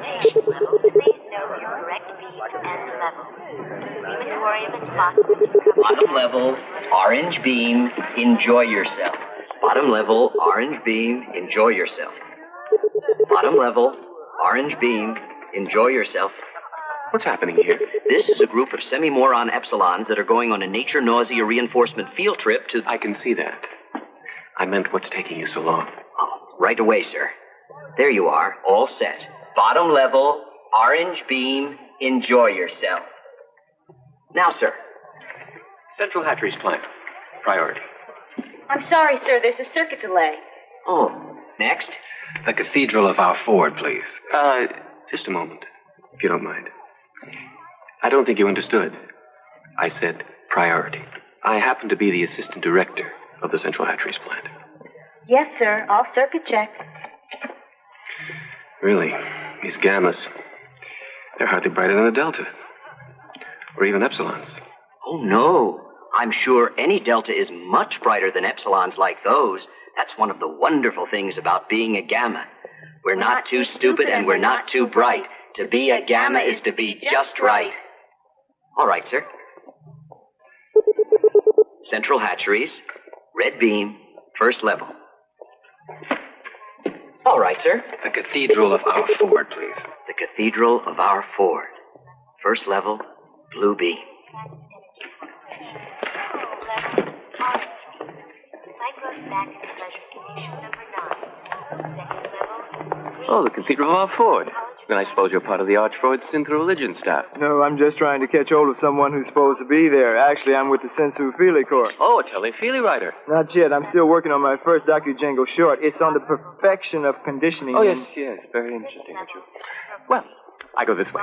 transportation level, please know your correct beam and level. Crematorium and boxes. Bottom level, orange beam, enjoy yourself. Bottom level, orange beam, enjoy yourself. Bottom level, orange beam, enjoy yourself. What's happening here? This is a group of semi-moron epsilons that are going on a nature nausea reinforcement field trip to... I can see that. I meant what's taking you so long. Oh, right away, sir. There you are, all set. Bottom level, orange beam, enjoy yourself. Now, sir. Central Hatchery's plan. Priority. I'm sorry, sir. There's a circuit delay. Oh, next. The Cathedral of Our Ford, please. Just a moment, if you don't mind. I don't think you understood. I said priority. I happen to be the assistant director of the Central Hatchery's plant. Yes, sir. All circuit checked. Really, these gammas, they're hardly brighter than a delta. Or even epsilons. Oh, no. I'm sure any delta is much brighter than epsilons like those. That's one of the wonderful things about being a gamma. We're not too stupid and we're not too bright. To be a gamma is to be just right. All right, sir. Central Hatcheries, red beam, first level. All right, sir. The Cathedral of Our Ford, please. The Cathedral of Our Ford, first level, blue beam. Oh, the Cathedral of Our Ford. Then I suppose you're part of the Archford Synth Religion staff. No, I'm just trying to catch hold of someone who's supposed to be there. Actually, I'm with the Sensu Feely Corps. Oh, a Telefeely writer. Not yet. I'm still working on my first docu-jango short. It's on the perfection of conditioning. Oh, yes. Very interesting, aren't you? Well, I go this way.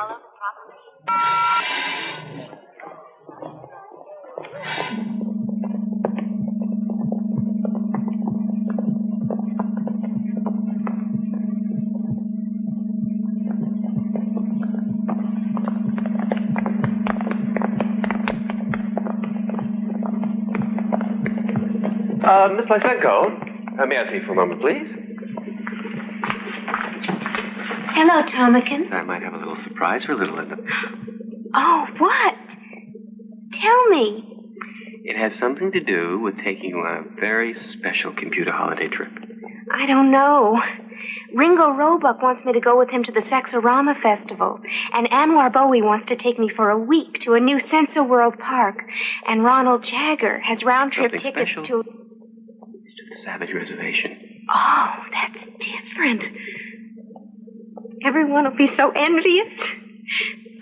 Miss Lysenko, may I see you for a moment, please? Hello, Tomakin. I might have a little surprise for little Linda. Oh, what? Tell me. It has something to do with taking you on a very special computer holiday trip. I don't know. Ringo Roebuck wants me to go with him to the Sexorama Festival. And Anwar Bowie wants to take me for a week to a new Senso World Park. And Ronald Jagger has round-trip Something tickets special? to... It's to the Savage Reservation. Oh, that's different. Everyone will be so envious.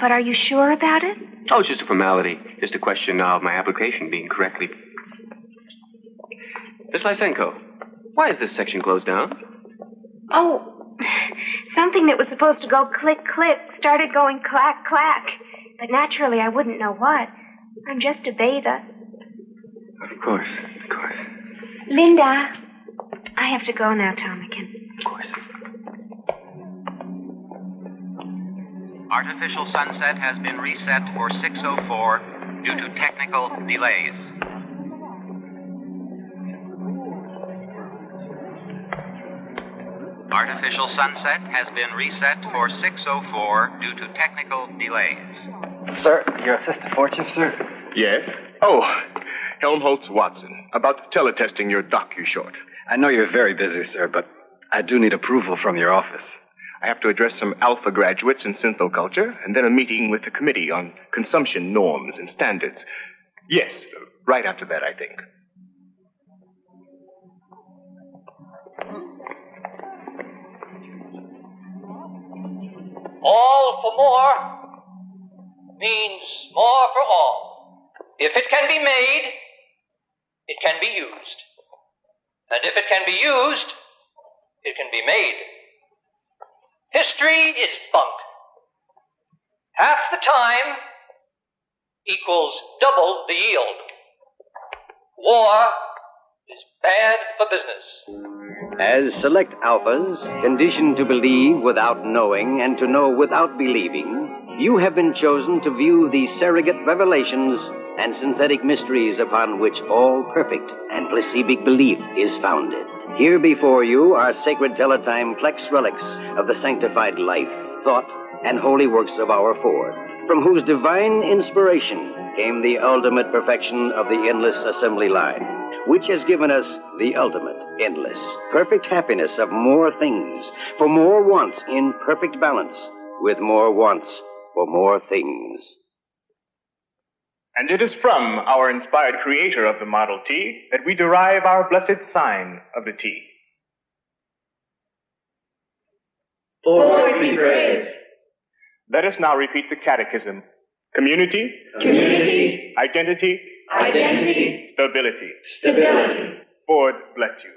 But are you sure about it? Oh, it's just a formality. Just a question of my application being correctly... Miss Lysenko, why is this section closed down? Oh, something that was supposed to go click, click started going clack, clack. But naturally, I wouldn't know what. I'm just a beta. Of course. Linda, I have to go now, Tomakin. Of course. Artificial sunset has been reset for 6:04 due to technical delays. Artificial sunset has been reset for 6:04 due to technical delays. Sir, your assistant for chief, sir? Yes? Oh, Helmholtz Watson, about teletesting your docu-short. I know you're very busy, sir, but I do need approval from your office. I have to address some alpha graduates in synthoculture, and then a meeting with the committee on consumption norms and standards. Yes, right after that, I think. All for more means more for all. If it can be made, it can be used. And if it can be used, it can be made. History is bunk. Half the time equals double the yield. War is bad for business. As select alphas, conditioned to believe without knowing and to know without believing, you have been chosen to view the surrogate revelations and synthetic mysteries upon which all perfect and placibic belief is founded. Here before you are sacred teletime plex relics of the sanctified life thought, and holy works of our Ford, from whose divine inspiration came the ultimate perfection of the endless assembly line, which has given us the ultimate, endless, perfect happiness of more things, for more wants in perfect balance, with more wants for more things. And it is from our inspired creator of the Model T that we derive our blessed sign of the T. Ford be praised. Let us now repeat the catechism. Community. Community. Identity. Identity. Stability. Stability. Ford bless you.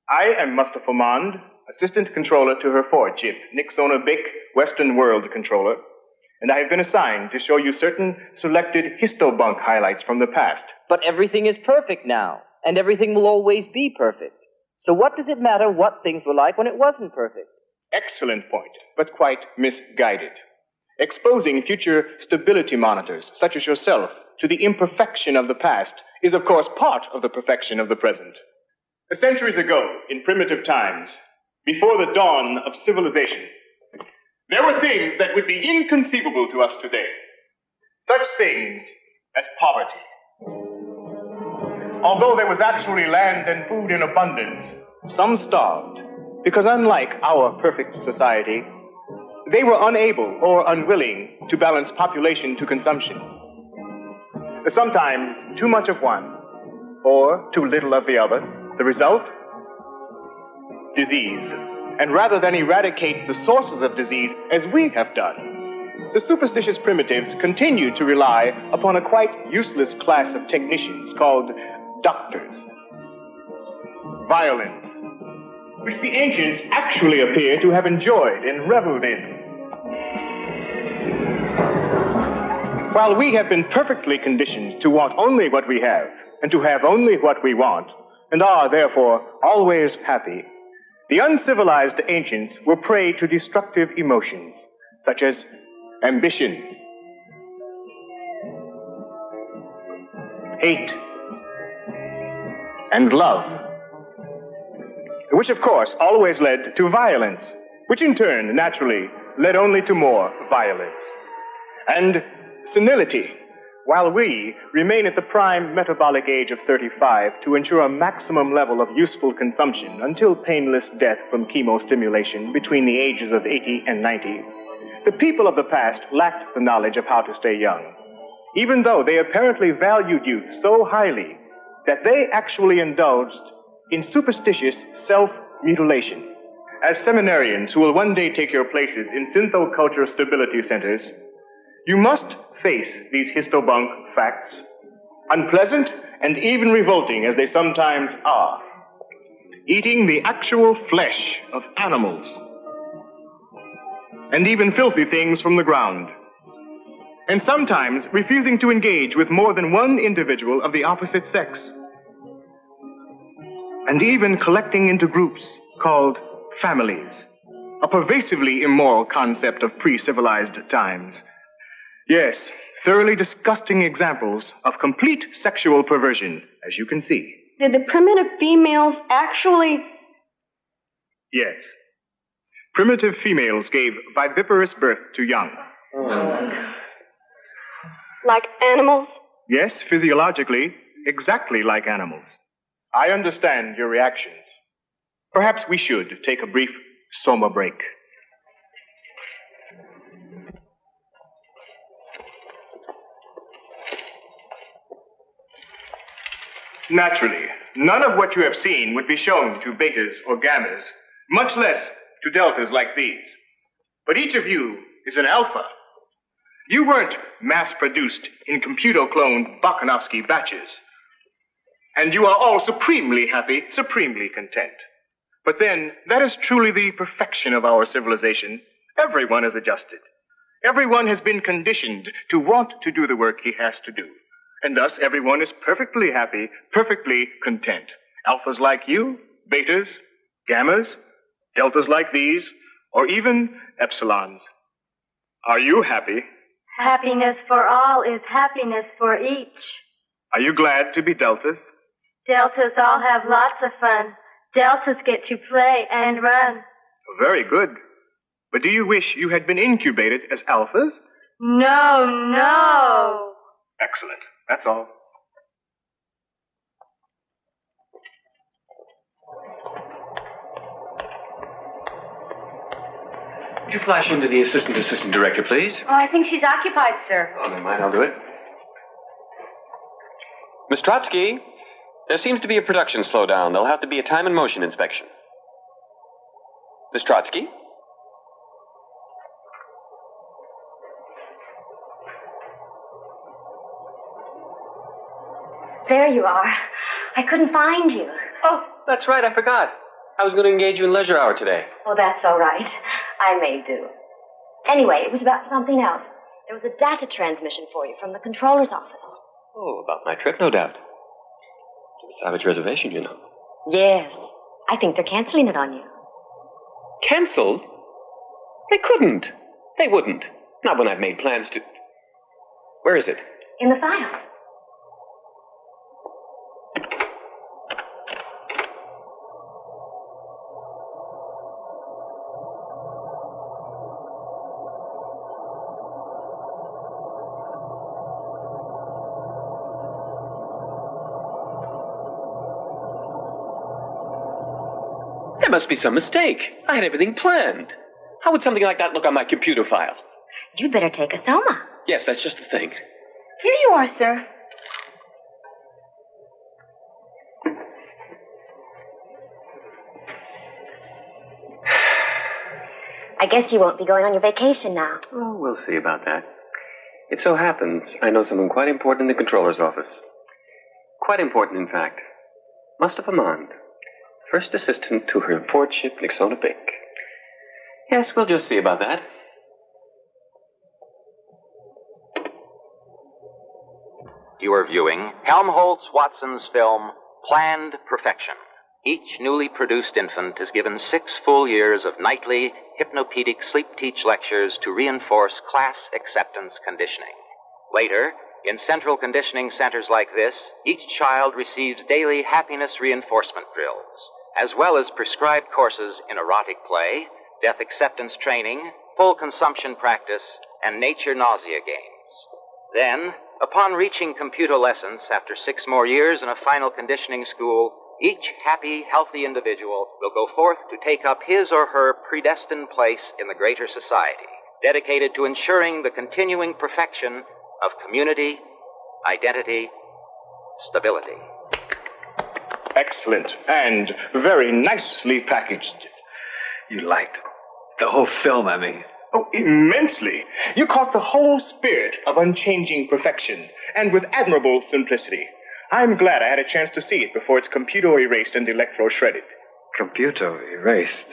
I am Mustafa Mond, Assistant Controller to her Ford chip, Nixona Bic, Western World Controller, and I have been assigned to show you certain selected histobunk highlights from the past. But everything is perfect now, and everything will always be perfect. So what does it matter what things were like when it wasn't perfect? Excellent point, but quite misguided. Exposing future stability monitors, such as yourself, to the imperfection of the past is, of course, part of the perfection of the present. Centuries ago, in primitive times, before the dawn of civilization, there were things that would be inconceivable to us today. Such things as poverty. Although there was actually land and food in abundance, some starved, because unlike our perfect society, they were unable or unwilling to balance population to consumption. Sometimes too much of one, or too little of the other. The result? Disease. And rather than eradicate the sources of disease, as we have done, the superstitious primitives continued to rely upon a quite useless class of technicians called doctors. Violence, which the ancients actually appear to have enjoyed and reveled in. While we have been perfectly conditioned to want only what we have, and to have only what we want, and are, therefore, always happy, the uncivilized ancients were prey to destructive emotions, such as ambition, hate, and love, which, of course, always led to violence, which in turn, naturally, led only to more violence. And senility, while we remain at the prime metabolic age of 35 to ensure a maximum level of useful consumption until painless death from chemostimulation between the ages of 80 and 90, the people of the past lacked the knowledge of how to stay young, even though they apparently valued youth so highly that they actually indulged in superstitious self-mutilation. As seminarians who will one day take your places in synthoculture stability centers, you must face these histobunk facts, unpleasant and even revolting as they sometimes are. Eating the actual flesh of animals, and even filthy things from the ground, and sometimes refusing to engage with more than one individual of the opposite sex, and even collecting into groups called families, a pervasively immoral concept of pre-civilized times. Yes, thoroughly disgusting examples of complete sexual perversion, as you can see. Did the primitive females actually... Yes. Primitive females gave viviparous birth to young. Like animals? Yes, physiologically, exactly like animals. I understand your reactions. Perhaps we should take a brief soma break. Naturally, none of what you have seen would be shown to betas or gammas, much less to deltas like these. But each of you is an alpha. You weren't mass-produced in computer-cloned Bakhanovsky batches. And you are all supremely happy, supremely content. But then, that is truly the perfection of our civilization. Everyone is adjusted. Everyone has been conditioned to want to do the work he has to do. And thus, everyone is perfectly happy, perfectly content. Alphas like you, betas, gammas, deltas like these, or even epsilons. Are you happy? Happiness for all is happiness for each. Are you glad to be deltas? Deltas all have lots of fun. Deltas get to play and run. Very good. But do you wish you had been incubated as alphas? No. Excellent. That's all. Would you flash into the assistant director, please? Oh, I think she's occupied, sir. Oh, never mind. I'll do it. Miss Trotsky, there seems to be a production slowdown. There'll have to be a time and motion inspection. Miss Trotsky? There you are. I couldn't find you. Oh, that's right. I forgot. I was going to engage you in leisure hour today. Oh, that's all right. I may do. Anyway, it was about something else. There was a data transmission for you from the controller's office. Oh, about my trip, no doubt. To the Savage Reservation, you know. Yes. I think they're canceling it on you. Cancelled? They couldn't. They wouldn't. Not when I've made plans to... Where is it? In the file. There must be some mistake. I had everything planned. How would something like that look on my computer file? You'd better take a soma. Yes, that's just the thing. Here you are, sir. I guess you won't be going on your vacation now. Oh, we'll see about that. It so happens I know someone quite important in the controller's office. Quite important, in fact. Mustafa Mond, first assistant to her lordship Nixona Bink. Yes, we'll just see about that. You are viewing Helmholtz Watson's film, Planned Perfection. Each newly produced infant is given 6 full years of nightly hypnopedic sleep-teach lectures to reinforce class acceptance conditioning. Later, in central conditioning centers like this, each child receives daily happiness reinforcement drills, as well as prescribed courses in erotic play, death acceptance training, full consumption practice, and nature nausea games. Then, upon reaching computolescence after 6 more years in a final conditioning school, each happy, healthy individual will go forth to take up his or her predestined place in the greater society, dedicated to ensuring the continuing perfection of community, identity, stability. Excellent. And very nicely packaged. You liked the whole film, I mean. Oh, immensely. You caught the whole spirit of unchanging perfection, and with admirable simplicity. I'm glad I had a chance to see it before it's computer erased and electro shredded. Computer erased.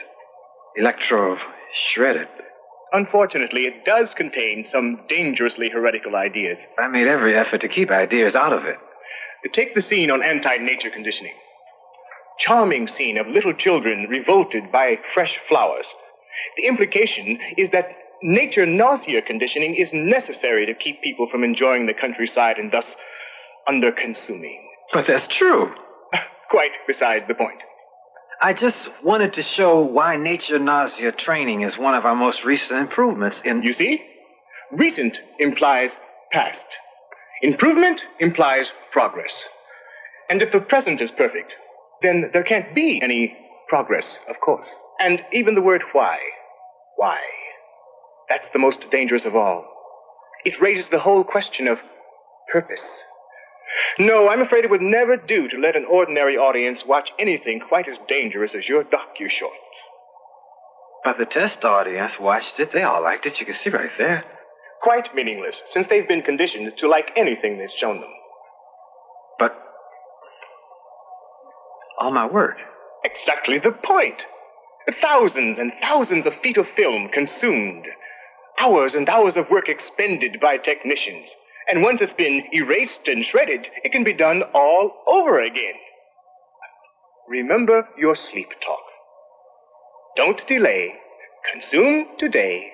Electro shredded. Unfortunately, it does contain some dangerously heretical ideas. I made every effort to keep ideas out of it. Take the scene on anti-nature conditioning. Charming scene of little children revolted by fresh flowers. The implication is that nature nausea conditioning is necessary to keep people from enjoying the countryside and thus under-consuming. But that's true. Quite beside the point. I just wanted to show why nature nausea training is one of our most recent improvements in... You see? Recent implies past. Improvement implies progress. And if the present is perfect, then there can't be any progress, of course. And even the word why. That's the most dangerous of all. It raises the whole question of purpose. No, I'm afraid it would never do to let an ordinary audience watch anything quite as dangerous as your docu-short. But the test audience watched it. They all liked it. You can see right there. Quite meaningless, since they've been conditioned to like anything that's shown them. But all my work. Exactly the point. Thousands and thousands of feet of film consumed. Hours and hours of work expended by technicians. And once it's been erased and shredded, it can be done all over again. Remember your sleep talk. Don't delay. Consume today.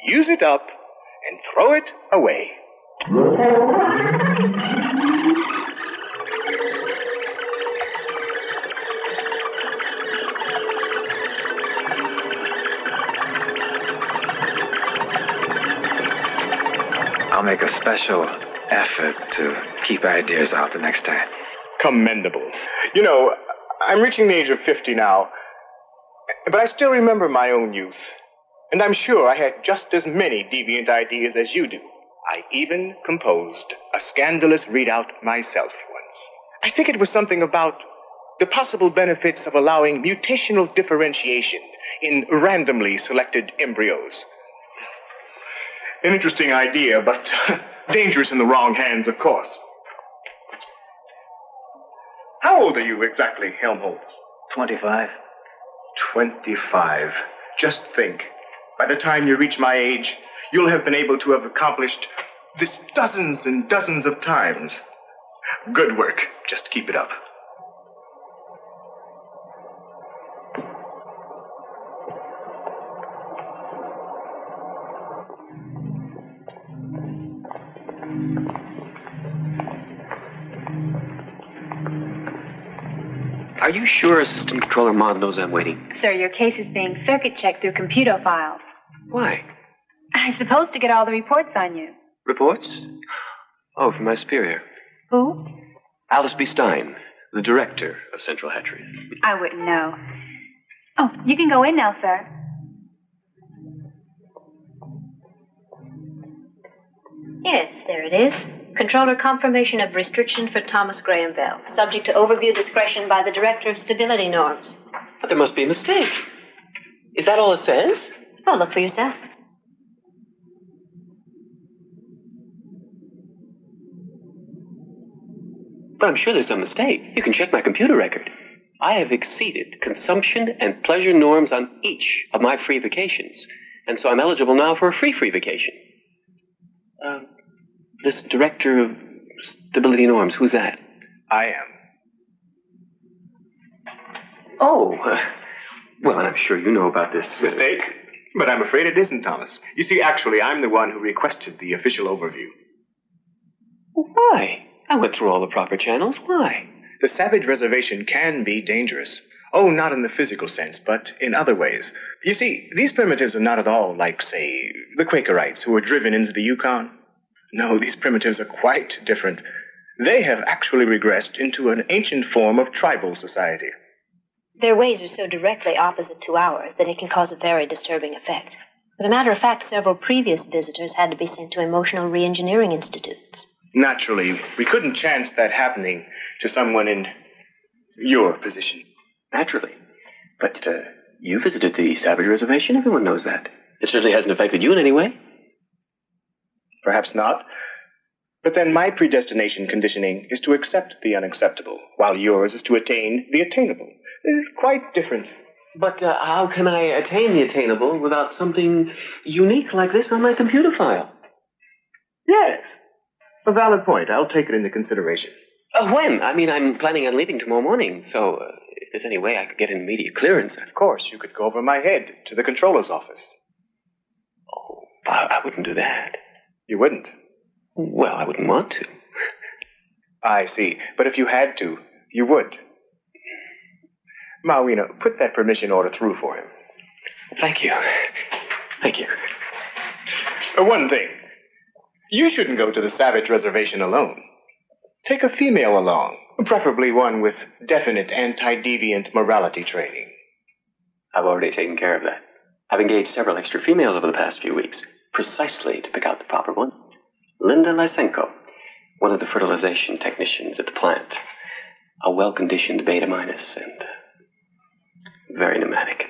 Use it up and throw it away. special effort to keep ideas out the next time. Commendable. You know, I'm reaching the age of 50 now, but I still remember my own youth. And I'm sure I had just as many deviant ideas as you do. I even composed a scandalous readout myself once. I think it was something about the possible benefits of allowing mutational differentiation in randomly selected embryos. An interesting idea, but dangerous in the wrong hands, of course. How old are you exactly, Helmholtz? 25. 25. Just think. By the time you reach my age, you'll have been able to have accomplished this dozens and dozens of times. Good work. Just keep it up. Are you sure Assistant Controller Maud knows I'm waiting? Sir, your case is being circuit checked through computer files. Why? I'm supposed to get all the reports on you. Reports? Oh, from my superior. Who? Aldous B. Stein, the director of Central Hatcheries. I wouldn't know. Oh, you can go in now, sir. Yes, there it is. Controller confirmation of restriction for Thomas Graham Bell, subject to overview discretion by the Director of Stability Norms. But there must be a mistake. Is that all it says? Oh, look for yourself. But I'm sure there's some mistake. You can check my computer record. I have exceeded consumption and pleasure norms on each of my free vacations. And so I'm eligible now for a free vacation. This Director of Stability Norms, who's that? I am. Oh, well, I'm sure you know about this. Mistake? But I'm afraid it isn't, Thomas. You see, actually, I'm the one who requested the official overview. Why? I went through all the proper channels. Why? The Savage Reservation can be dangerous. Oh, not in the physical sense, but in other ways. You see, these primitives are not at all like, say, the Quakerites who were driven into the Yukon. No, these primitives are quite different. They have actually regressed into an ancient form of tribal society. Their ways are so directly opposite to ours that it can cause a very disturbing effect. As a matter of fact, several previous visitors had to be sent to emotional reengineering institutes. Naturally, we couldn't chance that happening to someone in your position. Naturally. But you visited the Savage Reservation. Everyone knows that. It certainly hasn't affected you in any way. Perhaps not. But then my predestination conditioning is to accept the unacceptable, while yours is to attain the attainable. It's quite different. But how can I attain the attainable without something unique like this on my computer file? Yes. A valid point. I'll take it into consideration. When? I mean, I'm planning on leaving tomorrow morning, so if there's any way I could get an immediate clearance. Of course, you could go over my head to the controller's office. Oh, I wouldn't do that. You wouldn't? Well, I wouldn't want to. I see. But if you had to, you would. Mawina, put that permission order through for him. Thank you. Thank you. One thing. You shouldn't go to the Savage Reservation alone. Take a female along, preferably one with definite anti-deviant morality training. I've already taken care of that. I've engaged several extra females over the past few weeks, precisely to pick out the proper one. Linda Lysenko, one of the fertilization technicians at the plant. A well-conditioned beta minus and very pneumatic.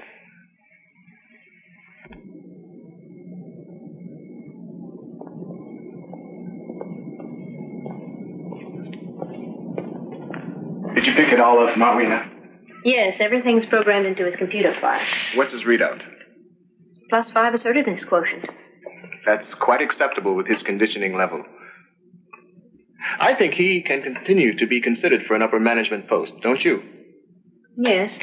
Did you pick it all up, Mawina? Yes, everything's programmed into his computer file. What's his readout? +5 assertiveness quotient. That's quite acceptable with his conditioning level. I think he can continue to be considered for an upper management post, don't you? Yes,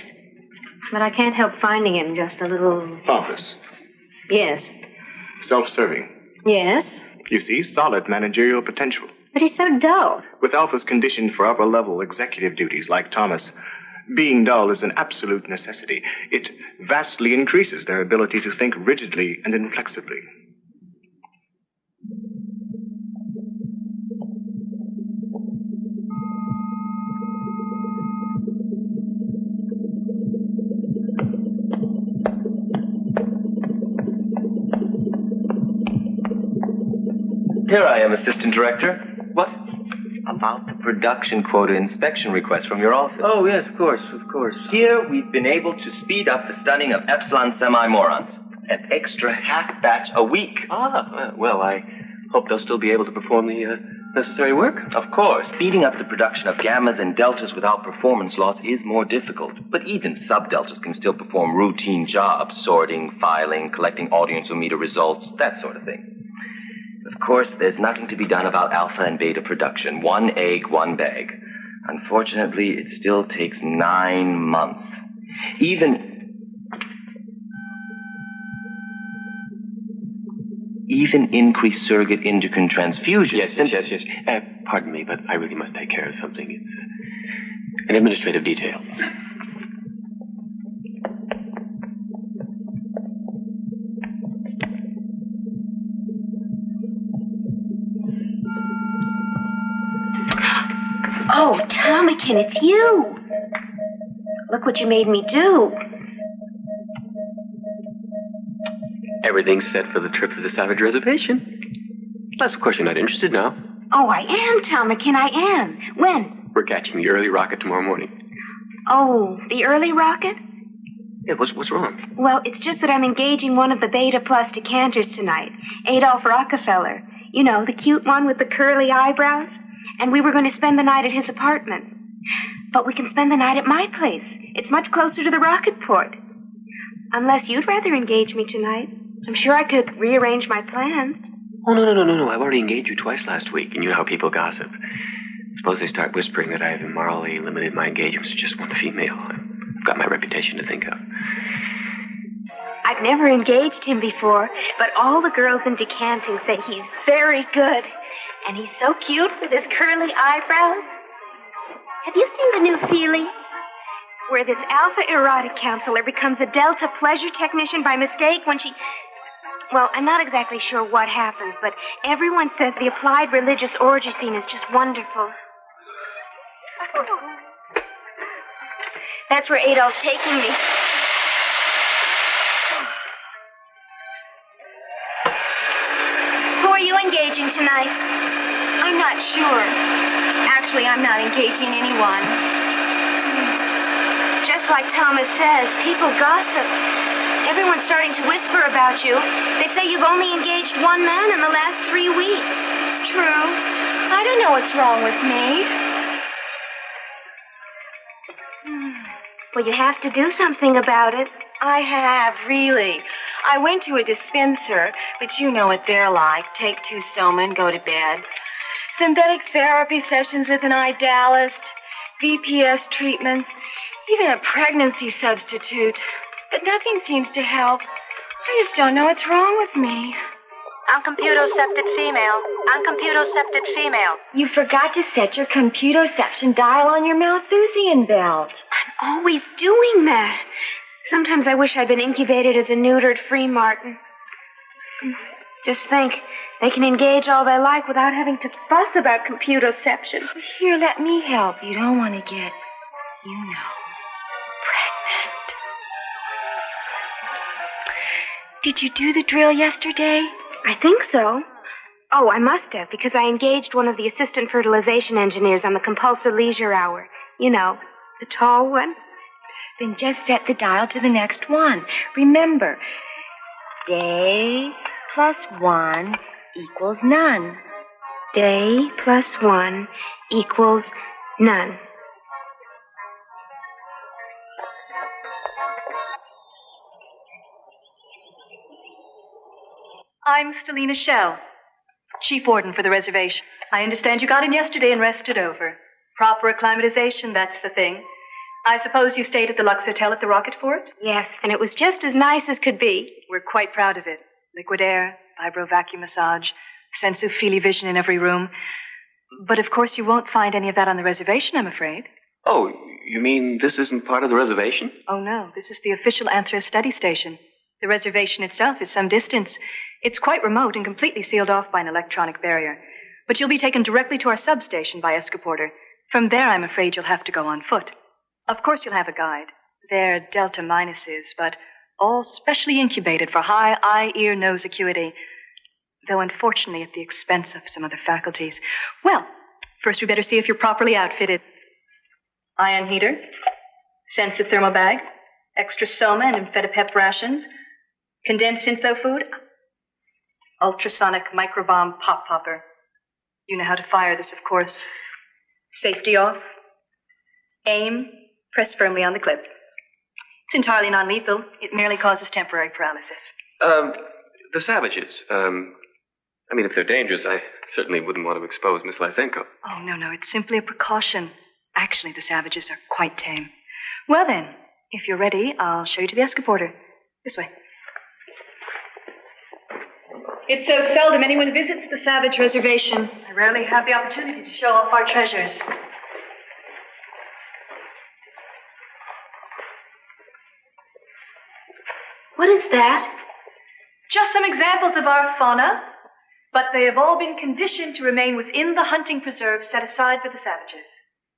but I can't help finding him just a little... Pompous. Yes. Self-serving. Yes. You see, solid managerial potential. But he's so dull. With alphas conditioned for upper-level executive duties like Thomas, being dull is an absolute necessity. It vastly increases their ability to think rigidly and inflexibly. Here I am, Assistant Director. What? About the production quota inspection request from your office. Oh, yes, of course. Here, we've been able to speed up the stunning of Epsilon semi-morons. An extra half batch a week. Well, I hope they'll still be able to perform the necessary work. Of course, speeding up the production of gammas and deltas without performance loss is more difficult. But even sub-deltas can still perform routine jobs, sorting, filing, collecting audiometer results, that sort of thing. Of course, there's nothing to be done about alpha and beta production. 1 egg, 1 bag. Unfortunately, it still takes 9 months. Even increased surrogate endocrine transfusion. Yes. Pardon me, but I really must take care of something. It's an administrative detail. Oh, Tomakin, it's you. Look what you made me do. Everything's set for the trip to the Savage Reservation. Unless, of course, you're not interested now. Oh, I am, Tomakin, I am. When? We're catching the early rocket tomorrow morning. Oh, the early rocket? Yeah, what's wrong? Well, it's just that I'm engaging one of the Beta Plus decanters tonight. Adolph Rockefeller. You know, the cute one with the curly eyebrows. And we were going to spend the night at his apartment. But we can spend the night at my place. It's much closer to the rocket port. Unless you'd rather engage me tonight. I'm sure I could rearrange my plans. Oh, no. I've already engaged you twice last week, and you know how people gossip. Suppose they start whispering that I've immorally limited my engagements to just one female. I've got my reputation to think of. I've never engaged him before, but all the girls in decanting say he's very good. And he's so cute with his curly eyebrows. Have you seen the new Feely? Where this alpha erotic counselor becomes a delta pleasure technician by mistake when she... Well, I'm not exactly sure what happens, but everyone says the applied religious orgy scene is just wonderful. That's where Adolph's taking me. Who are you engaging tonight? I'm not sure. Actually, I'm not engaging anyone. It's just like Thomas says, people gossip. Everyone's starting to whisper about you. They say you've only engaged one man in the last 3 weeks. It's true. I don't know what's wrong with me. Well, you have to do something about it. I have, really. I went to a dispenser, but you know what they're like. Take 2 soma and go to bed. Synthetic therapy sessions with an idealist, VPS treatments, even a pregnancy substitute. But nothing seems to help. I just don't know what's wrong with me. Uncomputocepted female. You forgot to set your computoception dial on your Malthusian belt. I'm always doing that. Sometimes I wish I'd been incubated as a neutered free martin. Just think, they can engage all they like without having to fuss about computoception. Here, let me help. You don't want to get, pregnant. Did you do the drill yesterday? I think so. Oh, I must have, because I engaged one of the assistant fertilization engineers on the compulsory leisure hour. You know, the tall one. Then just set the dial to the next one. Remember, day plus 1 equals none. Day plus 1 equals none. I'm Stelina Shell, chief warden for the reservation. I understand you got in yesterday and rested over. Proper acclimatization, that's the thing. I suppose you stayed at the Lux Hotel at the Rocket Fort? Yes, and it was just as nice as could be. We're quite proud of it. Liquid air, vibro vacuum massage, sensu fili vision in every room. But of course you won't find any of that on the reservation, I'm afraid. Oh, you mean this isn't part of the reservation? Oh, no. This is the official Anthros study station. The reservation itself is some distance. It's quite remote and completely sealed off by an electronic barrier. But you'll be taken directly to our substation by Escaporter. From there, I'm afraid you'll have to go on foot. Of course, you'll have a guide. They're delta minuses, but all specially incubated for high eye, ear, nose acuity. though unfortunately at the expense of some other faculties. Well, first we better see if you're properly outfitted. Ion heater, sensitive thermal bag, extra soma and amphetamine rations, condensed syntho food, ultrasonic microbomb pop popper. You know how to fire this, of course. Safety off. Aim, press firmly on the clip. It's entirely non-lethal. It merely causes temporary paralysis. The savages, if they're dangerous, I certainly wouldn't want to expose Miss Lysenko. Oh, no, it's simply a precaution. Actually, the savages are quite tame. Well then, if you're ready, I'll show you to the escaporter. This way. It's so seldom anyone visits the Savage Reservation. I rarely have the opportunity to show off our treasures. What is that? Just some examples of our fauna, but they have all been conditioned to remain within the hunting preserve set aside for the savages.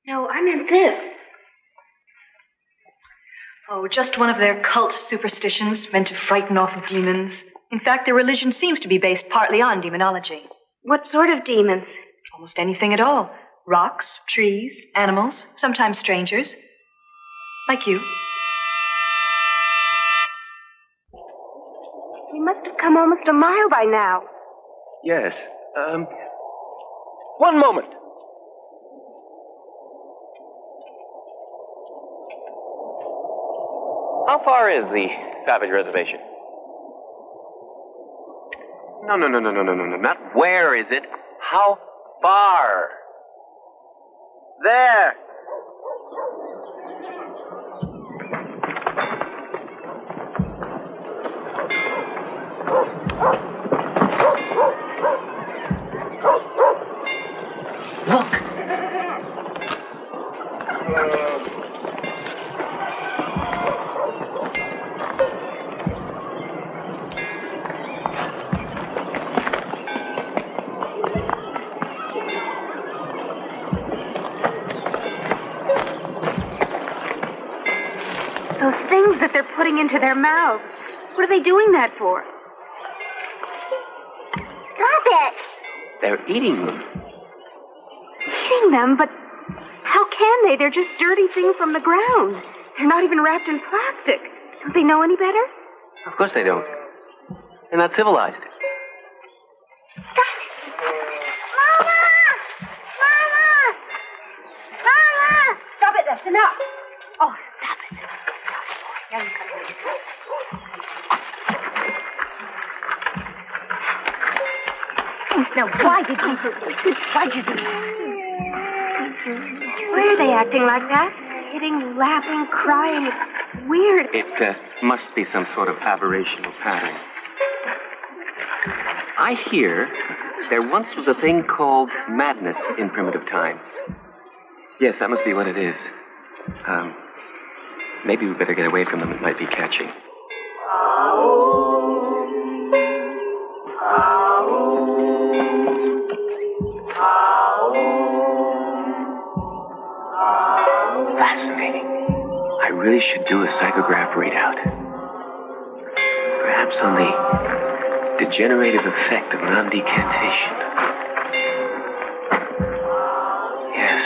No, I meant this. Oh, just one of their cult superstitions meant to frighten off demons. In fact, their religion seems to be based partly on demonology. What sort of demons? Almost anything at all. Rocks, trees, animals, sometimes strangers. Like you. We must have come almost a mile by now. Yes. One moment. How far is the Savage Reservation? No. Not where is it. How far? There. Those things that they're putting into their mouths. What are they doing that for? Stop it! They're eating them. Eating them? But how can they? They're just dirty things from the ground. They're not even wrapped in plastic. Don't they know any better? Of course they don't. They're not civilized. Stop it, that's enough. Oh, stop it. Now, why'd you do that? Why are they acting like that? Hitting, laughing, crying. It's weird. It must be some sort of aberrational pattern. I hear there once was a thing called madness in primitive times. Yes, that must be what it is. Maybe we better get away from them. It might be catching. Fascinating. I really should do a psychograph readout. Perhaps on the degenerative effect of non-decantation. Yes.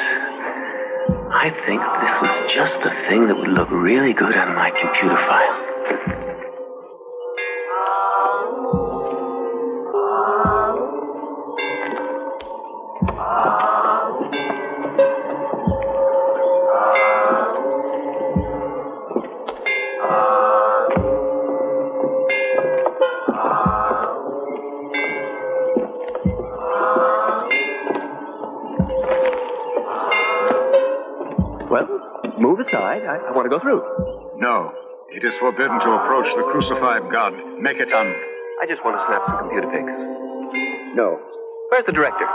I think this was just the thing that would look really good on my computer file. Move aside. I want to go through. No. It is forbidden to approach the crucified God. Make it un... I just want to snap some computer pics. No. Where's the director?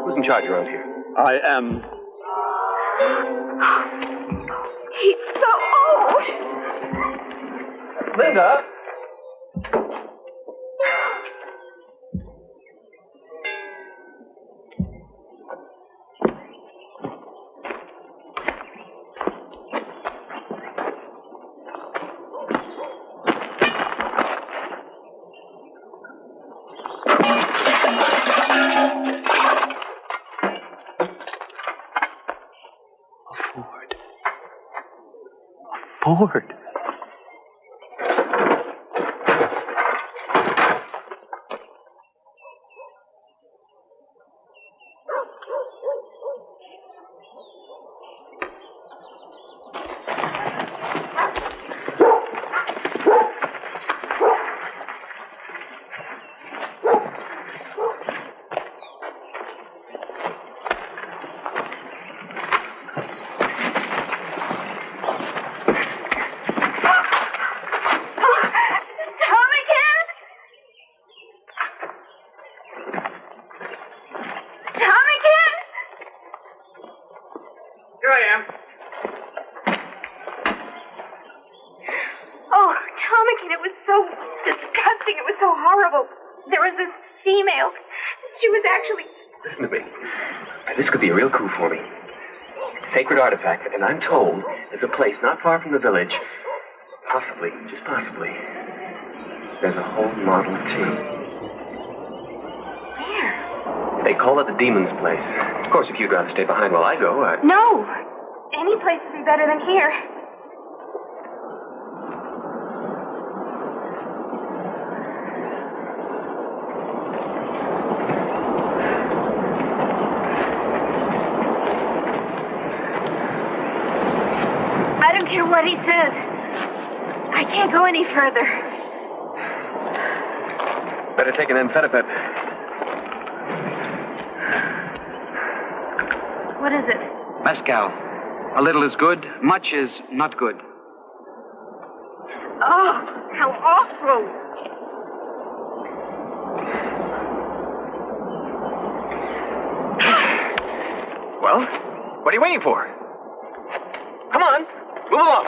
Who's in charge around here? I am... He's so old. Linda? bored. Listen to me. This could be a real coup for me. It's a sacred artifact, and I'm told there's a place not far from the village. Possibly, just possibly, there's a whole Model T. Where? They call it the Demon's Place. Of course, if you'd rather stay behind while I go, No! Any place would be better than here. I don't care what he says. I can't go any further. Better take an amphetamine. What is it? Mescal. A little is good, much is not good. Oh, how awful. Well, what are you waiting for? Come on, move along.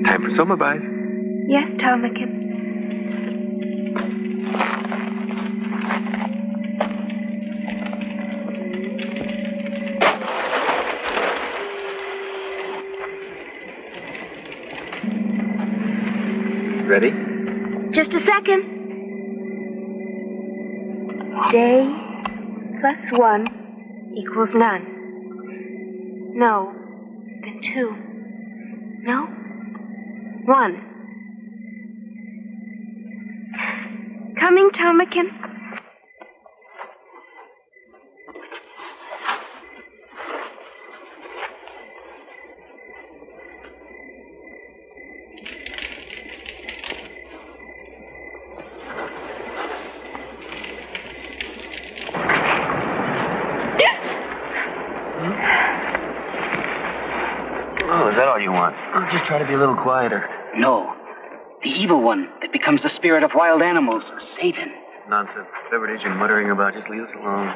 Time for summer bath. Yes, Tomakin. Ready? Just a second. Day plus 1 equals none. No. Then 2. No? 1. Coming, Tomakin. Oh, is that all you want? I'll just try to be a little quieter. No. The evil one that becomes the spirit of wild animals, Satan. Nonsense. Whatever it is you're muttering about, just leave us alone.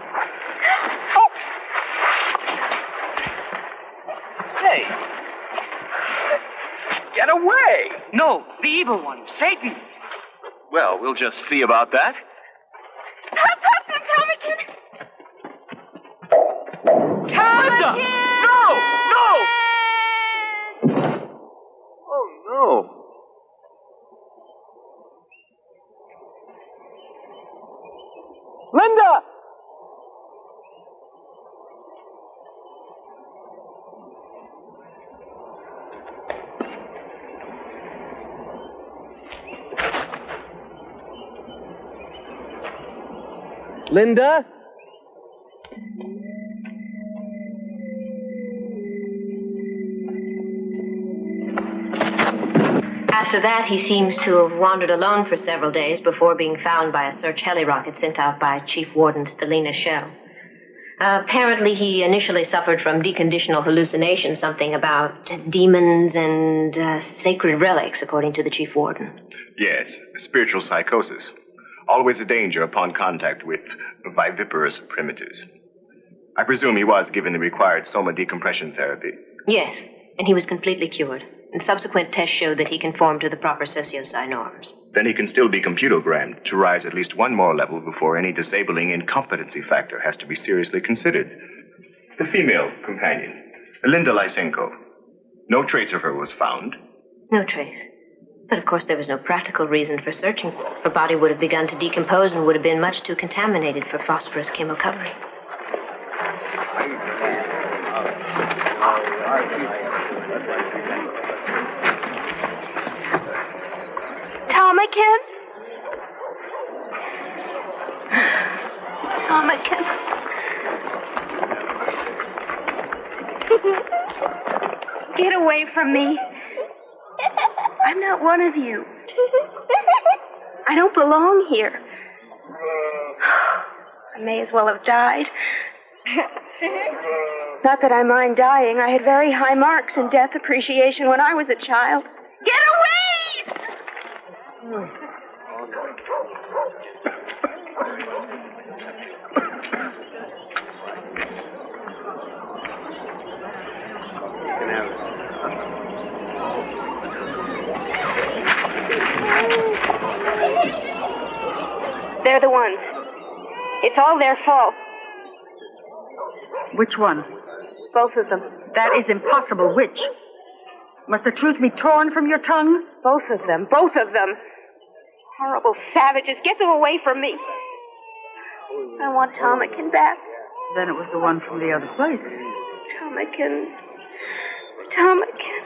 Hey! Get away! No, the evil one, Satan. Well, we'll just see about that. Tomakin! No! No! Oh, no. Linda! Linda? After that, he seems to have wandered alone for several days before being found by a search heli rocket sent out by Chief Warden Stelina Shell. Apparently, he initially suffered from deconditional hallucinations, something about demons and sacred relics, according to the Chief Warden. Yes, spiritual psychosis. Always a danger upon contact with viviparous primitives. I presume he was given the required soma decompression therapy. Yes, and he was completely cured. And subsequent tests showed that he conformed to the proper socio-psi norms. Then he can still be computogrammed to rise at least one more level before any disabling incompetency factor has to be seriously considered. The female companion, Linda Lysenko. No trace of her was found. No trace. But of course there was no practical reason for searching. Her body would have begun to decompose and would have been much too contaminated for phosphorus chemocovery. Tomakin? Tomakin. Get away from me. I'm not one of you. I don't belong here. I may as well have died. Not that I mind dying. I had very high marks in death appreciation when I was a child. Get away! They're the ones. It's all their fault. Which one? Both of them. That is impossible. Which? Must the truth be torn from your tongue? Both of them. Both of them. Horrible savages. Get them away from me. I want Tomakin back. Then it was the one from the other place. Tomakin. Tomakin.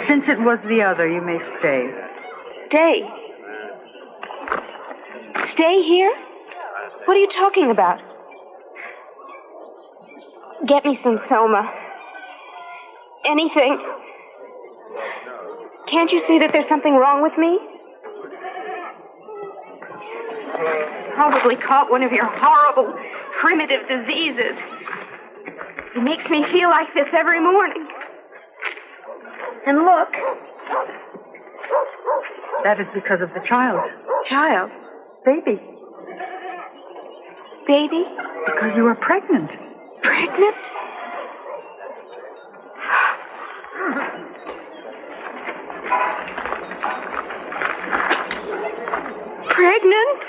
Since it was the other, you may stay. Stay? Stay here? What are you talking about? Get me some soma. Anything. Can't you see that there's something wrong with me? Probably caught one of your horrible, primitive diseases. It makes me feel like this every morning. And look. That is because of the child. Child? Baby. Baby? Because you are pregnant. Pregnant? Pregnant?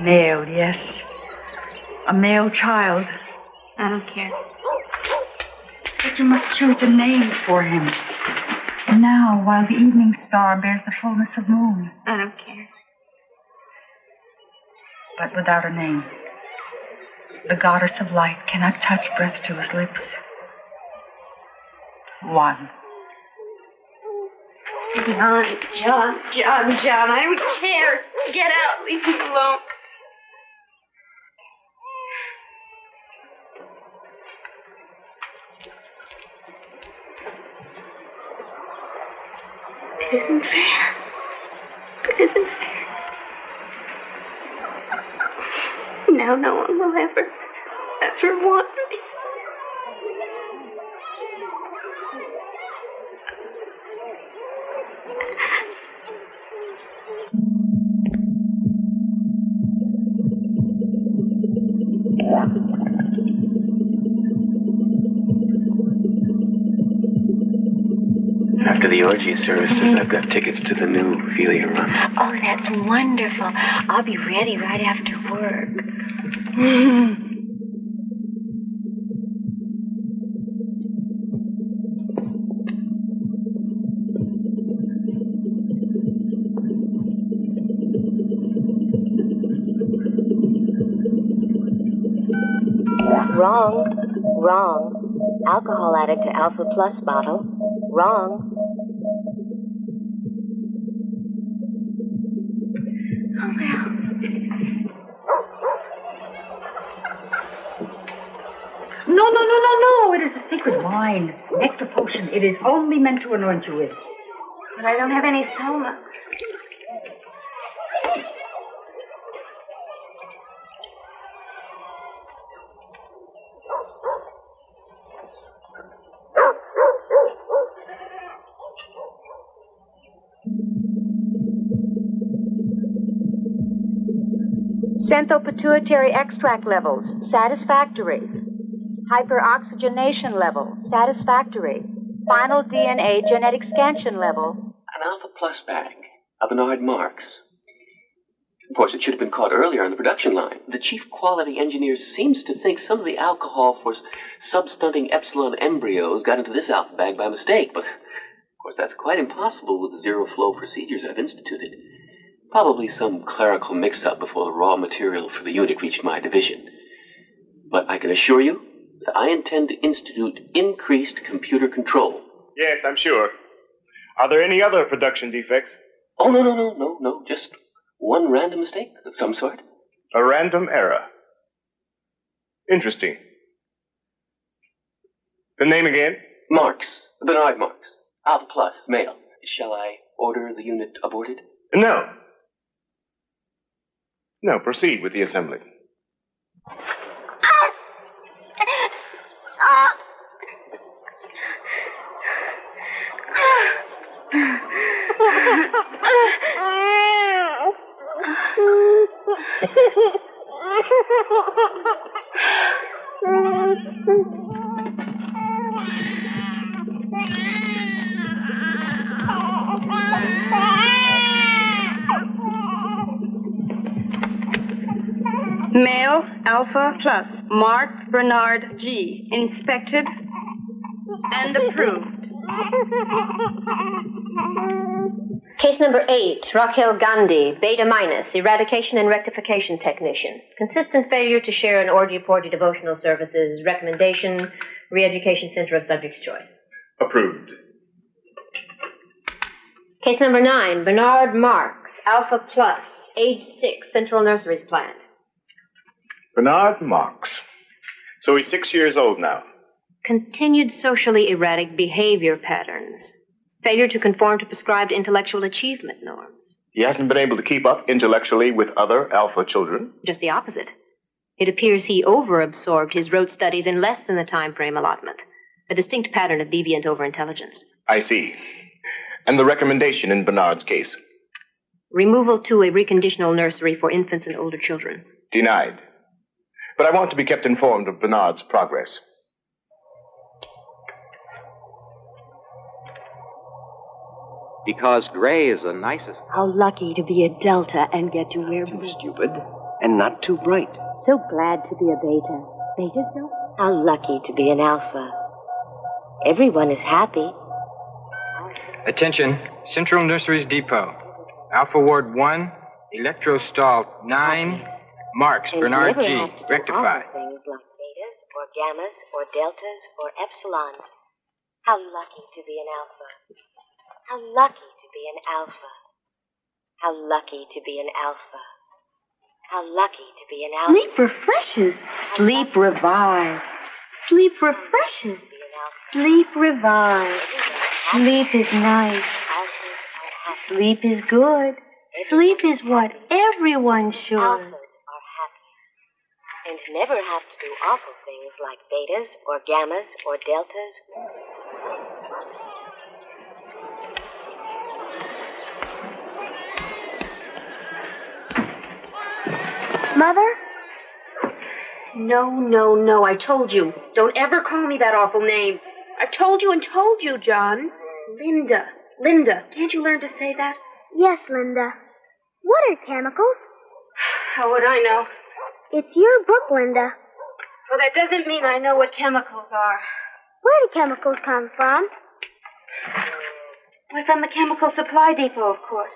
Male, yes. A male child. I don't care. But you must choose a name for him. Now, while the evening star bears the fullness of moon. I don't care. But without a name, the goddess of light cannot touch breath to his lips. One. John, I don't care. Get out. Leave me alone. It isn't fair. It isn't fair. Now no one will ever want me. After the orgy services, I've got tickets to the new Ophelia run. Oh, that's wonderful. I'll be ready right after work. Wrong. Alcohol added to Alpha Plus bottle. Wrong. Oh, well. No. It is a secret wine. Nectar potion. It is only meant to anoint you with. But I don't have any soma. Synthopituitary extract levels, satisfactory. Hyperoxygenation level, satisfactory. Final DNA genetic scansion level. An Alpha Plus bag of Bernard Marx. Of course, it should have been caught earlier on the production line. The chief quality engineer seems to think some of the alcohol for substunting epsilon embryos got into this alpha bag by mistake, but of course that's quite impossible with the zero-flow procedures I've instituted. Probably some clerical mix-up before the raw material for the unit reached my division. But I can assure you that I intend to institute increased computer control. Yes, I'm sure. Are there any other production defects? Oh, no. Just one random mistake of some sort. A random error. Interesting. The name again? Marx. Bernard Marx. Alpha Plus, male. Shall I order the unit aborted? No. No, proceed with the assembly. Male, Alpha Plus, Mark Bernard G. Inspected and approved. Case number 8, Raquel Gandhi, Beta Minus, Eradication and Rectification Technician. Consistent failure to share in orgy-porgy devotional services. Recommendation, Re-Education Center of Subject's Choice. Approved. Case number 9, Bernard Marx, Alpha Plus, age 6, Central Nurseries Plant. Bernard Marx. So he's 6 years old now. Continued socially erratic behavior patterns. Failure to conform to prescribed intellectual achievement norms. He hasn't been able to keep up intellectually with other alpha children. Just the opposite. It appears he overabsorbed his rote studies in less than the time frame allotment. A distinct pattern of deviant overintelligence. I see. And the recommendation in Bernard's case? Removal to a reconditional nursery for infants and older children. Denied. But I want to be kept informed of Bernard's progress. Because gray is the nicest. How lucky to be a Delta and get to wear blue. Stupid and not too bright. So glad to be a Beta. Beta, though? How lucky to be an Alpha. Everyone is happy. Attention, Central Nurseries Depot. Alpha Ward 1, Electrostall 9, Marx, And Bernard you G, never have to do rectify. awful things like betas or gammas or deltas or epsilons. How lucky to be an Alpha. How lucky to be an Alpha. How lucky to be an Alpha. How lucky to be an Alpha. Sleep refreshes. Sleep revives. Sleep refreshes. Sleep revives. Sleep is nice. Sleep is good. Sleep is what everyone should. Alphas are happy. And never have to do awful things like betas or gammas or deltas. Mother? No. I told you. Don't ever call me that awful name. I told you and told you, John. Linda. Can't you learn to say that? Yes, Linda. What are chemicals? How would I know? It's your book, Linda. Well, that doesn't mean I know what chemicals are. Where do chemicals come from? Why, from the chemical supply depot, of course.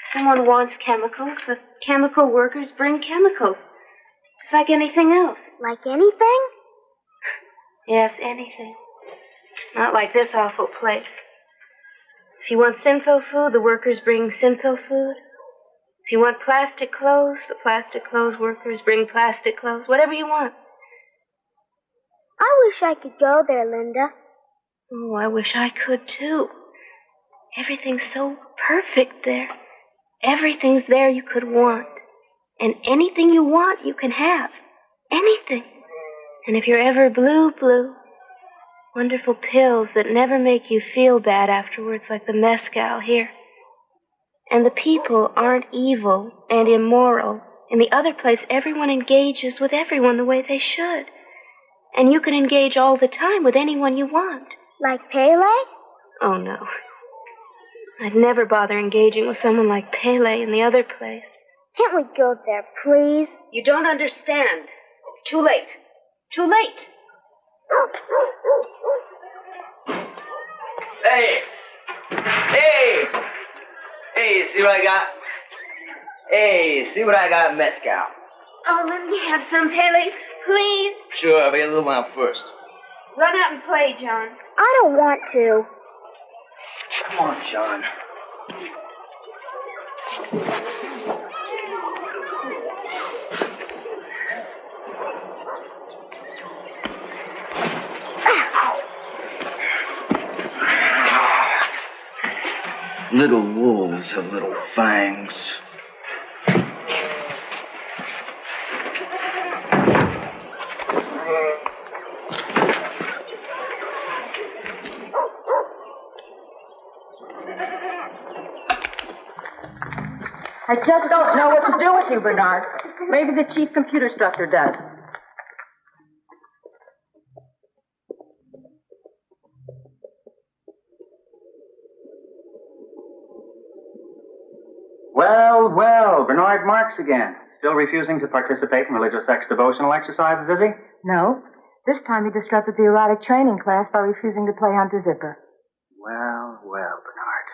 If someone wants chemicals, the chemical workers bring chemicals. Just like anything else. Like anything? Yes, anything. Not like this awful place. If you want syntho food, the workers bring syntho food. If you want plastic clothes, the plastic clothes workers bring plastic clothes. Whatever you want. I wish I could go there, Linda. Oh, I wish I could, too. Everything's so perfect there. Everything's there you could want. And anything you want, you can have. Anything. And if you're ever blue, wonderful pills that never make you feel bad afterwards, like the mescal here. And the people aren't evil and immoral In the other place, everyone engages with everyone the way they should. And you can engage all the time with anyone you want. Like Pele? Oh, no. I'd never bother engaging with someone like Pele in the other place. Can't we go there, please? You don't understand. It's too late. Too late. Hey! Hey! Hey, see what I got? Hey, see what I got in Mezcal? Oh, let me have some, Pele, please. Sure, I'll be a little one out first. Run out and play, John. I don't want to. Come on, John. Little wolves have little fangs. I just don't know what to do with you, Bernard. Maybe the chief computer instructor does. Well, well, Bernard Marx again. Still refusing to participate in religious ex-devotional exercises, is he? No. This time he disrupted the erotic training class by refusing to play Hunt the Zipper. Well, well, Bernard.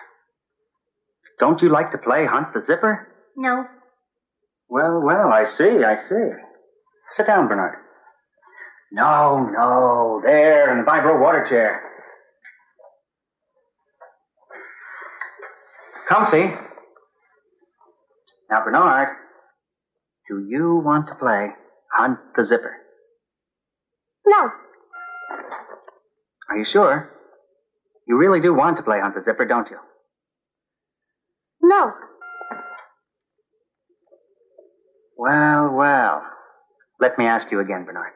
Don't you like to play Hunt the Zipper? No. Well, well, I see. Sit down, Bernard. No, there, in the vibro water chair. Comfy. Now, Bernard, do you want to play Hunt the Zipper? No. Are you sure? You really do want to play Hunt the Zipper, don't you? No. Well, well. Let me ask you again, Bernard.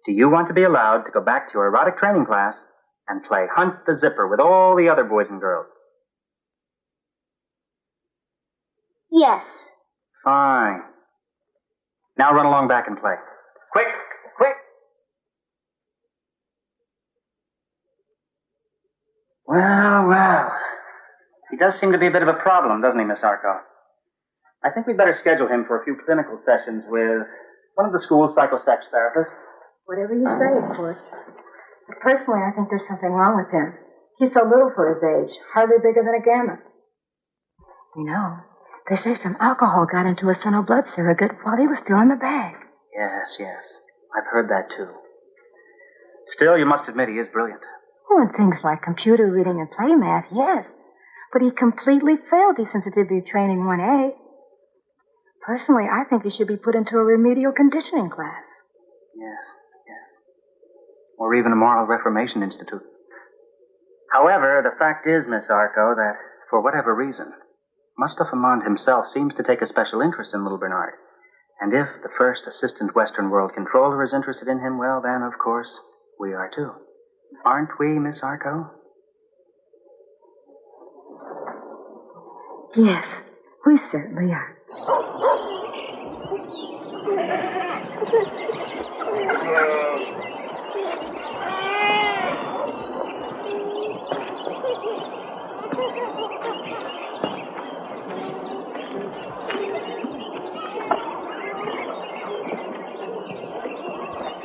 Do you want to be allowed to go back to your erotic training class and play Hunt the Zipper with all the other boys and girls? Yes. Fine. Now run along back and play. Quick! Well. He does seem to be a bit of a problem, doesn't he, Miss Arco? I think we'd better schedule him for a few clinical sessions with one of the school's psychosex therapists. Whatever you say, of course. But personally, I think there's something wrong with him. He's so little for his age, hardly bigger than a gamma. You know, they say some alcohol got into a son of blood surrogate while he was still in the bag. Yes. I've heard that, too. Still, you must admit he is brilliant. Oh, and things like computer reading and play math, yes. But he completely failed desensitivity training 1A. Personally, I think he should be put into a remedial conditioning class. Yes. Or even a moral reformation institute. However, the fact is, Miss Arco, that for whatever reason, Mustafa Mond himself seems to take a special interest in little Bernard. And if the first assistant Western World controller is interested in him, well, then, of course, we are too. Aren't we, Miss Arco? Yes, we certainly are.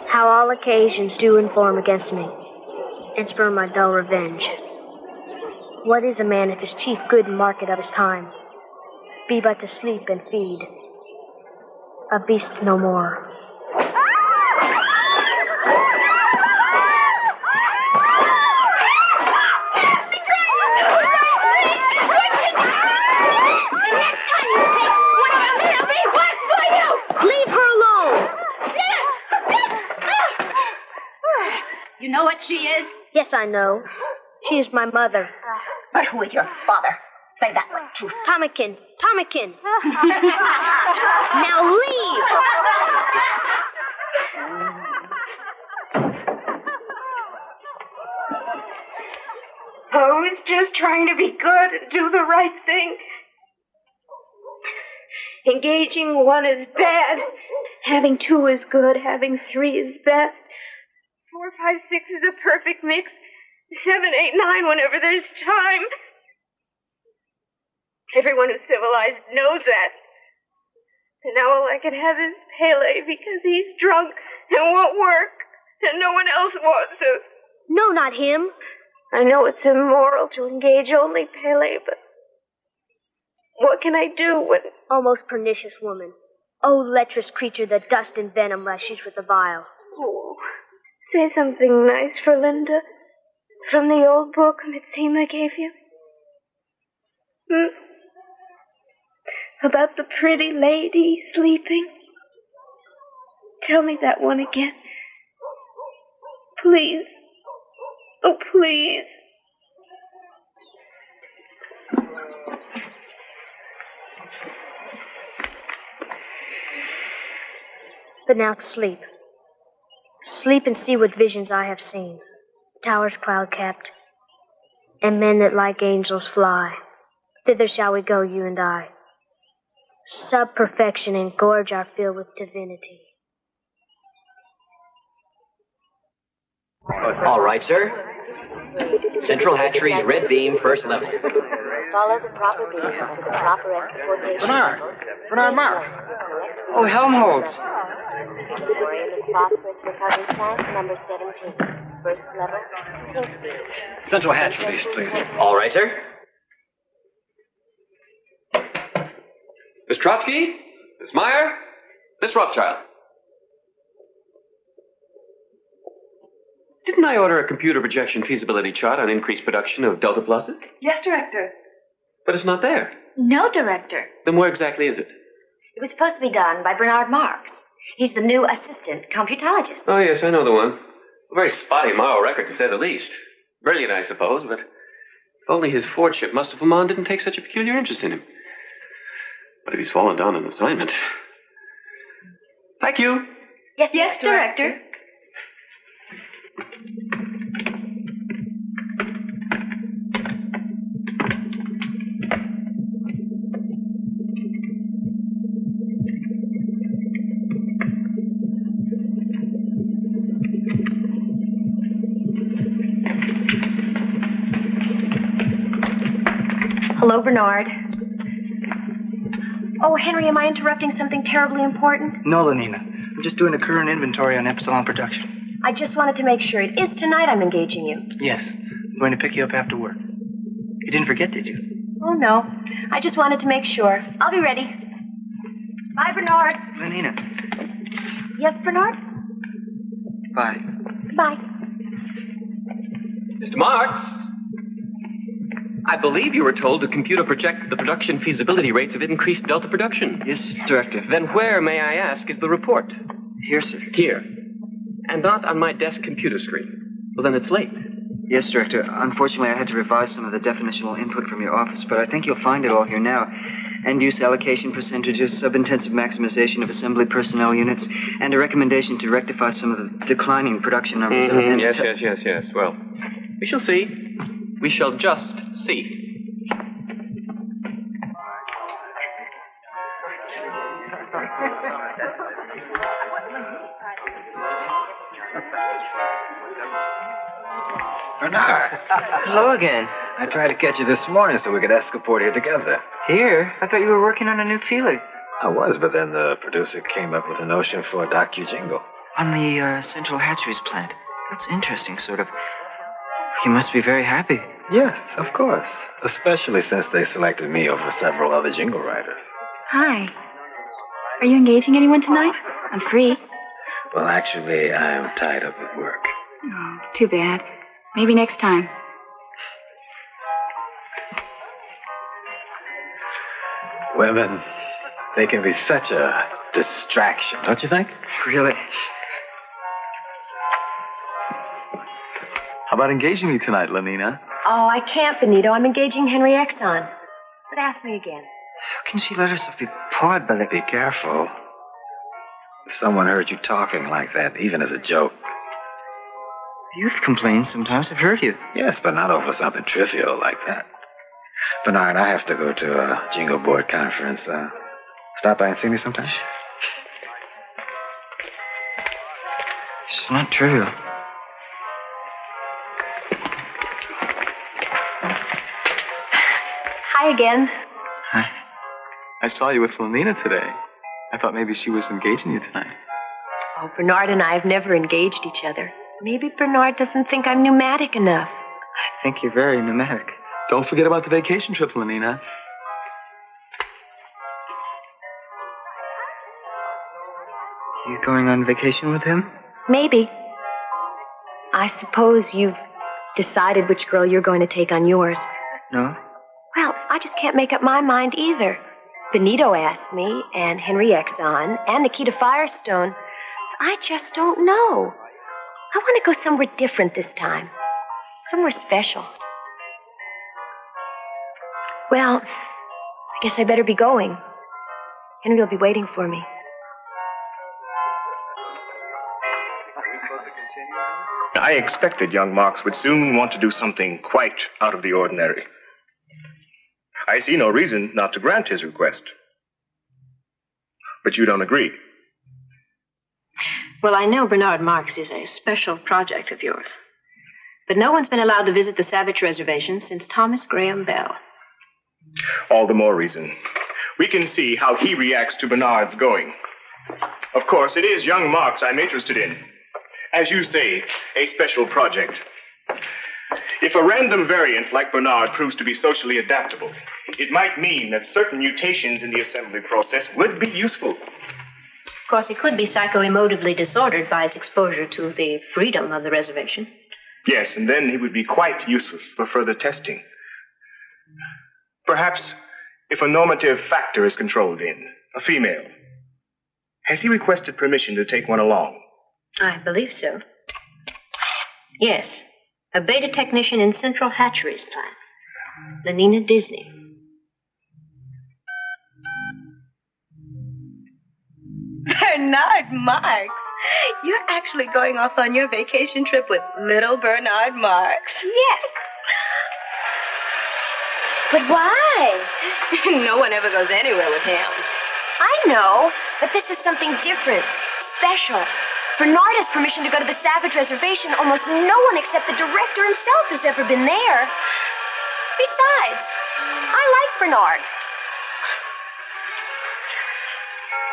How all occasions do inform against me, and spur my dull revenge. What is a man if his chief good market of his time be but to sleep and feed? A beast no more. Leave her alone! You know what she is? Yes, I know. She is my mother. But who is your father? Say that with truth. Tomakin. Now leave! Poe is just trying to be good and do the right thing. Engaging one is bad. Having two is good. Having three is best. 4, 5, 6 is a perfect mix. 7, 8, 9 whenever there's time. Everyone who's civilized knows that. And now all I can have is Pele because he's drunk and won't work. And no one else wants to. No, not him. I know it's immoral to engage only Pele, but what can I do when... Oh, most pernicious woman. Oh, lecherous creature that dust and venom lashes with the vial. Oh, say something nice for Linda. From the old book, Mitsima gave you. About the pretty lady sleeping. Tell me that one again. Please. Oh, please. But now to sleep. Sleep and see what visions I have seen. Towers cloud-capped, and men that like angels fly. Thither shall we go, you and I. Sub-perfection and gorge are filled with divinity. All right, sir. Central hatchery's red beam, first level. Follow the proper beam to the proper escortation. Bernard Mark. Oh, Helmholtz. We're in the phosphorus recovery tank, number 17. First level, pink beam. Central hatcheries, please. All right, sir. Miss Trotsky? Miss Meyer? Miss Rothschild? Didn't I order a computer projection feasibility chart on increased production of delta pluses? Yes, Director. But it's not there. No, Director. Then where exactly is it? It was supposed to be done by Bernard Marx. He's the new assistant computologist. Oh, yes, I know the one. A very spotty moral record, to say the least. Brilliant, I suppose, but if only his Fordship Mustafa Mon didn't take such a peculiar interest in him. But if he's fallen down on assignment... Thank you. Yes, Director. Hello, Bernard. Oh, Henry, am I interrupting something terribly important? No, Lenina. I'm just doing a current inventory on Epsilon production. I just wanted to make sure. It is tonight I'm engaging you. Yes. I'm going to pick you up after work. You didn't forget, did you? Oh, no. I just wanted to make sure. I'll be ready. Bye, Bernard. Lenina. Yes, Bernard? Bye. Bye. Mr. Marx? I believe you were told to computer project the production feasibility rates of increased delta production. Yes, Director. Then where, may I ask, is the report? Here, sir. Here. And not on my desk computer screen. Well, then it's late. Yes, Director. Unfortunately, I had to revise some of the definitional input from your office, but I think you'll find it all here now. End-use allocation percentages, sub-intensive maximization of assembly personnel units, and a recommendation to rectify some of the declining production numbers. Yes. Well, we shall see. We shall just see. Bernard. Hello again. I tried to catch you this morning so we could escapade here together. Here? I thought you were working on a new feeler. I was, but then the producer came up with a notion for a docu-jingle. On the Central Hatcheries plant. That's interesting, sort of. You must be very happy. Yes, of course. Especially since they selected me over several other jingle writers. Hi. Are you engaging anyone tonight? I'm free. Well, actually, I'm tied up with work. Oh, too bad. Maybe next time. Women, they can be such a distraction, don't you think? Really? How about engaging me tonight, Lenina? Oh, I can't, Benito. I'm engaging Henry Exon. But ask me again. How can she let herself be pawed by the... Be careful. If someone heard you talking like that, even as a joke. You've complained sometimes. I've heard you. Yes, but not over something trivial like that. Bernard, I have to go to a jingle board conference. Stop by and see me sometime? It's just not trivial. Hi again. Hi. I saw you with Lenina today. I thought maybe she was engaging you tonight. Oh, Bernard and I have never engaged each other. Maybe Bernard doesn't think I'm pneumatic enough. I think you're very pneumatic. Don't forget about the vacation trip, Lenina. You going on vacation with him? Maybe. I suppose you've decided which girl you're going to take on yours. No? Well, I just can't make up my mind either. Benito asked me, and Henry Exon, and Nikita Firestone. I just don't know. I want to go somewhere different this time. Somewhere special. Well, I guess I better be going. Henry will be waiting for me. I expected young Marx would soon want to do something quite out of the ordinary. I see no reason not to grant his request. But you don't agree. Well, I know Bernard Marx is a special project of yours. But no one's been allowed to visit the Savage Reservation since Thomas Graham Bell. All the more reason. We can see how he reacts to Bernard's going. Of course, it is young Marx I'm interested in. As you say, a special project. If a random variant like Bernard proves to be socially adaptable, it might mean that certain mutations in the assembly process would be useful. Of course, he could be psycho-emotively disordered by his exposure to the freedom of the reservation. Yes, and then he would be quite useless for further testing. Perhaps if a normative factor is controlled in, a female. Has he requested permission to take one along? I believe so. Yes, a beta technician in Central Hatcheries plant. Lenina Disney. Bernard Marx. You're actually going off on your vacation trip with little Bernard Marx. Yes. But why? No one ever goes anywhere with him. I know, but this is something different, special. Bernard has permission to go to the Savage Reservation. Almost no one except the director himself has ever been there. Besides, I like Bernard.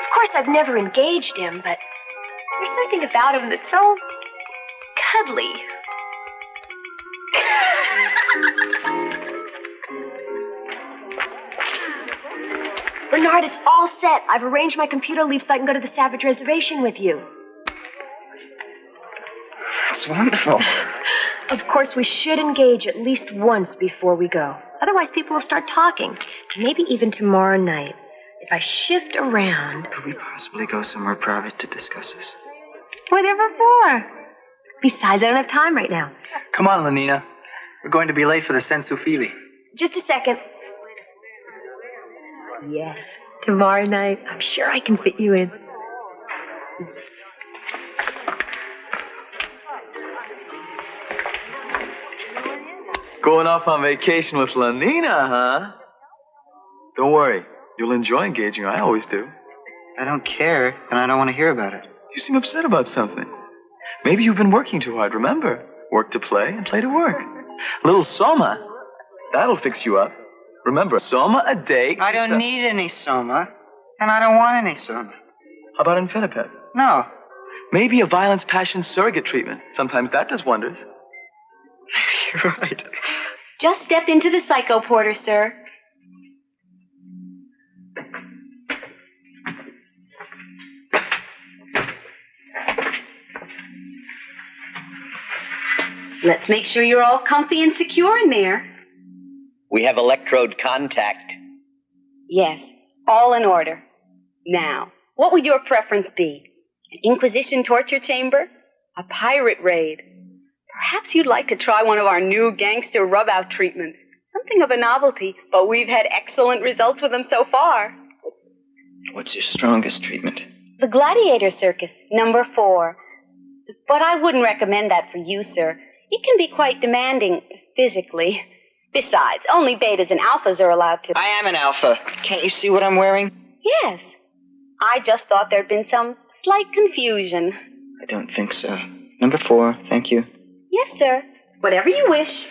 Of course, I've never engaged him, but there's something about him that's so cuddly. Bernard, it's all set. I've arranged my computer leave so I can go to the Savage Reservation with you. That's wonderful. Of course, we should engage at least once before we go. Otherwise, people will start talking. Maybe even tomorrow night. If I shift around... Could we possibly go somewhere private to discuss this? Whatever for. Besides, I don't have time right now. Come on, Lenina. We're going to be late for the sensu fili. Just a second. Yes, tomorrow night. I'm sure I can fit you in. Going off on vacation with Lenina, huh? Don't worry. You'll enjoy engaging. I always do. I don't care, and I don't want to hear about it. You seem upset about something. Maybe you've been working too hard, remember? Work to play and play to work. A little soma. That'll fix you up. Remember, soma a day. I don't need any soma, and I don't want any soma. How about Infinipet? No. Maybe a violence passion surrogate treatment. Sometimes that does wonders. You're right. Just step into the psycho porter, sir. Let's make sure you're all comfy and secure in there. We have electrode contact. Yes, all in order. Now, what would your preference be? An Inquisition torture chamber? A pirate raid? Perhaps you'd like to try one of our new gangster rub-out treatments. Something of a novelty, but we've had excellent results with them so far. What's your strongest treatment? The Gladiator Circus, number 4. But I wouldn't recommend that for you, sir. It can be quite demanding, physically. Besides, only betas and alphas are allowed to... I am an alpha. Can't you see what I'm wearing? Yes. I just thought there'd been some slight confusion. I don't think so. Number 4, thank you. Yes, sir. Whatever you wish.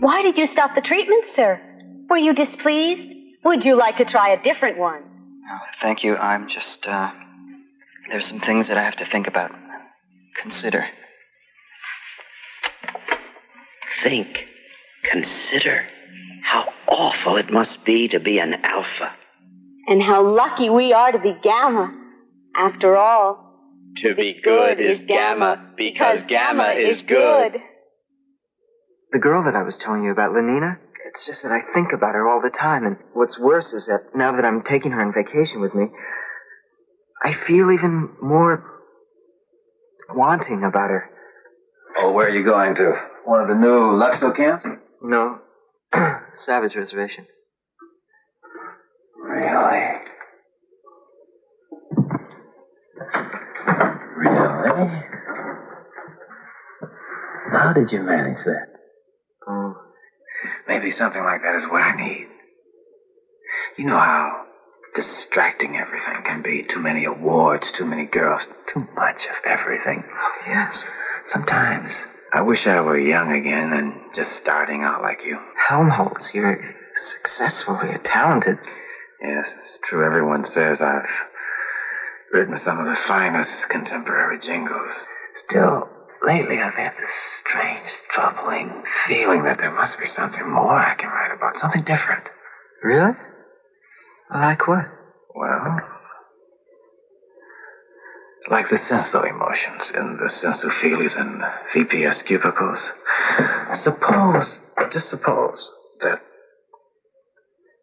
Why did you stop the treatment, sir? Were you displeased? Would you like to try a different one? No, thank you. I'm just, there's some things that I have to think about. Consider. Think. Consider. How awful it must be to be an alpha. And how lucky we are to be gamma. After all, To be good is gamma, because gamma is good. The girl that I was telling you about, Lenina, it's just that I think about her all the time, and what's worse is that now that I'm taking her on vacation with me, I feel even more wanting about her. Oh, where are you going to? One of the new Luxo camps? No. Savage Reservation. Really? Really? How did you manage that? Oh. Maybe something like that is what I need. You know how distracting everything can be. Too many awards, too many girls, too much of everything. Oh, yes. Sometimes I wish I were young again and just starting out like you. Helmholtz, you're successful, you're talented. Yes, it's true. Everyone says I've written some of the finest contemporary jingles. Still, lately I've had this strange, troubling feeling that there must be something more I can write about, something different. Really? Like what? Well, like the senso emotions and the sensophilies and VPS cubicles. Suppose, just suppose, that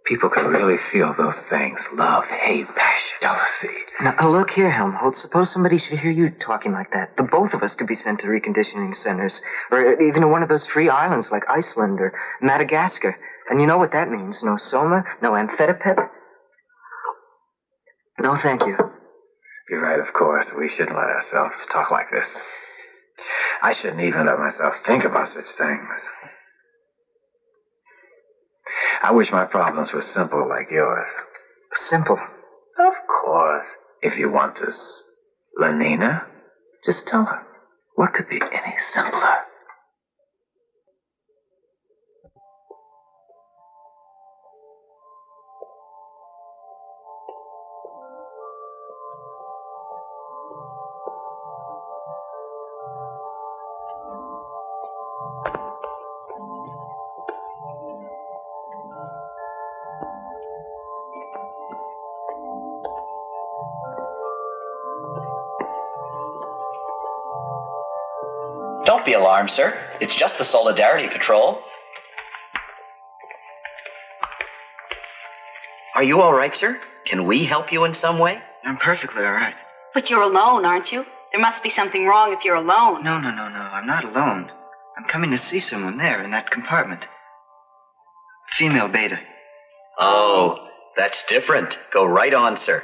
people could really feel those things. Love, hate, passion, jealousy. Now, look here, Helmholtz. Suppose somebody should hear you talking like that. The both of us could be sent to reconditioning centers, or even to one of those free islands like Iceland or Madagascar. And you know what that means. No soma, no amphetamine. No, thank you. You're right, of course. We shouldn't let ourselves talk like this. I shouldn't even let myself think about such things. I wish my problems were simple like yours. Simple? Of course. If you want this, Lenina, just tell her. What could be any simpler? Don't be alarmed, sir. It's just the Solidarity Patrol. Are you all right, sir? Can we help you in some way? I'm perfectly all right. But you're alone, aren't you? There must be something wrong if you're alone. No. I'm not alone. I'm coming to see someone there in that compartment. Female beta. Oh, that's different. Go right on, sir.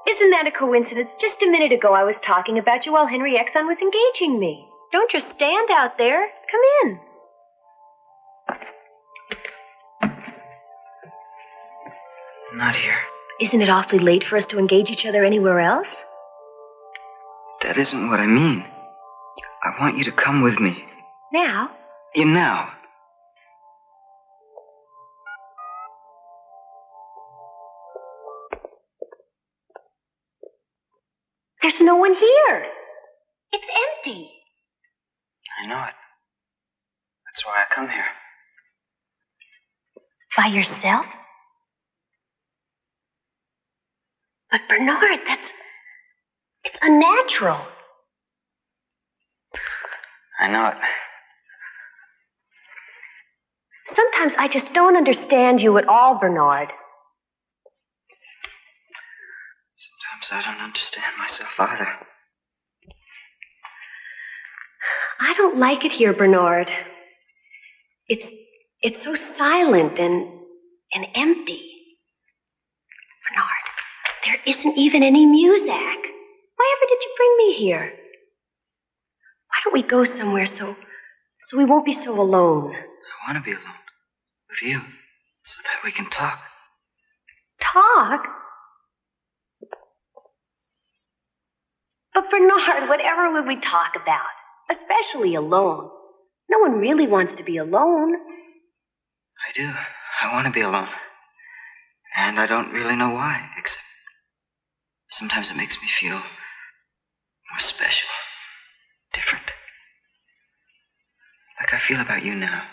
Isn't that a coincidence? Just a minute ago I was talking about you while Henry Exon was engaging me. Don't just stand out there. in. Not here. Isn't it awfully late for us to engage each other anywhere else? That isn't what I mean. I want you to come with me. Now? Now. There's no one here. It's empty. I know it. That's why I come here. By yourself? But Bernard, it's unnatural. I know it. Sometimes I just don't understand you at all, Bernard. Sometimes I don't understand myself either. I don't like it here, Bernard. It's so silent and empty. Bernard, there isn't even any music. Why ever did you bring me here? Why don't we go somewhere so we won't be so alone? I want to be alone with you so that we can talk. Talk? But Bernard, whatever would we talk about? Especially alone. No one really wants to be alone. I do. I want to be alone. And I don't really know why, except sometimes it makes me feel more special, different. Like I feel about you now.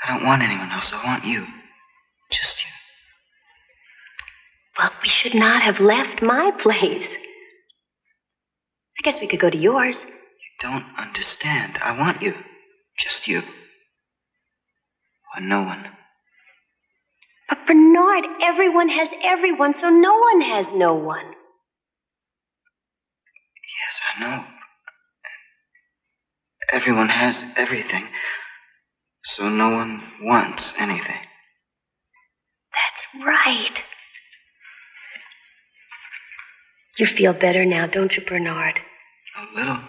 I don't want anyone else. I want you. Just you. Well, we should not have left my place. I guess we could go to yours. You don't understand. I want you. Just you. Or no one. But Bernard, everyone has everyone, so no one has no one. Yes, I know. Everyone has everything, so no one wants anything. That's right. You feel better now, don't you, Bernard? A little.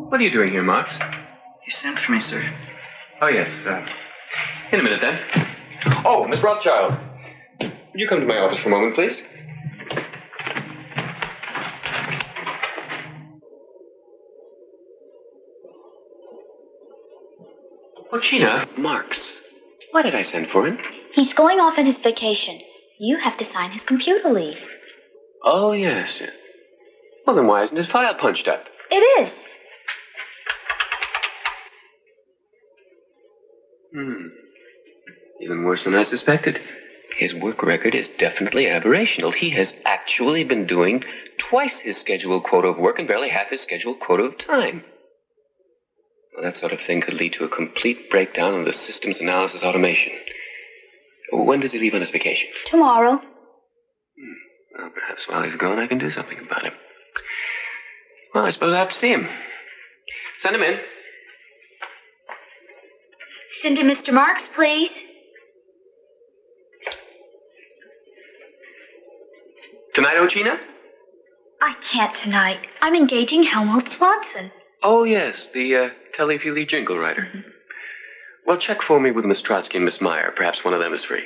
What are you doing here, Marks? You sent for me, sir. Oh, yes. In a minute, then. Oh, Miss Rothschild. Would you come to my office for a moment, please? Oh, Gina, Marks. Why did I send for him? He's going off on his vacation. You have to sign his computer leave. Oh, yes. Well, then why isn't his file punched up? It is. Even worse than I suspected. His work record is definitely aberrational. He has actually been doing twice his scheduled quota of work and barely half his scheduled quota of time. Well, that sort of thing could lead to a complete breakdown of the systems analysis automation. When does he leave on his vacation? Tomorrow. Well, perhaps while he's gone, I can do something about him. Well, I suppose I have to see him. Send him in. Send in Mr. Marks, please. Tonight, Ochina? I can't tonight. I'm engaging Helmholtz Watson. Oh, yes, the Telefeely jingle writer. Well, check for me with Miss Trotsky and Miss Meyer. Perhaps one of them is free.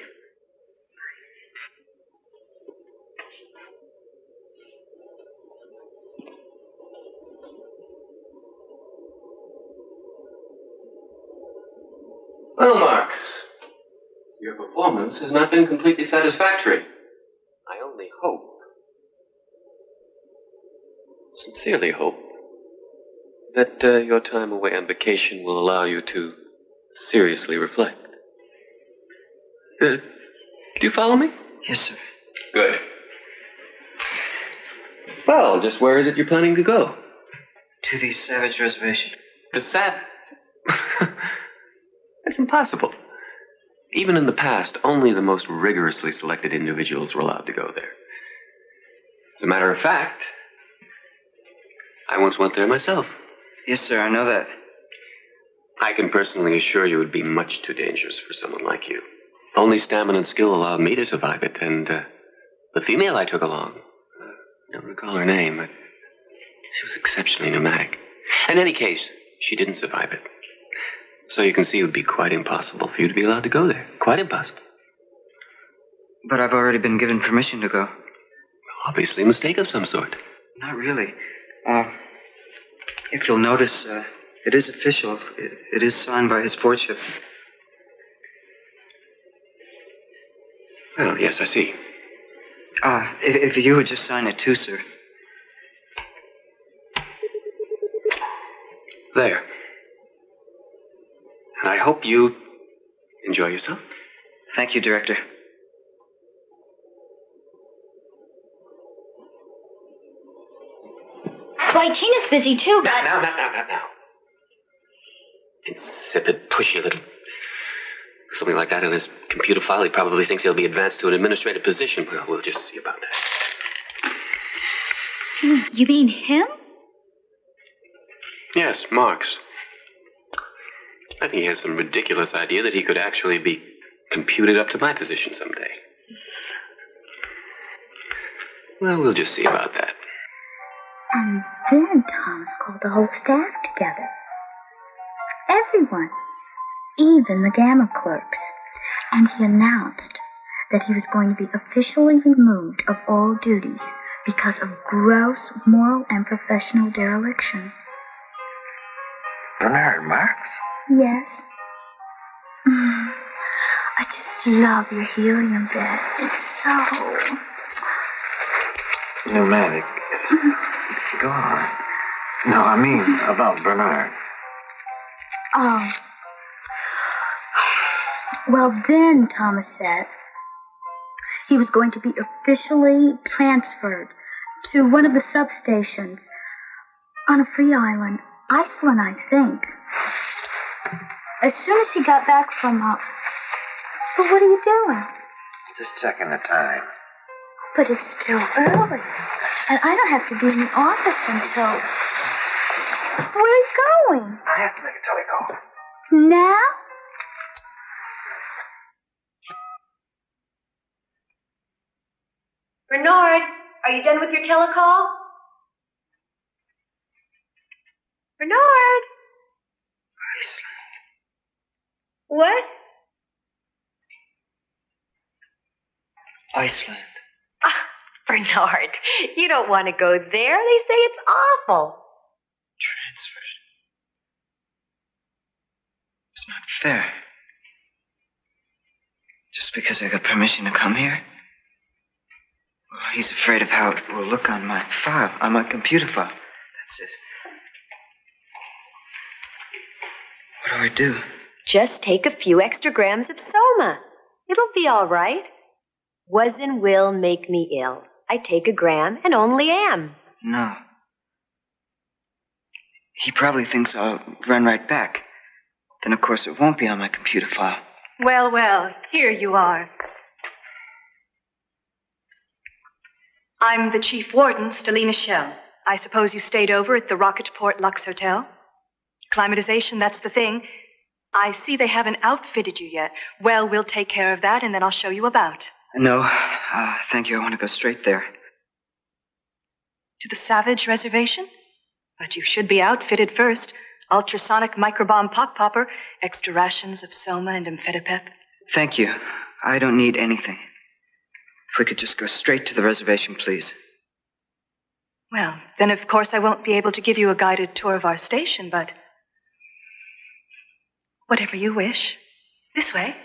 Well, Marks, your performance has not been completely satisfactory. I only hope, sincerely hope, that your time away on vacation will allow you to seriously reflect. Do you follow me? Yes, sir. Good. Well, just where is it you're planning to go? To the Savage Reservation. The That's impossible. Even in the past, only the most rigorously selected individuals were allowed to go there. As a matter of fact, I once went there myself. Yes, sir, I know that. I can personally assure you it would be much too dangerous for someone like you. Only stamina and skill allowed me to survive it, and the female I took along, I don't recall her name, but she was exceptionally pneumatic. In any case, she didn't survive it. So you can see it would be quite impossible for you to be allowed to go there. Quite impossible. But I've already been given permission to go. Obviously a mistake of some sort. Not really. If you'll notice, it is official. It is signed by his lordship. Well, yes, I see. If you would just sign it too, sir. There. And I hope you enjoy yourself. Thank you, Director. Why, Tina's busy too, but... Now. Insipid, pushy little... Something like that in his computer file. He probably thinks he'll be advanced to an administrative position. Well, we'll just see about that. You mean him? Yes, Marx. I think he has some ridiculous idea that he could actually be computed up to my position someday. Well, we'll just see about that. And then Thomas called the whole staff together. Everyone. Even the Gamma clerks. And he announced that he was going to be officially removed of all duties because of gross moral and professional dereliction. Bernard Marx? Yes. I just love your helium bed. It's so... Pneumatic. Go on. No, I mean about Bernard. Oh. Well, then, Thomas said, he was going to be officially transferred to one of the substations on a free island. Iceland, I think. As soon as he got back from, But what are you doing? Just checking the time. But it's still early. And I don't have to be in the office until... Where are you going? I have to make a telecall. Now? Bernard, are you done with your telecall? Bernard? What? Iceland. Bernard, you don't want to go there. They say it's awful. Transferred. It's not fair. Just because I got permission to come here? Well, he's afraid of how it will look on my file, on my computer file. That's it. What do I do? Just take a few extra grams of soma. It'll be all right. Was and will make me ill. I take a gram and only am. No. He probably thinks I'll run right back. Then, of course, it won't be on my computer file. Well, well, here you are. I'm the chief warden, Stelina Shell. I suppose you stayed over at the Rocketport Lux Hotel? Climatization, that's the thing. I see they haven't outfitted you yet. Well, we'll take care of that, and then I'll show you about. No, thank you. I want to go straight there. To the Savage Reservation? But you should be outfitted first. Ultrasonic microbomb pop popper, extra rations of soma and amphetamine. Thank you. I don't need anything. If we could just go straight to the reservation, please. Well, then of course I won't be able to give you a guided tour of our station, but... whatever you wish. This way.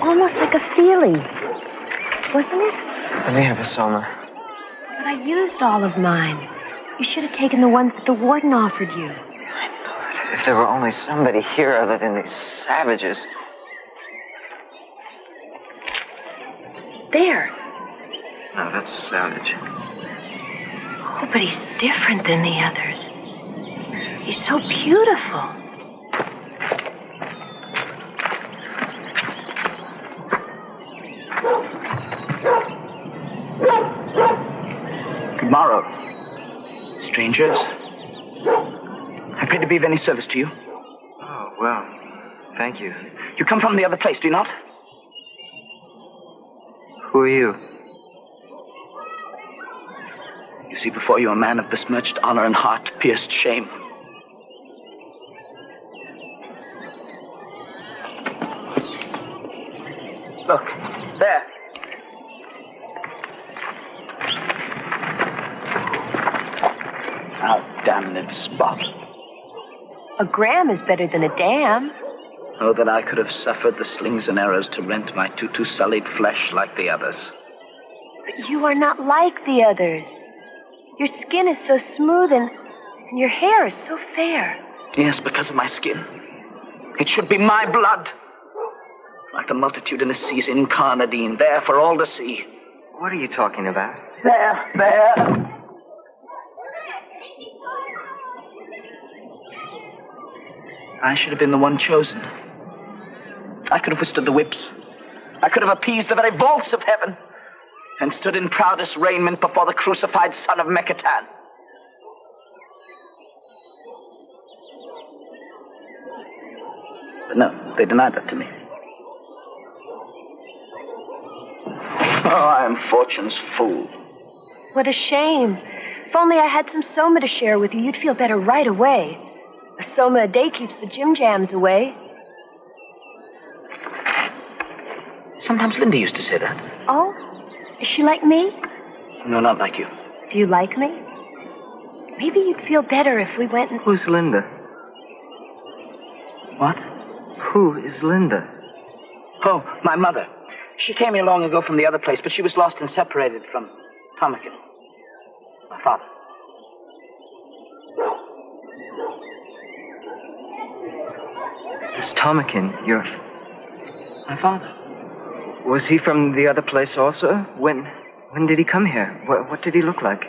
almost like a feeling, wasn't it? Let me have a Soma. But I used all of mine. You should have taken the ones that the warden offered you. If there were only somebody here other than these savages. There. No, that's a savage. Oh, but he's different than the others. He's so beautiful. Good morrow, strangers. Happy to be of any service to you. Oh, well, thank you. You come from the other place, do you not? Who are you? You see before you a man of besmirched honor and heart-pierced shame. Look, there. Now, damned spot. A gram is better than a dam. Oh, that I could have suffered the slings and arrows to rent my too sullied flesh like the others. But you are not like the others. Your skin is so smooth and your hair is so fair. Yes, because of my skin. It should be my blood. Like the multitudinous seas in Carnadine, there for all to see. What are you talking about? There. I should have been the one chosen. I could have withstood the whips. I could have appeased the very vaults of heaven and stood in proudest raiment before the crucified son of Mekatan. But no, they denied that to me. Oh, I am fortune's fool. What a shame. If only I had some soma to share with you, you'd feel better right away. A soma a day keeps the jim jams away. Sometimes Linda used to say that. Oh? Is she like me? No, not like you. Do you like me? Maybe you'd feel better if we went and... Who's Linda? What? Who is Linda? Oh, my mother. She came here long ago from the other place, but she was lost and separated from Tomakin, my father. This Tomakin, my father. Was he from the other place also? When did he come here? What did he look like?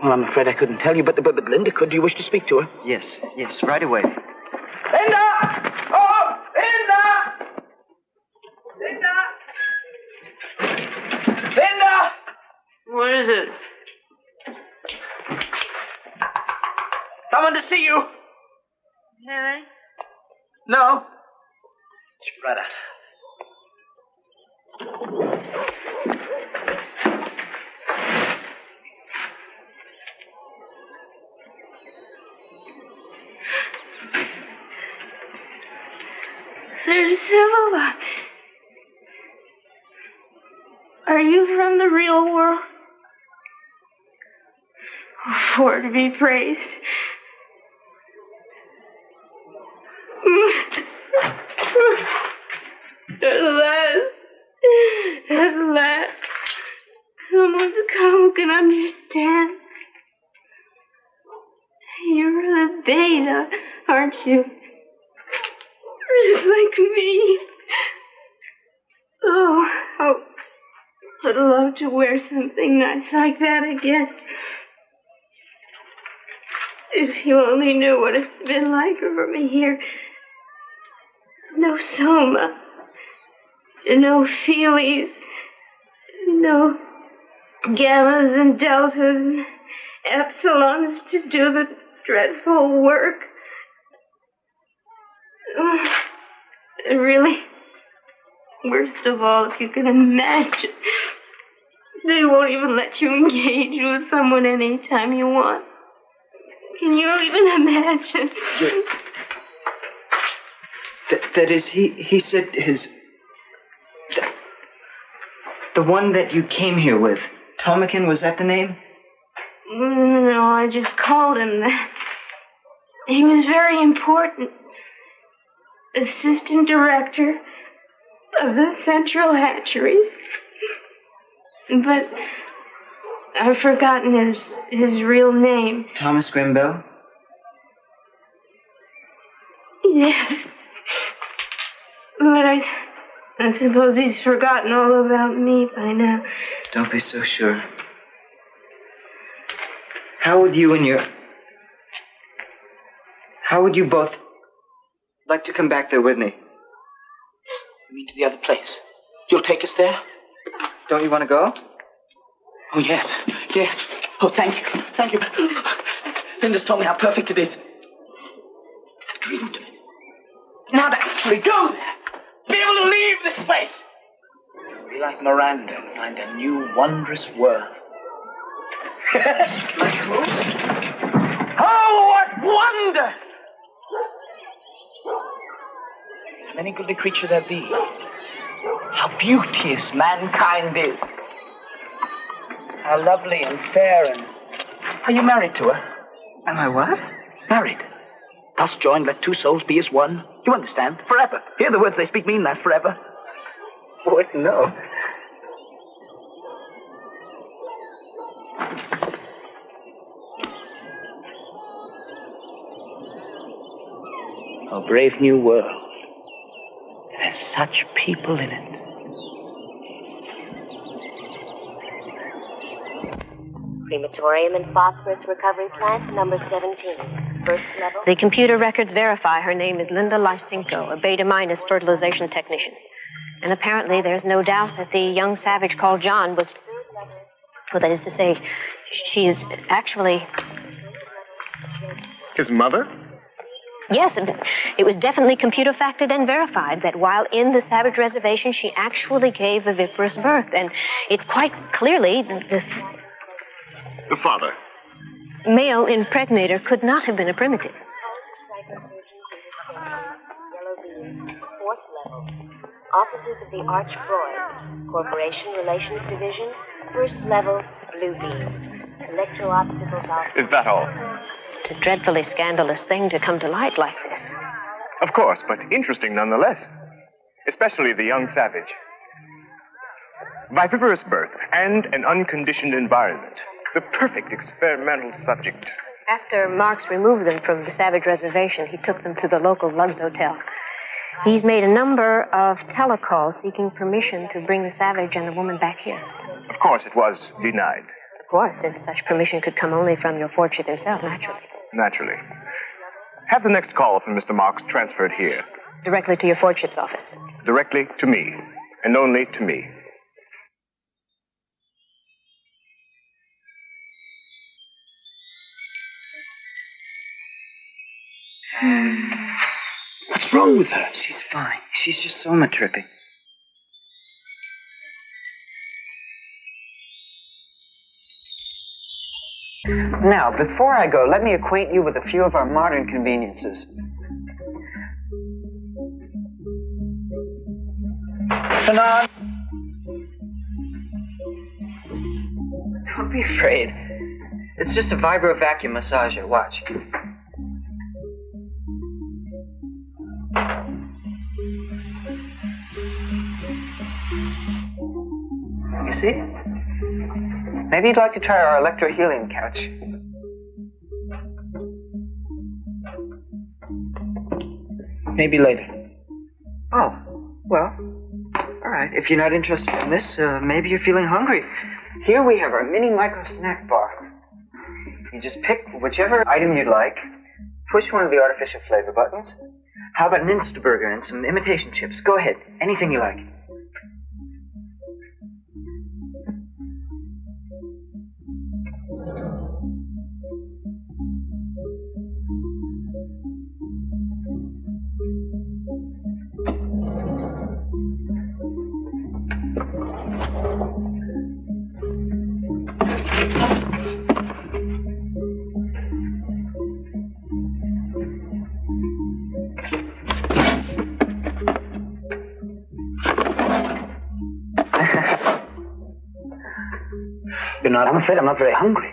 Well, I'm afraid I couldn't tell you, but Linda could. Do you wish to speak to her? Yes, right away. Linda! Oh, Linda! Linda! What is it? Someone to see you. Harry? No. She's right out. There's Silva. Are you from the real world? For to be praised. At last, someone's come who can understand. You're the beta, aren't you? Just like me. Oh, I'd love to wear something nice like that again. If you only knew what it's been like for me here. No soma. No feelies. No gammas and deltas and epsilons to do the dreadful work. Really, worst of all, if you can imagine, they won't even let you engage with someone anytime you want. Can you even imagine? That is, he said his... The one that you came here with, Tomakin, was that the name? No, I just called him that. He was very important. Assistant director, of the central hatchery. But I've forgotten his real name. Thomas Grimble? Yes. But I suppose he's forgotten all about me by now. Don't be so sure. How would you both like to come back there with me? You mean to the other place? You'll take us there? Don't you want to go? Oh, yes. Yes. Oh, thank you. Thank you. Linda's told me how perfect it is. I've dreamed of it. Now to actually go there. Be able to leave this place. Be like Miranda and find a new, wondrous world. Like who? Oh, what wonders! If any goodly creature there be, how beauteous mankind is. How lovely and fair and... Are you married to her? Am I what? Married. Thus joined, let two souls be as one. You understand? Forever. Hear the words they speak mean that, forever. What? No. A brave new world. There's such people in it. Crematorium and phosphorus recovery plant number 17. First level. The computer records verify her name is Linda Lysenko, a beta-minus fertilization technician. And apparently there's no doubt that the young savage called John was... Well, that is to say, she is actually... His mother? Yes, it was definitely computer factored and verified that while in the savage reservation, she actually gave a viviparous birth. And it's quite clearly The father. Male impregnator could not have been a primitive. Fourth level. Offices of the Arch Freud. Corporation Relations Division. First level, blue beam. Electro-optical valve. Is that all? It's a dreadfully scandalous thing to come to light like this. Of course, but interesting nonetheless. Especially the young savage. Viviparous birth and an unconditioned environment. The perfect experimental subject. After Marks removed them from the savage reservation, he took them to the local Lugs Hotel. He's made a number of telecalls seeking permission to bring the savage and the woman back here. Of course, it was denied. Of course, since such permission could come only from your fortune himself, naturally. Naturally. Have the next call from Mr. Marks transferred here. Directly to your Fordship's office. Directly to me. And only to me. What's wrong with her? She's fine. She's just soma tripping. Now, before I go, let me acquaint you with a few of our modern conveniences. Fanon! Don't be afraid. It's just a vibro vacuum massager. Watch. You see? Maybe you'd like to try our electrohelium couch. Maybe later. Oh, well, all right. If you're not interested in this, maybe you're feeling hungry. Here we have our mini micro snack bar. You just pick whichever item you'd like, push one of the artificial flavor buttons. How about an Instaburger and some imitation chips? Go ahead, anything you like. I'm afraid I'm not very hungry.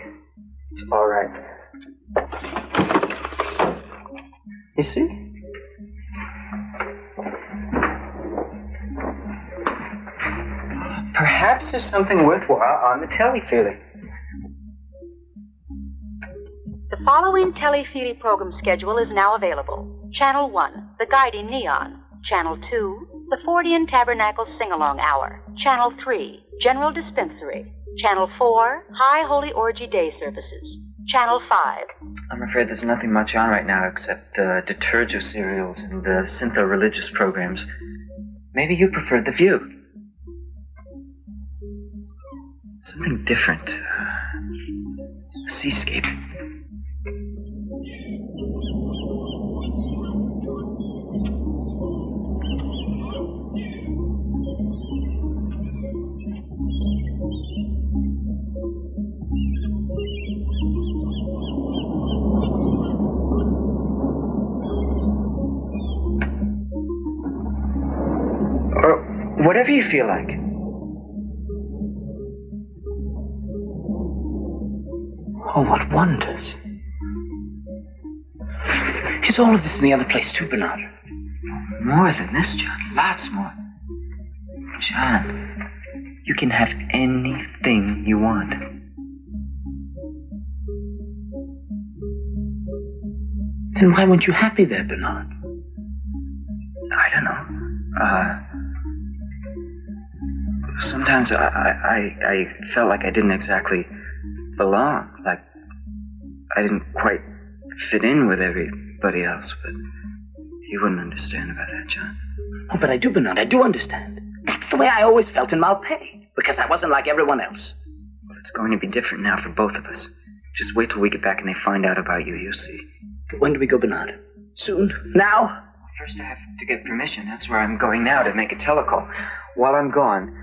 It's all right. You see? Perhaps there's something worthwhile on the telly, Feely. The following Telefeely program schedule is now available. Channel 1, The Guiding Neon. Channel 2, The Fortean Tabernacle Sing-Along Hour. Channel 3, General Dispensary. Channel 4, High Holy Orgy Day Services. Channel 5. I'm afraid there's nothing much on right now except detergent serials and syntho-religious programs. Maybe you preferred The View. Something different. A seascape. Or whatever you feel like. Oh, what wonders. Is all of this in the other place too, Bernard? More than this, John. Lots more. John, you can have anything you want. Then why weren't you happy there, Bernard? I don't know. Sometimes I felt like I didn't exactly belong. Like I didn't quite fit in with everybody else, but you wouldn't understand about that, John. Oh, but I do, Bernard. I do understand. That's the way I always felt in Malpais, because I wasn't like everyone else. But it's going to be different now for both of us. Just wait till we get back and they find out about you, you'll see. When do we go, Bernard? Soon? Now? First I have to get permission. That's where I'm going now to make a telecall. While I'm gone,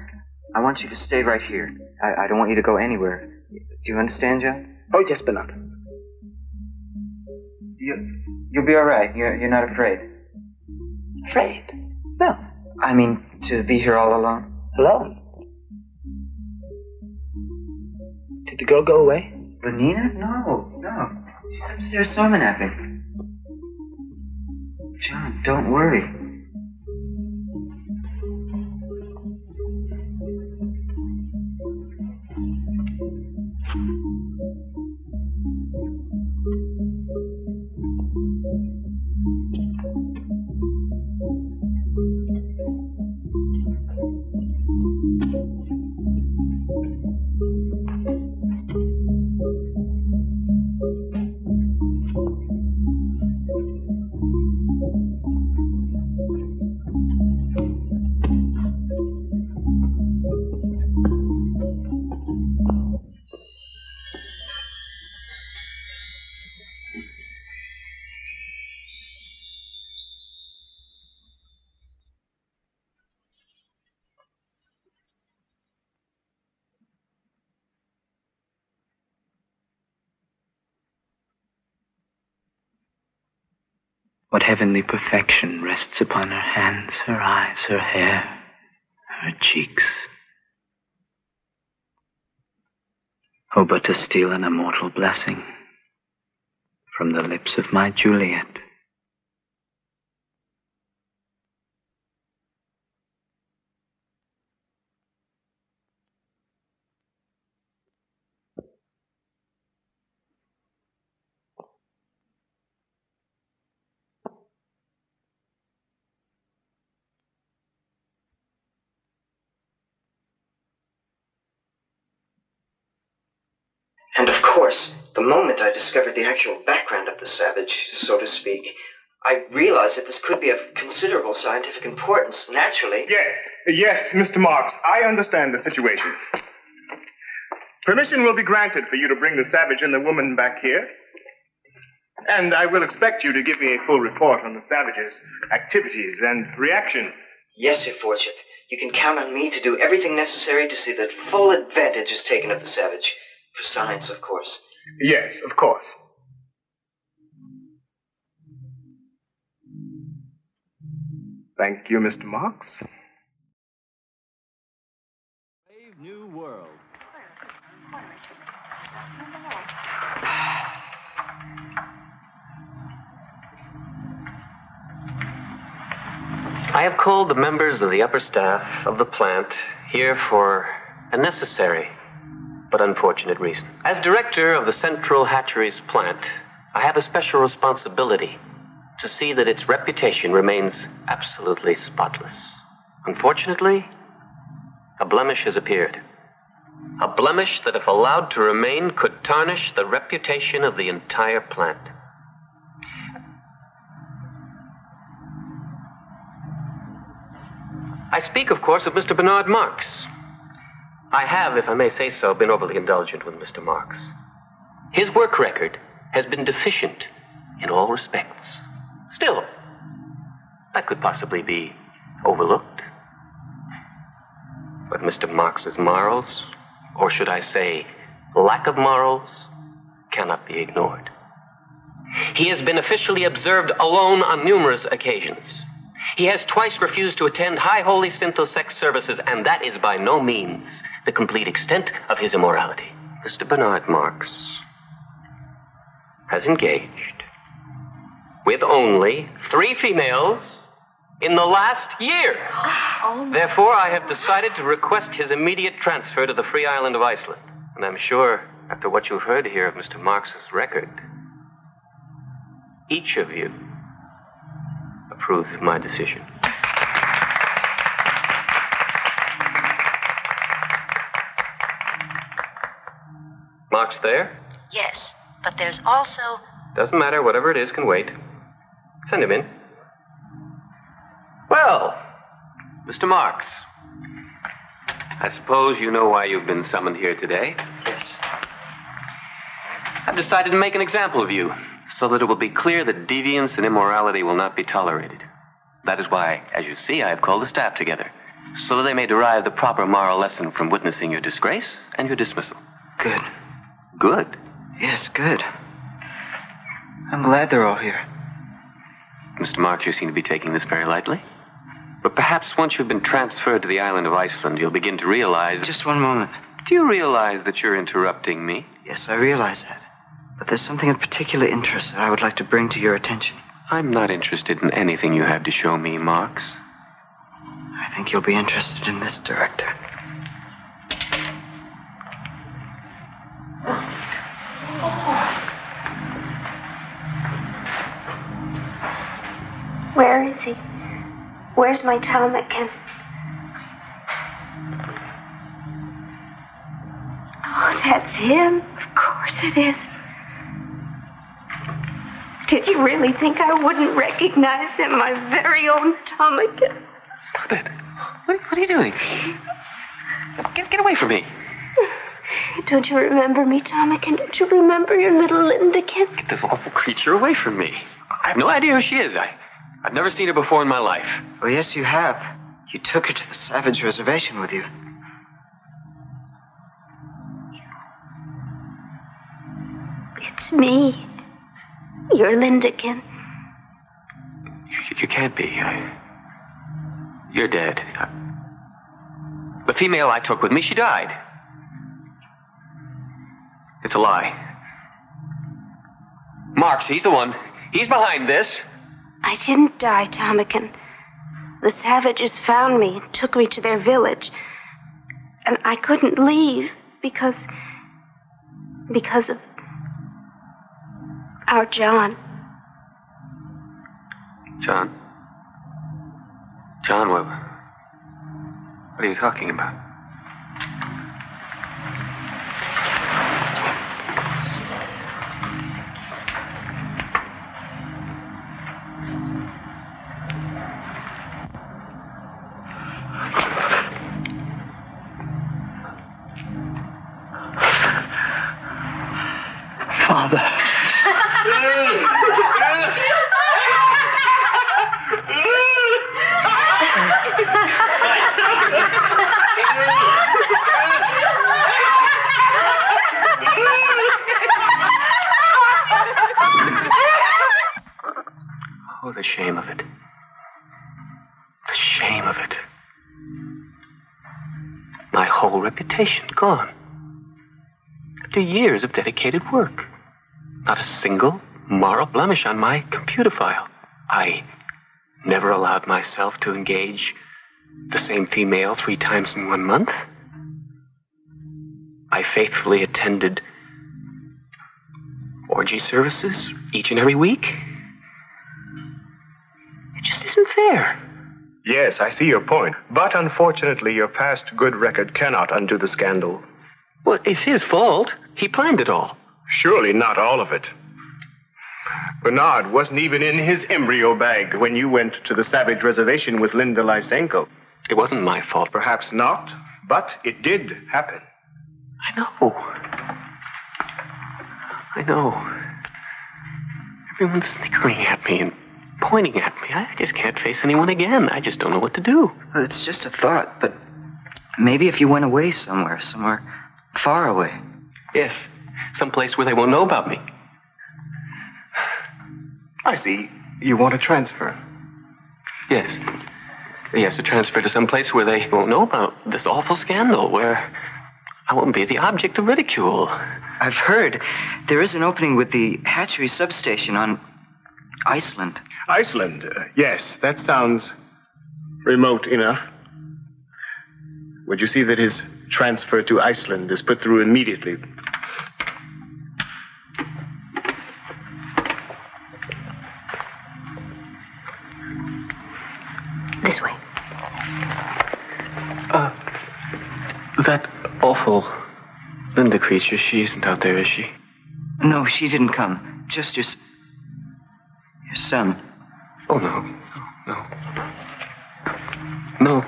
I want you to stay right here. I don't want you to go anywhere. Do you understand, John? Oh, yes, Bernard. You'll be all right. You're not afraid. Afraid? No. I mean, to be here all alone. Alone? Did the girl go away? Lenina? No. She's upstairs sermonapping. John, don't worry. What heavenly perfection rests upon her hands, her eyes, her hair, her cheeks. Oh, but to steal an immortal blessing from the lips of my Juliet. And of course, the moment I discovered the actual background of the savage, so to speak, I realized that this could be of considerable scientific importance, naturally. Yes, Mr. Marks, I understand the situation. Permission will be granted for you to bring the savage and the woman back here. And I will expect you to give me a full report on the savage's activities and reactions. Yes, Your Lordship. You can count on me to do everything necessary to see that full advantage is taken of the savage. For science, of course. Yes, of course. Thank you, Mr. Marks. Brave New World. I have called the members of the upper staff of the plant here for A necessary but unfortunate reason. As director of the Central Hatcheries plant, I have a special responsibility to see that its reputation remains absolutely spotless. Unfortunately, a blemish has appeared. A blemish that, if allowed to remain, could tarnish the reputation of the entire plant. I speak, of course, of Mr. Bernard Marx. I have, if I may say so, been overly indulgent with Mr. Marx. His work record has been deficient in all respects. Still, that could possibly be overlooked. But Mr. Marx's morals, or should I say, lack of morals, cannot be ignored. He has been officially observed alone on numerous occasions. He has twice refused to attend High Holy Synthosex services, and that is by no means the complete extent of his immorality. Mr. Bernard Marx has engaged with only 3 females in the last year. Therefore, I have decided to request his immediate transfer to the free island of Iceland. And I'm sure, after what you've heard here of Mr. Marx's record, each of you approves of my decision. Marx there? Yes, but there's also... Doesn't matter, whatever it is can wait. Send him in. Well, Mr. Marx, I suppose you know why you've been summoned here today? Yes. I've decided to make an example of you, so that it will be clear that deviance and immorality will not be tolerated. That is why, as you see, I have called the staff together, so that they may derive the proper moral lesson from witnessing your disgrace and your dismissal. Good. Good? Yes, good. I'm glad they're all here. Mr. Marx, you seem to be taking this very lightly. But perhaps once you've been transferred to the island of Iceland, you'll begin to realize... Just one moment. Do you realize that you're interrupting me? Yes, I realize that. But there's something of particular interest that I would like to bring to your attention. I'm not interested in anything you have to show me, Marx. I think you'll be interested in this, Director. Where is he? Where's my ptarmigan? Oh, that's him. Of course it is. Did you really think I wouldn't recognize him, my very own ptarmigan? Stop it. What are you doing? Get away from me. Don't you remember me, ptarmigan? Don't you remember your little Lindakin? Get this awful creature away from me. I have no idea who she is. I've never seen her before in my life. Oh, yes, you have. You took her to the Savage Reservation with you. It's me. Your Lindakin. You can't be. You're dead. The female I took with me, she died. It's a lie. Marx, he's the one. He's behind this. I didn't die, ptarmigan. The savages found me and took me to their village. And I couldn't leave because of our John. John? John, what are you talking about? Father. Oh, the shame of it. The shame of it. My whole reputation gone. After years of dedicated work. Not a single moral blemish on my computer file. I never allowed myself to engage the same female 3 times in 1 month. I faithfully attended orgy services each and every week. It just isn't fair. Yes, I see your point. But unfortunately, your past good record cannot undo the scandal. Well, it's his fault. He planned it all. Surely not all of it. Bernard wasn't even in his embryo bag when you went to the Savage Reservation with Linda Lysenko. It wasn't my fault. Perhaps not, but it did happen. I know. Everyone's snickering at me and pointing at me. I just can't face anyone again. I just don't know what to do. Well, it's just a thought, but maybe if you went away somewhere far away. Yes, someplace where they won't know about me. I see. You want to transfer? Yes. Yes, to transfer to some place where they won't know about this awful scandal, where I won't be the object of ridicule. I've heard there is an opening with the hatchery substation on Iceland. Iceland? Yes, that sounds remote enough. Would you see that his transfer to Iceland is put through immediately? This way. That awful Linda creature, she isn't out there, is she? No, she didn't come. Just your son. Oh, no. No.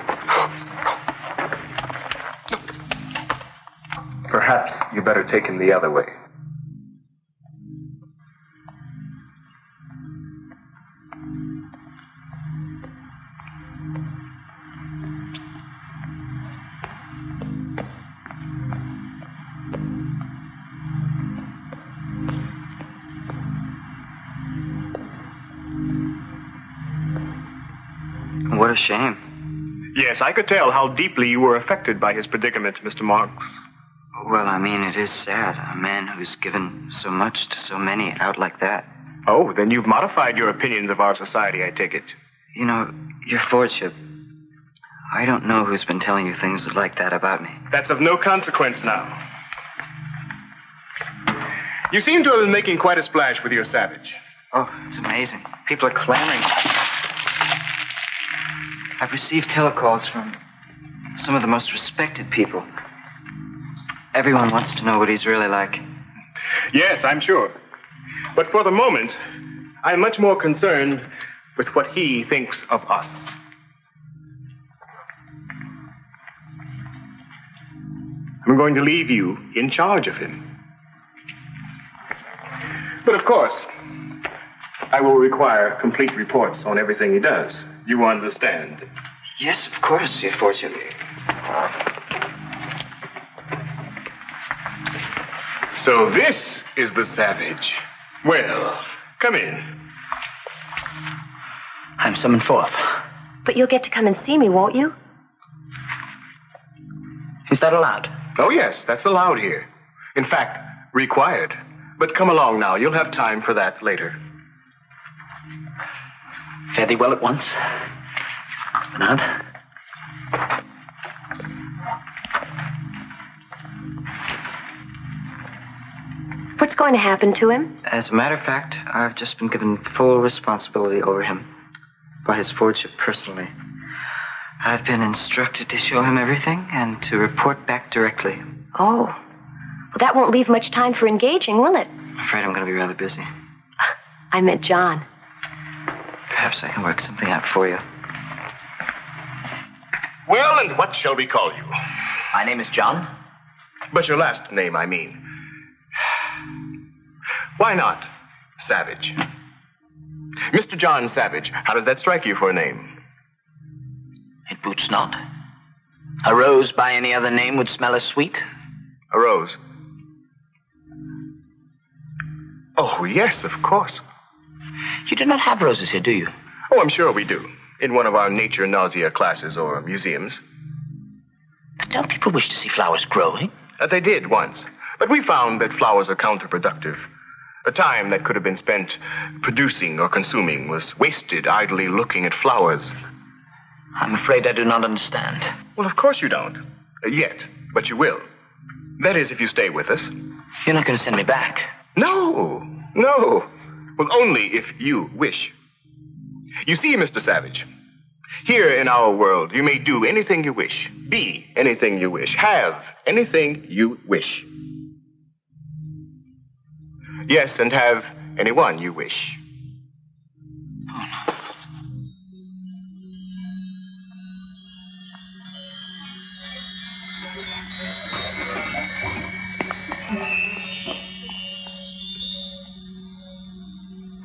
Perhaps you better take him the other way. What a shame. Yes, I could tell how deeply you were affected by his predicament, Mr. Marks. Well, I mean, it is sad. A man who's given so much to so many out like that. Oh, then you've modified your opinions of our society, I take it. You know, your Fordship, I don't know who's been telling you things like that about me. That's of no consequence now. You seem to have been making quite a splash with your Savage. Oh, it's amazing. People are clamoring. I've received telecalls from some of the most respected people. Everyone wants to know what he's really like. Yes, I'm sure. But for the moment, I'm much more concerned with what he thinks of us. I'm going to leave you in charge of him. But of course, I will require complete reports on everything he does. You understand? Yes, of course, your Fordship. So this is the Savage. Well, come in. I'm summoned forth. But you'll get to come and see me, won't you? Is that allowed? Oh, yes, that's allowed here. In fact, required. But come along now. You'll have time for that later. Fare thee well at once. Bernard. What's going to happen to him? As a matter of fact, I've just been given full responsibility over him by his Fordship personally. I've been instructed to show him everything and to report back directly. Oh. Well, that won't leave much time for engaging, will it? I'm afraid I'm going to be rather busy. I meant John. Perhaps I can work something out for you. Well, and what shall we call you? My name is John. But your last name, I mean. Why not Savage? Mr. John Savage, how does that strike you for a name? It boots not. A rose by any other name would smell as sweet. A rose? Oh, yes, of course. You do not have roses here, do you? Oh, I'm sure we do. In one of our nature nausea classes or museums. But don't people wish to see flowers growing? They did once. But we found that flowers are counterproductive. The time that could have been spent producing or consuming was wasted idly looking at flowers. I'm afraid I do not understand. Well, of course you don't. Yet. But you will. That is, if you stay with us. You're not going to send me back. No, no. Well, only if you wish. You see, Mr. Savage, here in our world, you may do anything you wish, be anything you wish, have anything you wish. Yes, and have anyone you wish.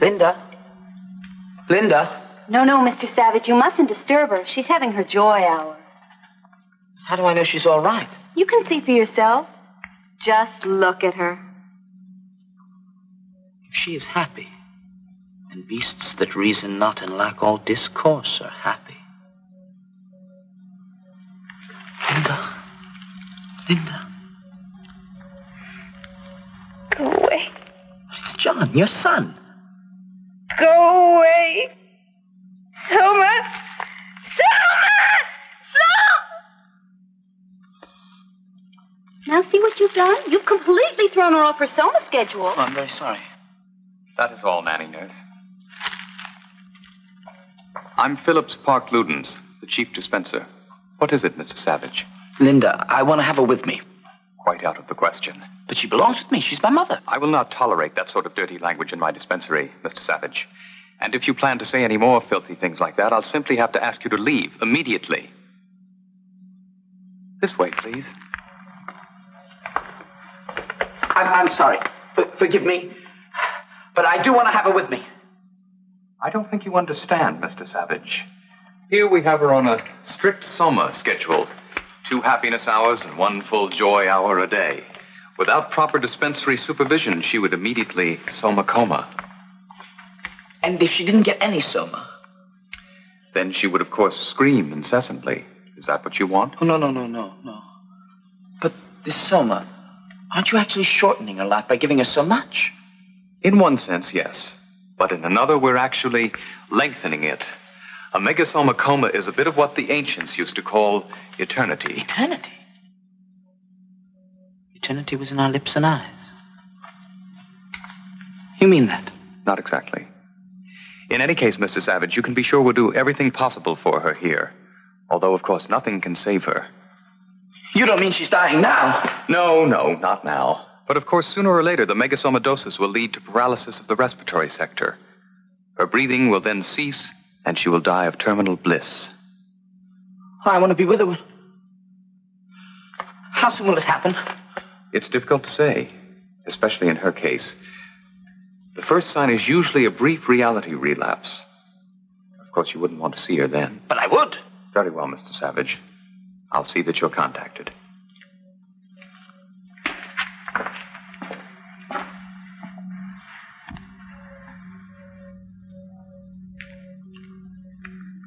Linda? Linda? No, Mr. Savage, you mustn't disturb her. She's having her joy hour. How do I know she's all right? You can see for yourself. Just look at her. If she is happy, and beasts that reason not and lack all discourse are happy. Linda. Go away. It's John, your son. Go away. Soma! Now see what you've done? You've completely thrown her off her Soma schedule. Oh, I'm very sorry. That is all, Nanny Nurse. I'm Phillips Park Ludens, the chief dispenser. What is it, Mr. Savage? Linda, I want to have her with me. Quite out of the question. But she belongs with me. She's my mother. I will not tolerate that sort of dirty language in my dispensary, Mr. Savage. And if you plan to say any more filthy things like that, I'll simply have to ask you to leave immediately. This way, please. I'm sorry. Forgive me. But I do want to have her with me. I don't think you understand, Mr. Savage. Here we have her on a strict Soma schedule. 2 happiness hours and 1 full joy hour a day. Without proper dispensary supervision, she would immediately Soma coma. And if she didn't get any Soma? Then she would, of course, scream incessantly. Is that what you want? Oh, no. But this Soma, aren't you actually shortening her life by giving her so much? In one sense, yes. But in another, we're actually lengthening it. A megasoma coma is a bit of what the ancients used to call eternity. Eternity? Eternity was in our lips and eyes. You mean that? Not exactly. In any case, Mr. Savage, you can be sure we'll do everything possible for her here. Although, of course, nothing can save her. You don't mean she's dying now? No, not now. But, of course, sooner or later, the megasomadosis will lead to paralysis of the respiratory sector. Her breathing will then cease, and she will die of terminal bliss. I want to be with her. How soon will it happen? It's difficult to say, especially in her case. The first sign is usually a brief reality relapse. Of course, you wouldn't want to see her then. But I would. Very well, Mr. Savage. I'll see that you're contacted.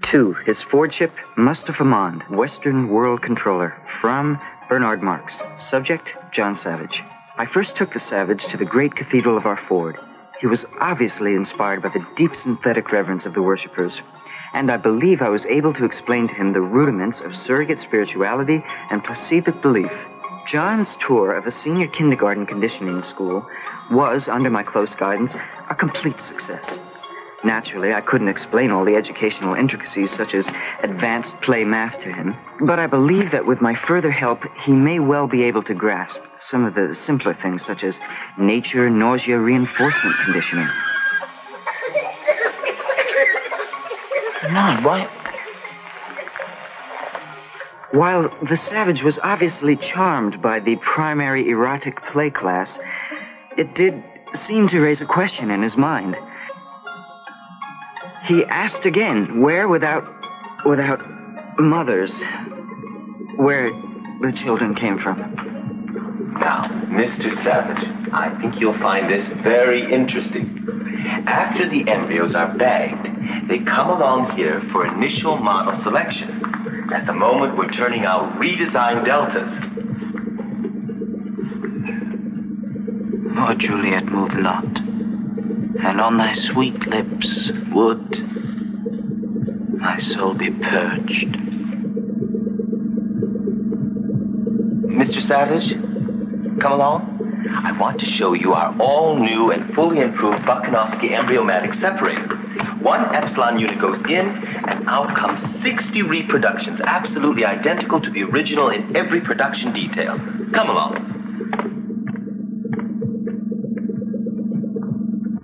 To His Fordship, Mustafa Mond, Western World Controller, from Bernard Marx. Subject, John Savage. I first took the Savage to the great cathedral of our Ford. He was obviously inspired by the deep synthetic reverence of the worshippers, and I believe I was able to explain to him the rudiments of surrogate spirituality and placebo belief. John's tour of a senior kindergarten conditioning school was, under my close guidance, a complete success. Naturally, I couldn't explain all the educational intricacies such as advanced play math to him, but I believe that with my further help, he may well be able to grasp some of the simpler things such as nature, nausea, reinforcement conditioning. None, why? While the Savage was obviously charmed by the primary erotic play class, it did seem to raise a question in his mind. He asked again, where without mothers, where the children came from. Now, Mr. Savage, I think you'll find this very interesting. After the embryos are bagged, they come along here for initial model selection. At the moment, we're turning out redesigned deltas. Oh, Juliet, move not, and on thy sweet lips would my soul be purged. Mr. Savage, come along? I want to show you our all-new and fully improved Bakanowski embryomatic separator. 1 epsilon unit goes in, and out comes 60 reproductions, absolutely identical to the original in every production detail. Come along.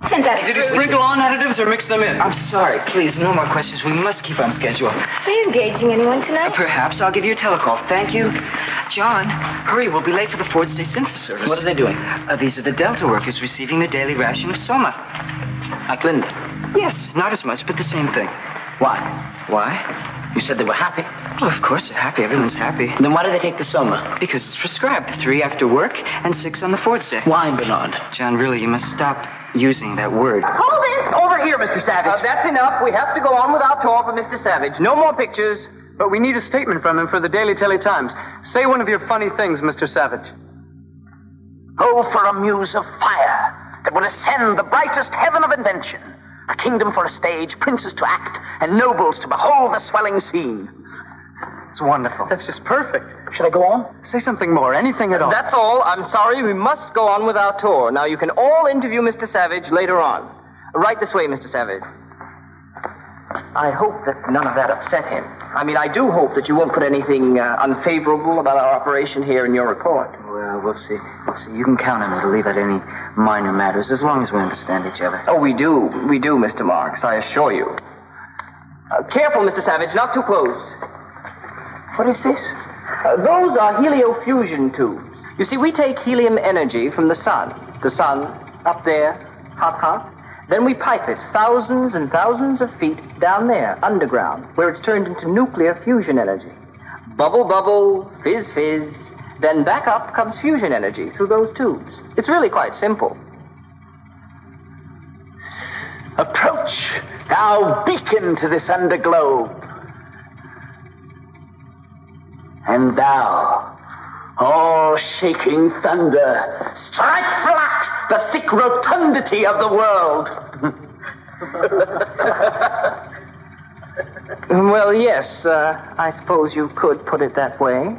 Did he sprinkle on additives or mix them in? I'm sorry, please, no more questions. We must keep on schedule. Are you engaging anyone tonight? Perhaps I'll give you a telecall. Thank you. John, hurry, we'll be late for the Ford State Synthesis service. What are they doing? These are the Delta workers receiving the daily ration of Soma. Like Linda? Yes, not as much, but the same thing. Why? Why? You said they were happy. Well, of course they're happy. Everyone's happy. Then why do they take the Soma? Because it's prescribed. 3 after work and 6 on the Ford's Day. Why, Bernard? John, really, you must stop using that word. Hold it! Over here, Mr. Savage. That's enough. We have to go on without tour for Mr. Savage. No more pictures. But we need a statement from him for the Daily Times. Say one of your funny things, Mr. Savage. Oh, for a muse of fire that would ascend the brightest heaven of invention. A kingdom for a stage, princes to act, and nobles to behold the swelling scene. It's wonderful. That's just perfect. Should I go on? Say something more, anything at all. That's all. I'm sorry, we must go on with our tour. Now, you can all interview Mr. Savage later on. Right this way, Mr. Savage. I hope that none of that upset him. I mean, I do hope that you won't put anything unfavorable about our operation here in your report. Well, we'll see. You can count on me to leave out any minor matters, as long as we understand each other. Oh, we do, Mr. Marks, I assure you. Careful, Mr. Savage, not too close. What is this? Those are heliofusion tubes. You see, we take helium energy from the sun. The sun, up there, hot. Then we pipe it thousands and thousands of feet down there, underground, where it's turned into nuclear fusion energy. Bubble, bubble, fizz, fizz. Then back up comes fusion energy through those tubes. It's really quite simple. Approach, thou beacon to this underglobe. And thou, all shaking thunder, strike flat the thick rotundity of the world. Well, yes, I suppose you could put it that way.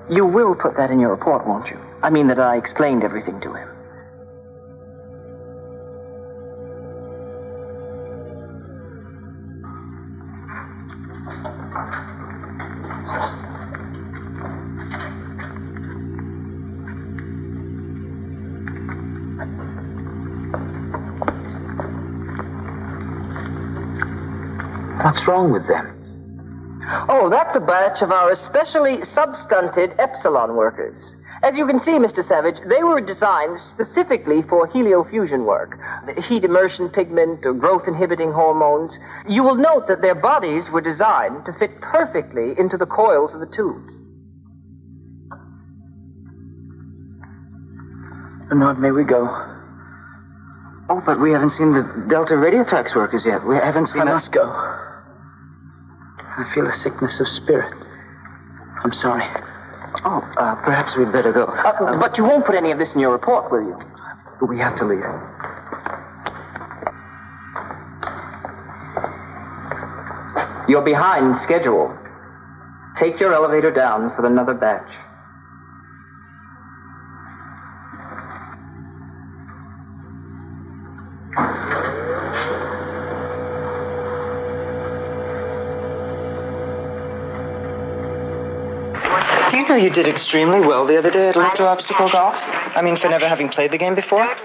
You will put that in your report, won't you? I mean that I explained everything to him. What's wrong with them? Oh, that's a batch of our especially substunted epsilon workers. As you can see, Mr. Savage, they were designed specifically for heliofusion work. The heat immersion pigment, or growth-inhibiting hormones. You will note that their bodies were designed to fit perfectly into the coils of the tubes. Bernard, may we go? Oh, but we haven't seen the Delta Radiothrax workers yet. We haven't seen... I must go. I feel a sickness of spirit. I'm sorry. Oh, perhaps we'd better go. But you won't put any of this in your report, will you? We have to leave. You're behind schedule. Take your elevator down for another batch. Do you know you did extremely well the other day at electro-obstacle golf? I mean, for never having played the game before? But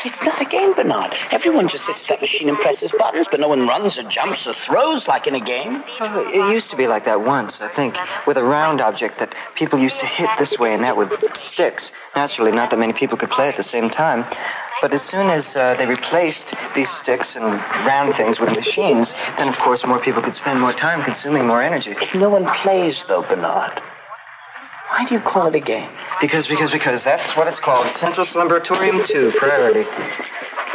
it's not a game, Bernard. Everyone just sits at that machine and presses buttons, but no one runs or jumps or throws like in a game. Oh, it used to be like that once, I think, with a round object that people used to hit this way and that with sticks. Naturally, not that many people could play at the same time. But as soon as they replaced these sticks and round things with machines, then, of course, more people could spend more time consuming more energy. If no one plays, though, Bernard, why do you call it a game? Because that's what it's called. Central Slumbratorium 2, priority.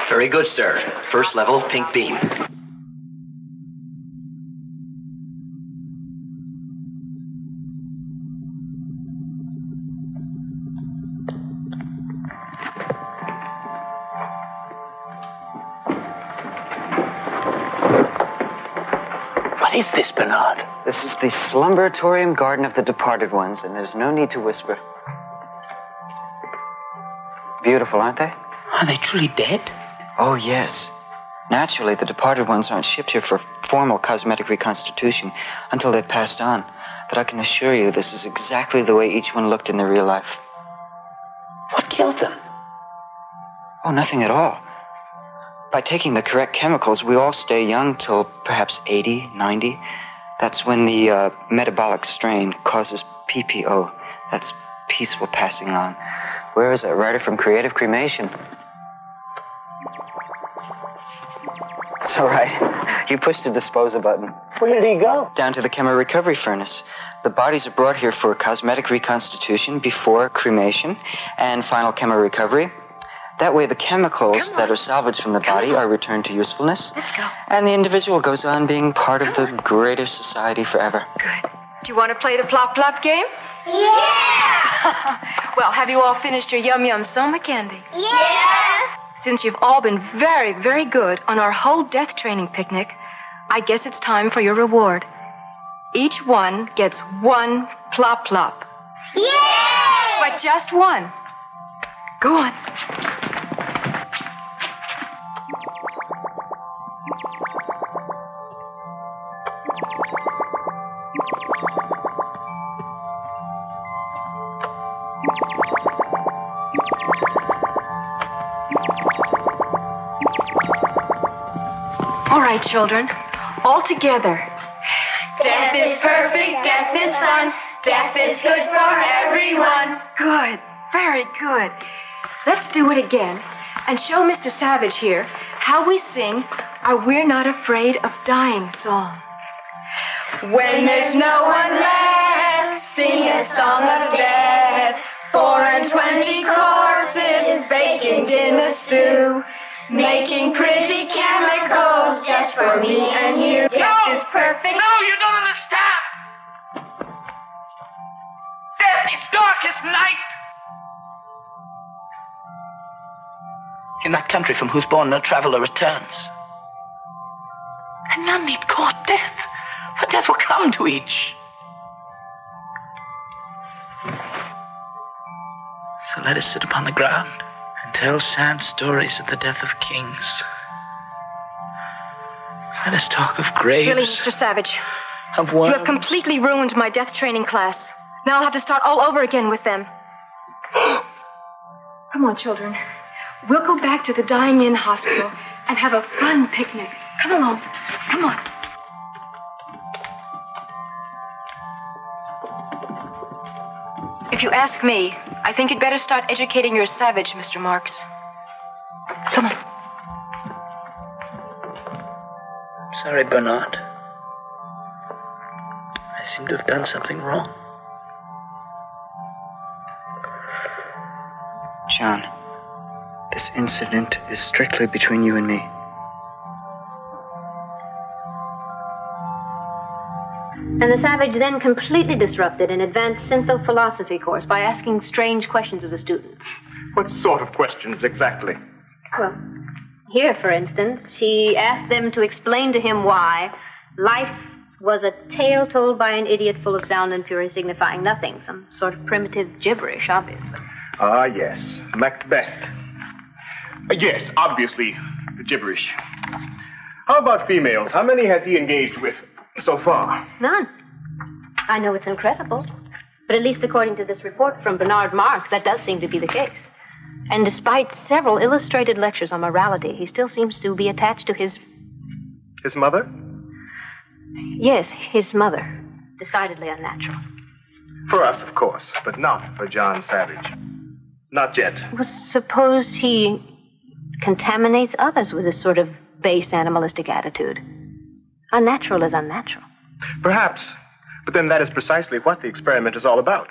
Very good, sir. First level, pink beam. What is this, Bernard? This is the Slumbratorium Garden of the Departed Ones, and there's no need to whisper. Beautiful, aren't they? Are they truly dead? Oh, yes. Naturally, the departed ones aren't shipped here for formal cosmetic reconstitution until they've passed on. But I can assure you this is exactly the way each one looked in their real life. What killed them? Oh, nothing at all. By taking the correct chemicals, we all stay young till perhaps 80, 90. That's when the metabolic strain causes PPO. That's peaceful passing on. Where is that writer from Creative Cremation? It's all right. You pushed the disposal button. Where did he go? Down to the chemo recovery furnace. The bodies are brought here for cosmetic reconstitution before cremation and final chemo recovery. That way the chemicals that are salvaged from the body are returned to usefulness. Let's go. And the individual goes on being part of the greater society forever. Good. Do you want to play the plop-plop game? Yeah! Well, have you all finished your yum-yum soma candy? Yes! Since you've all been very, very good on our whole death training picnic, I guess it's time for your reward. Each one gets one plop-plop. Yay! But just one. Go on. All right, children, all together. Death is perfect, death is fun, death is good for everyone. Good, very good. Let's do it again and show Mr. Savage here how we sing our We're Not Afraid of Dying song. When there's no one left, sing a song of death. 420 corpses baking in the stew, making pretty chemicals just for me and you. Death is perfect. No, you don't understand. Death is dark as night. In that country from whose bourne no traveler returns. And none need court death, for death will come to each. So let us sit upon the ground and tell sad stories of the death of kings. Let us talk of graves. Really, Mr. Savage, of you worms. have completely ruined my death training class. Now I'll have to start all over again with them. Come on, children. We'll go back to the Dying Inn Hospital and have a fun picnic. Come along. Come on. If you ask me, I think you'd better start educating your Savage, Mr. Marks. Come on. Sorry, Bernard. I seem to have done something wrong. John, this incident is strictly between you and me. And the Savage then completely disrupted an advanced synthophilosophy course by asking strange questions of the students. What sort of questions exactly? Well, here, for instance, he asked them to explain to him why life was a tale told by an idiot full of sound and fury signifying nothing, some sort of primitive gibberish, obviously. Ah, yes. Macbeth. Yes, obviously, gibberish. How about females? How many has he engaged with so far? None. I know it's incredible, but at least according to this report from Bernard Marx, that does seem to be the case. And despite several illustrated lectures on morality, he still seems to be attached to his... His mother? Yes, his mother. Decidedly unnatural. For us, of course, but not for John Savage. Not yet. Well, suppose he contaminates others with this sort of base animalistic attitude. Unnatural is unnatural. Perhaps. But then that is precisely what the experiment is all about.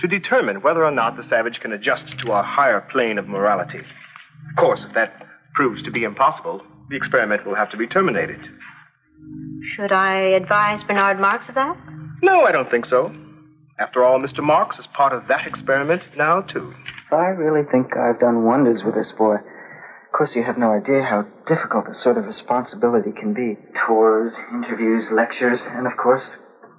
To determine whether or not the Savage can adjust to a higher plane of morality. Of course, if that proves to be impossible, the experiment will have to be terminated. Should I advise Bernard Marx of that? No, I don't think so. After all, Mr. Marx is part of that experiment now, too. I really think I've done wonders with this boy. Of course, you have no idea how difficult this sort of responsibility can be. Tours, interviews, lectures, and of course,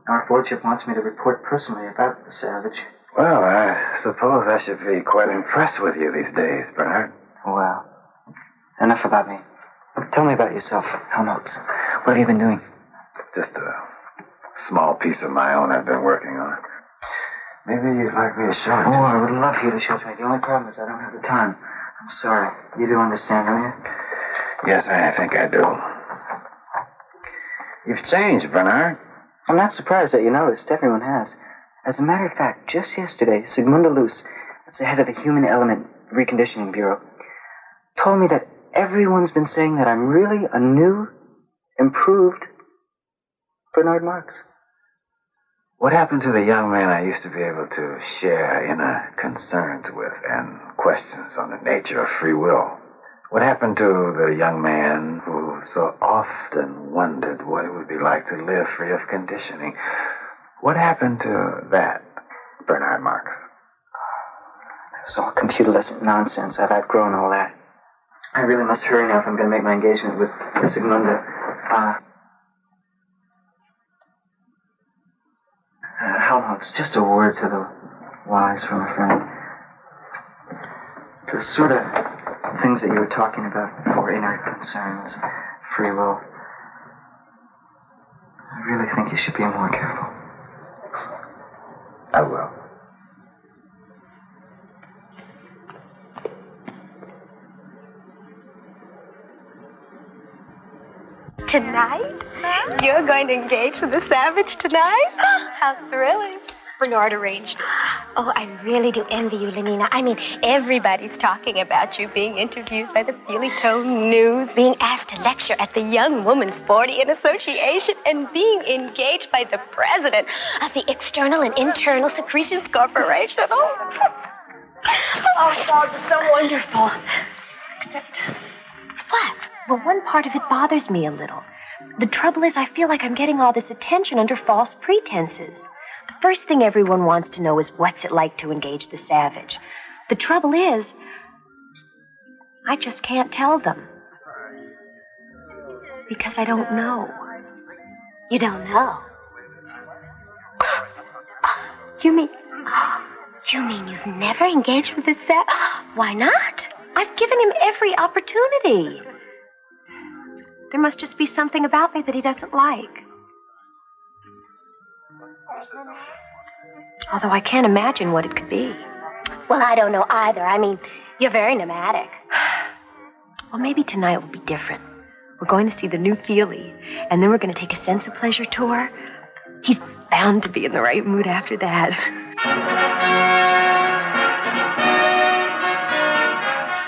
our Fordship wants me to report personally about the Savage. Well, I suppose I should be quite impressed with you these days, Bernard. Well, enough about me. Tell me about yourself, Helmholtz. What have you been doing? Just a small piece of my own I've been working on. Maybe you'd like me to show it to you. Oh, I would love for you to show it to me. The only problem is I don't have the time. I'm sorry. You do understand, don't you? Yes, I think I do. You've changed, Bernard. I'm not surprised that you noticed. Everyone has. As a matter of fact, just yesterday, Sigmunda Luce, that's the head of the Human Element Reconditioning Bureau, told me that everyone's been saying that I'm really a new, improved Bernard Marx. What happened to the young man I used to be able to share inner concerns with and questions on the nature of free will? What happened to the young man who so often wondered what it would be like to live free of conditioning? What happened to that, Bernard Marx? It was all computerless nonsense. I've outgrown all that. I really must hurry now if I'm going to make my engagement with Sigmunda. Helmholtz, just a word to the wise from a friend. The sort of things that you were talking about for inner concerns, free will. I really think you should be more careful. I will. Tonight? You're going to engage with the Savage tonight? How thrilling. Bernard arranged it. Oh, I really do envy you, Lenina. I mean, everybody's talking about you being interviewed by the Feely Tone News, being asked to lecture at the Young Women's Sporting Association, and being engaged by the president of the External and Internal Secretions Corporation. Oh, it's all just so wonderful. Except... What? Well, one part of it bothers me a little. The trouble is, I feel like I'm getting all this attention under false pretenses. The first thing everyone wants to know is what's it like to engage the Savage. The trouble is, I just can't tell them. Because I don't know. You don't know? You mean you've never engaged with the Savage? Why not? I've given him every opportunity. There must just be something about me that he doesn't like. Although I can't imagine what it could be. Well, I don't know either. I mean, you're very nomadic. Well, maybe tonight will be different. We're going to see the new Feely, and then we're going to take a sense of pleasure tour. He's bound to be in the right mood after that.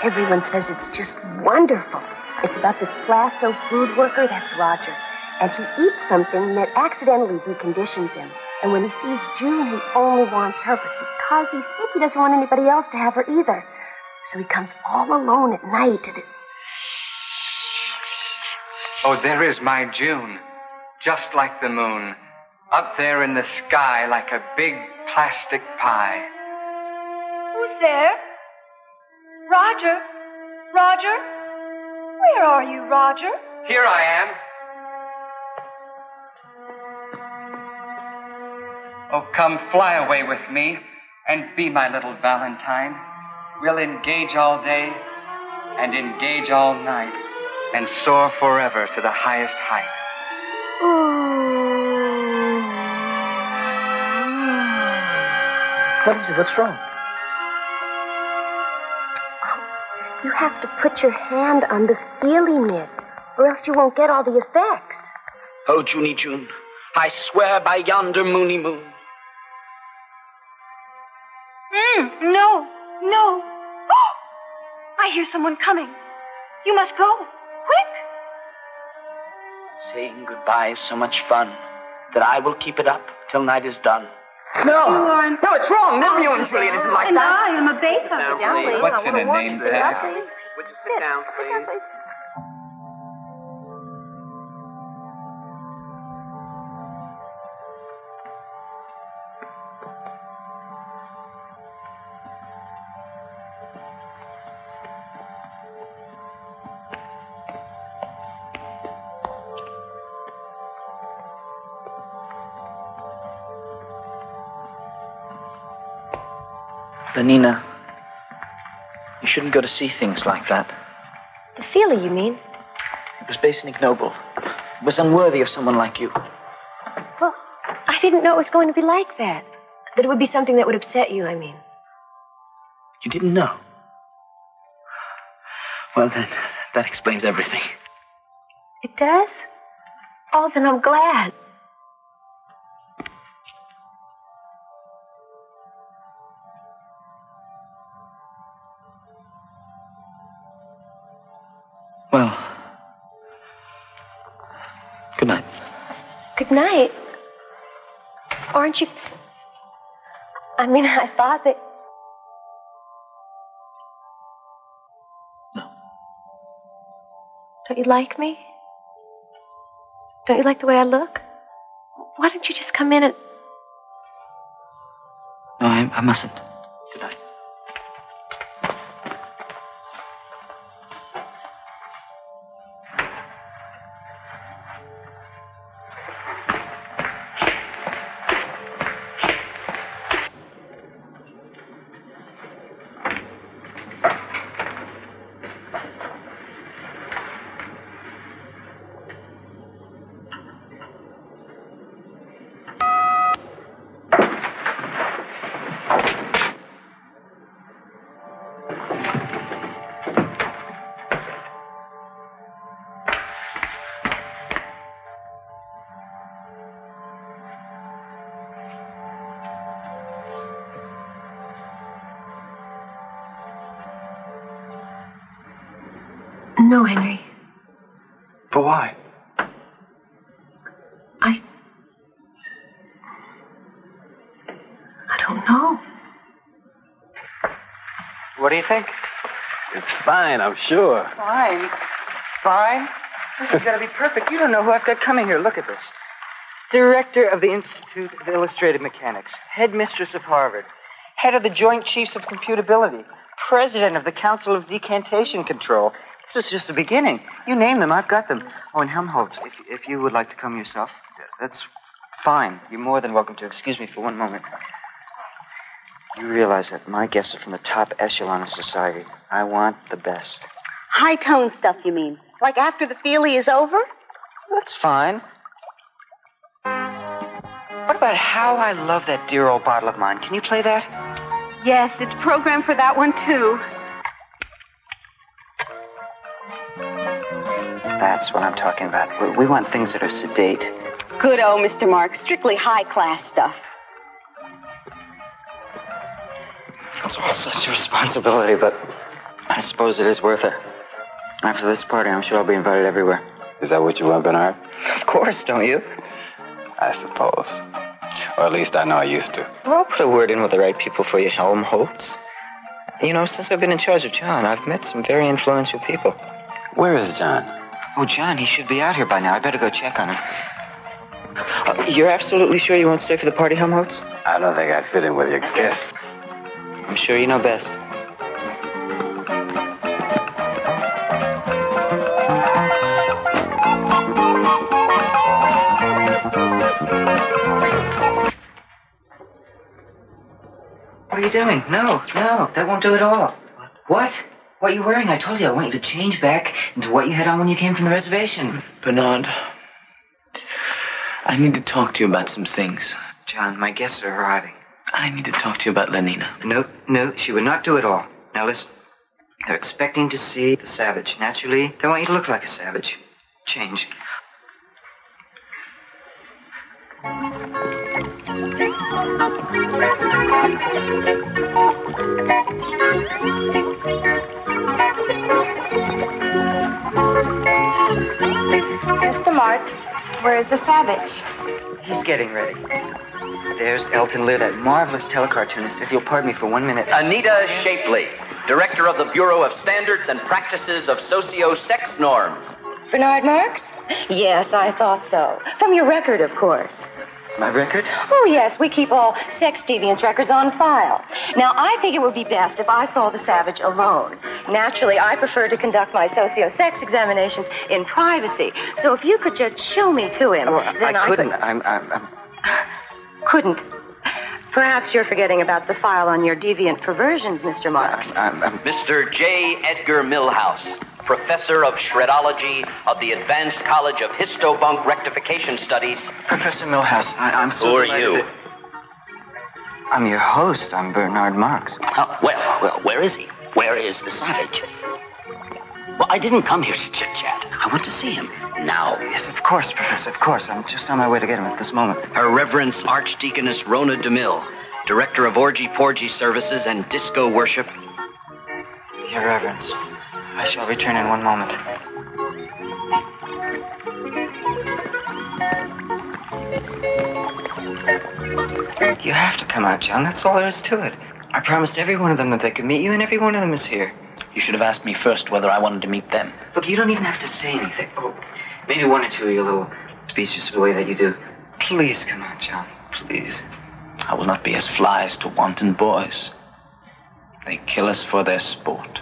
Everyone says it's just wonderful. It's about this plasto food worker, that's Roger. And he eats something that accidentally deconditions him. And when he sees June, he only wants her. But because he's sick, he doesn't want anybody else to have her either. So he comes all alone at night to the... Oh, there is my June. Just like the moon. Up there in the sky like a big plastic pie. Who's there? Roger? Roger? Where are you, Roger? Here I am. Oh, come fly away with me and be my little Valentine. We'll engage all day and engage all night and soar forever to the highest height. What is it? What's wrong? You have to put your hand on the Feely nib, or else you won't get all the effects. Oh, Junie June, I swear by yonder moony moon. No. Oh, I hear someone coming. You must go. Quick. Saying goodbye is so much fun that I will keep it up till night is done. No, it's wrong. Romeo and Juliet isn't like And that. I am a beta. What's in a name tag? Would you sit down, please? Lenina, you shouldn't go to see things like that. The feeling, you mean? It was base and ignoble. It was unworthy of someone like you. Well, I didn't know it was going to be like that. That it would be something that would upset you, I mean. You didn't know? Well, then, that explains everything. It does? Oh, then I'm glad. Well, good night. Good night. Aren't you... I mean, I thought that... No. Don't you like me? Don't you like the way I look? Why don't you just come in and... No, I mustn't. Good night. No, Henry. But why? I don't know. What do you think? It's fine, I'm sure. Fine. Fine? This is going to be perfect. You don't know who I've got coming here. Look at this. Director of the Institute of Illustrated Mechanics, headmistress of Harvard, head of the Joint Chiefs of Computability, president of the Council of Decantation Control. This is just the beginning. You name them, I've got them. Oh, and Helmholtz, if you would like to come yourself, that's fine. You're more than welcome to. Excuse me for one moment. You realize that my guests are from the top echelon of society. I want the best. High-tone stuff, you mean? Like after the feelie is over? That's fine. What about How I Love That Dear Old Bottle of Mine? Can you play that? Yes, it's programmed for that one, too. That's what I'm talking about. We want things that are sedate. Good old Mr. Mark. Strictly high-class stuff. It's all such a responsibility, but I suppose it is worth it. After this party, I'm sure I'll be invited everywhere. Is that what you want, Bernard? Of course, don't you? I suppose. Or at least I know I used to. Well, I'll put a word in with the right people for you, Helmholtz. You know, since I've been in charge of John, I've met some very influential people. Where is John? Oh, John, he should be out here by now. I better go check on him. You're absolutely sure you won't stay for the party, Helmholtz? I don't think I'd fit in with your guests. I'm sure you know best. What are you doing? No, that won't do at all. What? What are you wearing? I told you I want you to change back into what you had on when you came from the reservation. Bernard, I need to talk to you about some things. John, my guests are arriving. I need to talk to you about Lenina. No, she would not do it all. Now listen, they're expecting to see the savage. Naturally, they want you to look like a savage. Change. Mr. Marks, where's the savage? He's getting ready. There's Elton Lear, that marvelous telecartoonist. If you'll pardon me for 1 minute. Anita Shapley, director of the Bureau of Standards and Practices of Socio-Sex Norms. Bernard Marks? Yes, I thought so. From your record, of course. My record? Oh, yes, we keep all sex deviance records on file. Now, I think it would be best if I saw the savage alone. Naturally, I prefer to conduct my socio-sex examinations in privacy. So if you could just show me to him, then I couldn't. Couldn't. Perhaps you're forgetting about the file on your deviant perversions, Mr. Marks. Mr. J. Edgar Milhouse, professor of shredology of the Advanced College of Histobunk Rectification Studies. Professor Milhouse, I'm so Who are delighted you? that- I'm your host. I'm Bernard Marks. Oh, well, where is he? Where is the savage? Well, I didn't come here to chit-chat. I want to see him now. Yes, of course, Professor, of course. I'm just on my way to get him at this moment. Her Reverence Archdeaconess Rona DeMille, Director of Orgy Porgy Services and Disco Worship. Your Reverence, I shall return in one moment. You have to come out, John. That's all there is to it. I promised every one of them that they could meet you, and every one of them is here. You should have asked me first whether I wanted to meet them. Look, you don't even have to say anything. Oh, maybe one or two of your little speeches the way that you do. Please come out, John. Please. I will not be as flies to wanton boys. They kill us for their sport.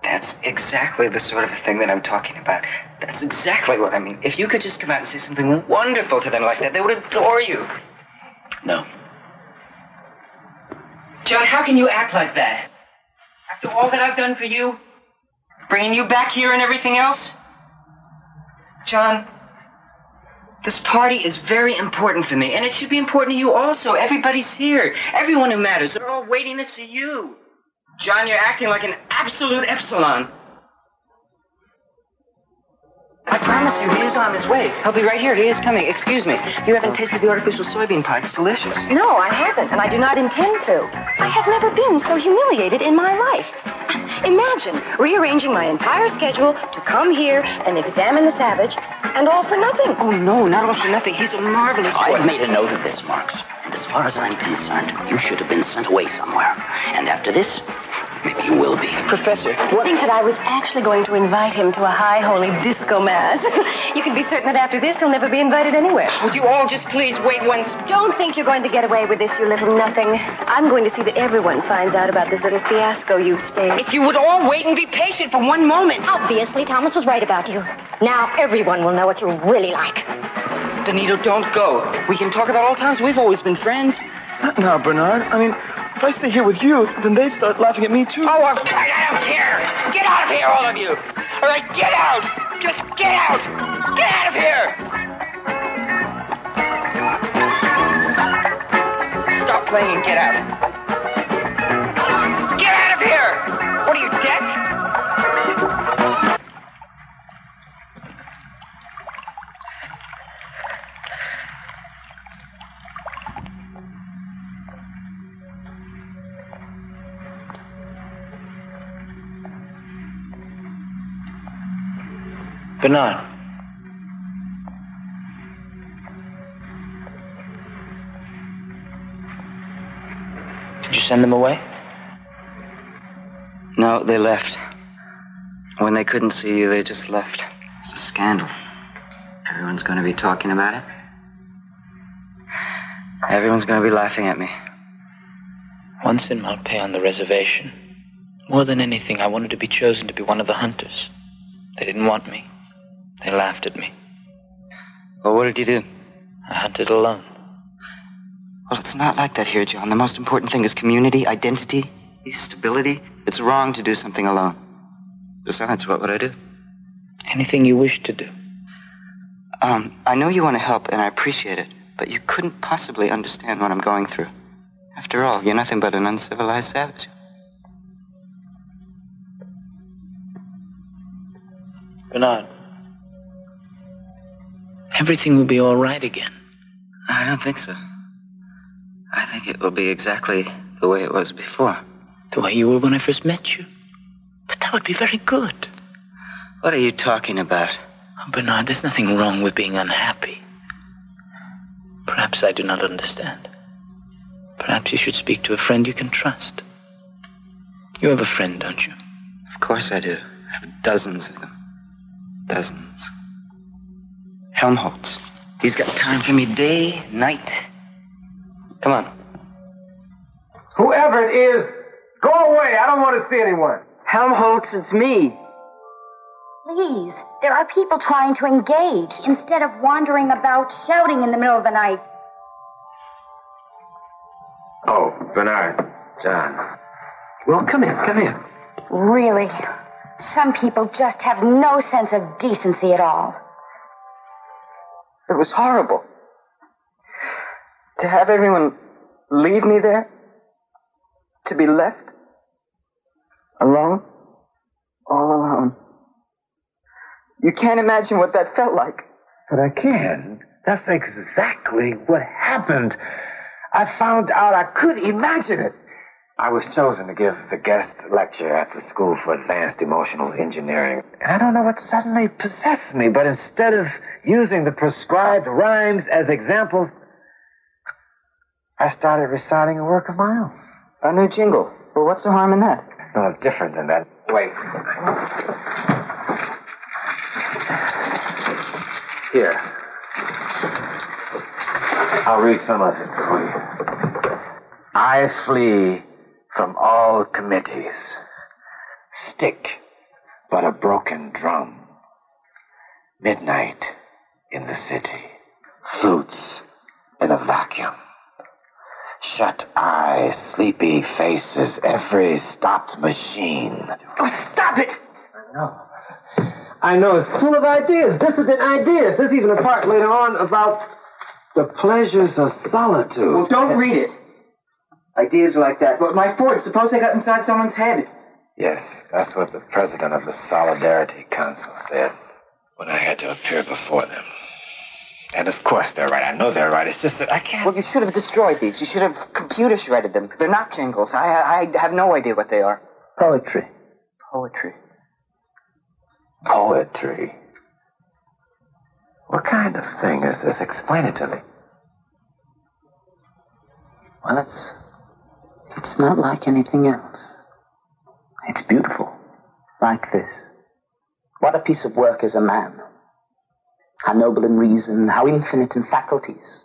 That's exactly the sort of thing that I'm talking about. That's exactly what I mean. If you could just come out and say something wonderful to them like that, they would adore you. No. John, how can you act like that? After all that I've done for you? Bringing you back here and everything else? John, this party is very important for me, and it should be important to you also. Everybody's here. Everyone who matters. They're all waiting to see you. John, you're acting like an absolute epsilon. I promise you, he is on his way. He'll be right here. He is coming. Excuse me. You haven't tasted the artificial soybean pie. It's delicious. No, I haven't, and I do not intend to. I have never been so humiliated in my life. Imagine rearranging my entire schedule to come here and examine the savage, and all for nothing. Oh, no, not all for nothing. He's a marvelous boy. I've made a note of this, Marks. And as far as I'm concerned, you should have been sent away somewhere. And after this, maybe you will be. Professor, I think that I was actually going to invite him to a high holy disco mass. You can be certain that after this, he'll never be invited anywhere. Would you all just please wait once? Don't think you're going to get away with this, you little nothing. I'm going to see that everyone finds out about this little fiasco you've staged. If you would all wait and be patient for one moment. Obviously, Thomas was right about you. Now everyone will know what you're really like. Benito, don't go. We can talk about all times we've always been friends. Not now, Bernard. I mean, if I stay here with you, then they'd start laughing at me, too. Oh, I don't care. Get out of here, all of you. All right, get out. Just get out. Get out of here. Stop playing and get out. Get out of here. What are you, deaf? Bernard. Did you send them away? No, they left. When they couldn't see you, they just left. It's a scandal. Everyone's going to be talking about it. Everyone's going to be laughing at me. Once in Malpais on the reservation, more than anything, I wanted to be chosen to be one of the hunters. They didn't want me. They laughed at me. Well, what did you do? I hunted alone. Well, it's not like that here, John. The most important thing is community, identity, stability. It's wrong to do something alone. Besides, what would I do? Anything you wish to do. I know you want to help, and I appreciate it, but you couldn't possibly understand what I'm going through. After all, you're nothing but an uncivilized savage. Bernard, everything will be all right again. I don't think so. I think it will be exactly the way it was before. The way you were when I first met you. But that would be very good. What are you talking about? Oh, Bernard, there's nothing wrong with being unhappy. Perhaps I do not understand. Perhaps you should speak to a friend you can trust. You have a friend, don't you? Of course I do. I have dozens of them. Dozens. Helmholtz. He's got time for me day, night. Come on. Whoever it is, go away. I don't want to see anyone. Helmholtz, it's me. Please, there are people trying to engage instead of wandering about shouting in the middle of the night. Oh, Bernard. John. Well, come in. Really? Some people just have no sense of decency at all. It was horrible. To have everyone leave me there? To be left? Alone? All alone. You can't imagine what that felt like. But I can. That's exactly what happened. I found out I could imagine it. I was chosen to give the guest lecture at the School for Advanced Emotional Engineering. And I don't know what suddenly possessed me, but instead of using the prescribed rhymes as examples, I started reciting a work of my own. A new jingle. Well, what's the harm in that? No, it's different than that. Wait. Here. I'll read some of it for you. I flee from all committees. Stick but a broken drum. Midnight in the city. Flutes in a vacuum. Shut eyes, sleepy faces, every stopped machine. Oh, stop it! I know, it's full of ideas, dissident ideas. There's even a part later on about the pleasures of solitude. Well, don't read it. Ideas like that. But my Ford, suppose I got inside someone's head. Yes, that's what the president of the Solidarity Council said when I had to appear before them. And of course they're right. I know they're right. It's just that I can't... Well, you should have destroyed these. You should have computer shredded them. They're not jingles. I have no idea what they are. Poetry. Poetry. Poetry? What kind of thing is this? Explain it to me. Well, it's not like anything else. It's beautiful. Like this. What a piece of work is a man. How noble in reason, how infinite in faculties.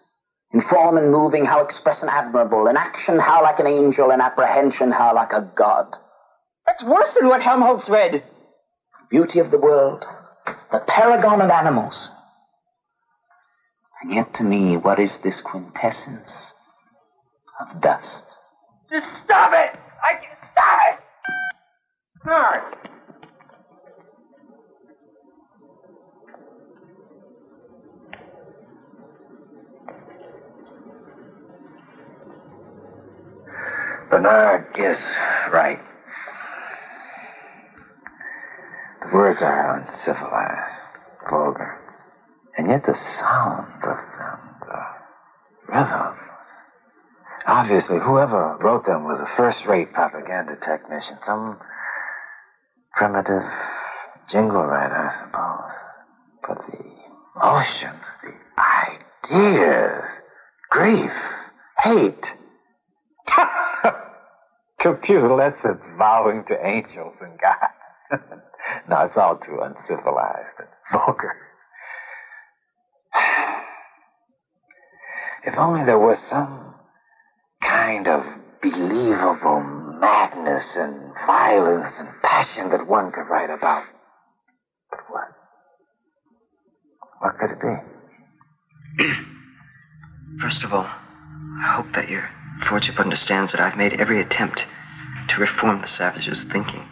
In form and moving, how express and admirable. In action, how like an angel. In apprehension, how like a god. That's worse than what Helmholtz read. Beauty of the world. The paragon of animals. And yet to me, what is this quintessence of dust? Just stop it! Stop it! Bernard! Bernard is right. The words are uncivilized, vulgar. And yet the sound of them, the rhythm. Obviously, whoever wrote them was a first-rate propaganda technician. Some primitive jingle writer, I suppose. But the emotions, the ideas, grief, hate. Computer-lessons vowing to angels and God. No, it's all too uncivilized and vulgar. If only there was some kind of believable madness and violence and passion that one could write about. But what? What could it be? First of all, I hope that your Lordship understands that I've made every attempt to reform the savage's thinking.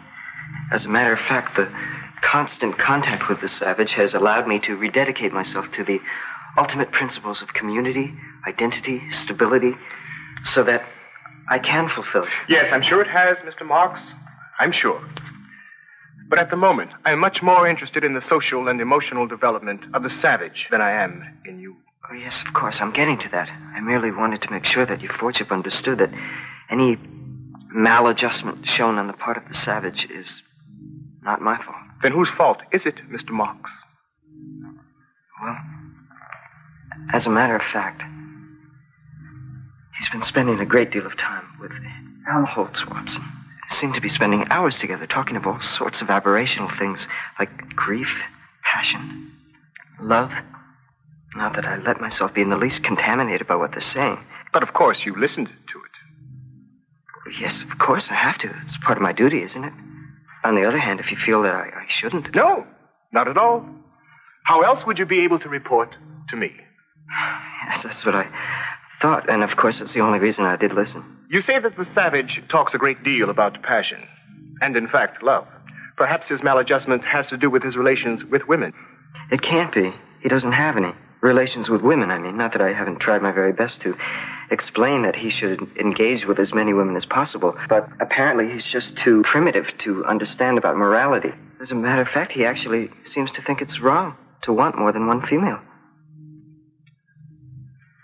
As a matter of fact, the constant contact with the savage has allowed me to rededicate myself to the ultimate principles of community, identity, stability, so that I can fulfill. Yes, I'm sure it has, Mr. Marks. I'm sure. But at the moment, I'm much more interested in the social and emotional development of the savage than I am in you. Oh, yes, of course, I'm getting to that. I merely wanted to make sure that your Lordship understood that any maladjustment shown on the part of the savage is not my fault. Then whose fault is it, Mr. Marks? Well, as a matter of fact, he's been spending a great deal of time with Helmholtz, Watson. They seem to be spending hours together talking of all sorts of aberrational things like grief, passion, love. Not that I let myself be in the least contaminated by what they're saying. But of course you listened to it. Yes, of course I have to. It's part of my duty, isn't it? On the other hand, if you feel that I shouldn't... No, not at all. How else would you be able to report to me? Yes, that's what I thought, and of course it's the only reason I did listen. You say that the savage talks a great deal about passion, and in fact, love. Perhaps his maladjustment has to do with his relations with women. It can't be. He doesn't have any. Relations with women, I mean. Not that I haven't tried my very best to explain that he should engage with as many women as possible, but apparently he's just too primitive to understand about morality. As a matter of fact, he actually seems to think it's wrong to want more than one female.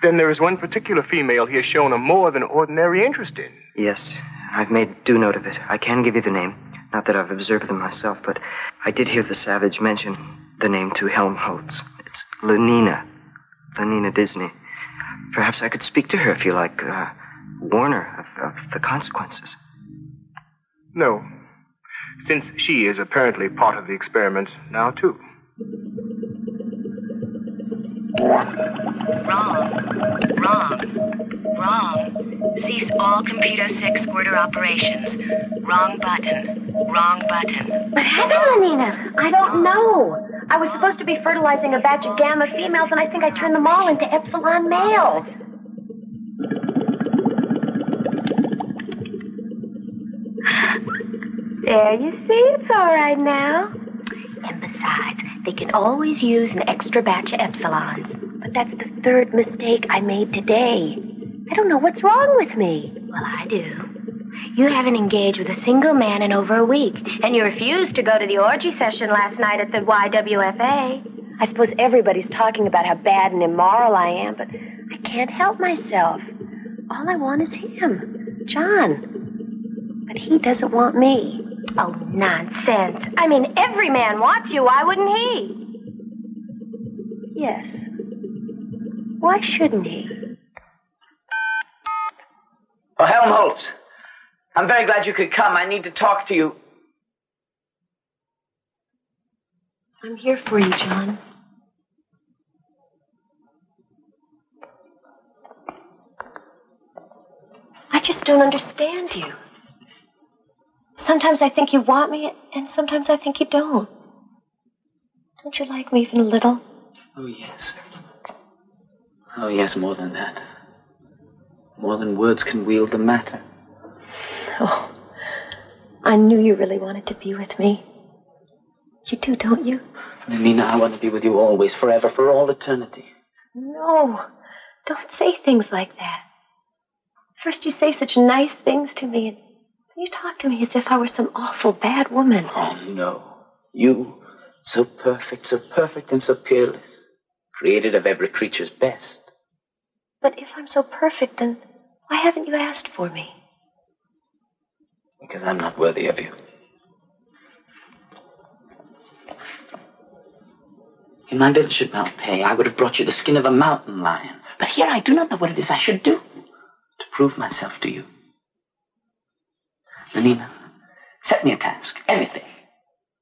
Then there is one particular female he has shown a more than ordinary interest in. Yes, I've made due note of it. I can give you the name. Not that I've observed them myself, but I did hear the savage mention the name to Helmholtz. It's Lenina. Lenina Disney. Perhaps I could speak to her if you like. Warn her of the consequences. No, since she is apparently part of the experiment now, too. Wrong. Cease all computer sex squirter operations. Wrong button. What happened, Lenina? I don't know. I was supposed to be fertilizing a batch of gamma females, and I think I turned them all into epsilon males. There, you see, it's all right now. And besides, they can always use an extra batch of epsilons. But that's the third mistake I made today. I don't know what's wrong with me. Well, I do. You haven't engaged with a single man in over a week, and you refused to go to the orgy session last night at the YWFA. I suppose everybody's talking about how bad and immoral I am, but I can't help myself. All I want is him, John. But he doesn't want me. Oh, nonsense. I mean, every man wants you. Why wouldn't he? Yes. Why shouldn't he? Oh, Helmholtz. I'm very glad you could come. I need to talk to you. I'm here for you, John. I just don't understand you. Sometimes I think you want me, and sometimes I think you don't. Don't you like me even a little? Oh, yes. Oh, yes, more than that. More than words can wield the matter. Oh, I knew you really wanted to be with me. You do, don't you? Nina, I want to be with you always, forever, for all eternity. No, don't say things like that. First you say such nice things to me, and then you talk to me as if I were some awful bad woman. Oh, no. You, so perfect and so peerless, created of every creature's best. But if I'm so perfect, then why haven't you asked for me? Because I'm not worthy of you. In my village at Malpay, I would have brought you the skin of a mountain lion. But here I do not know what it is I should do to prove myself to you. Nina, set me a task, anything.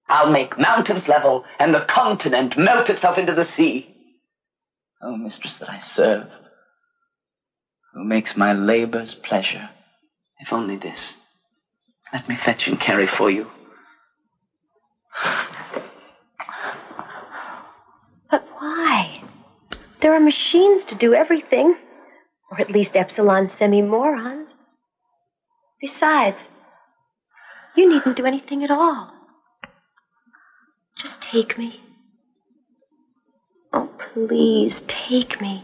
I'll make mountains level and the continent melt itself into the sea. Oh, mistress that I serve, who makes my labors pleasure, if only this. Let me fetch and carry for you. But why? There are machines to do everything. Or at least epsilon semi-morons. Besides, you needn't do anything at all. Just take me. Oh, please, take me.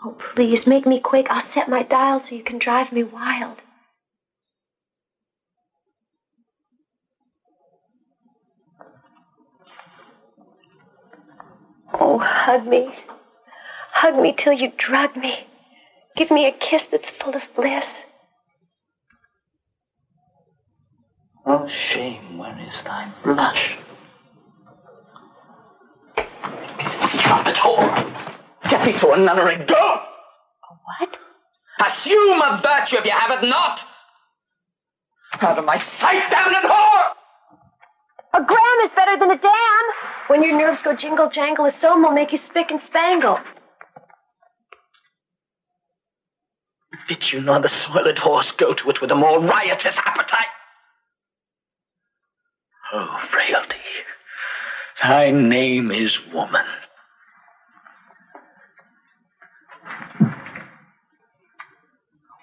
Oh, please, make me quake. I'll set my dial so you can drive me wild. Oh, hug me. Hug me till you drug me. Give me a kiss that's full of bliss. Oh, shame, where is thy blush? Strumpet whore! Get me to a nunnery, go! What? Assume a virtue if you have it not! Out of my sight, damned whore! A gram is better than a dam. When your nerves go jingle jangle, a sum will make you spick and spangle. Fit you nor the soiled horse go to it with a more riotous appetite. Oh, frailty, thy name is woman.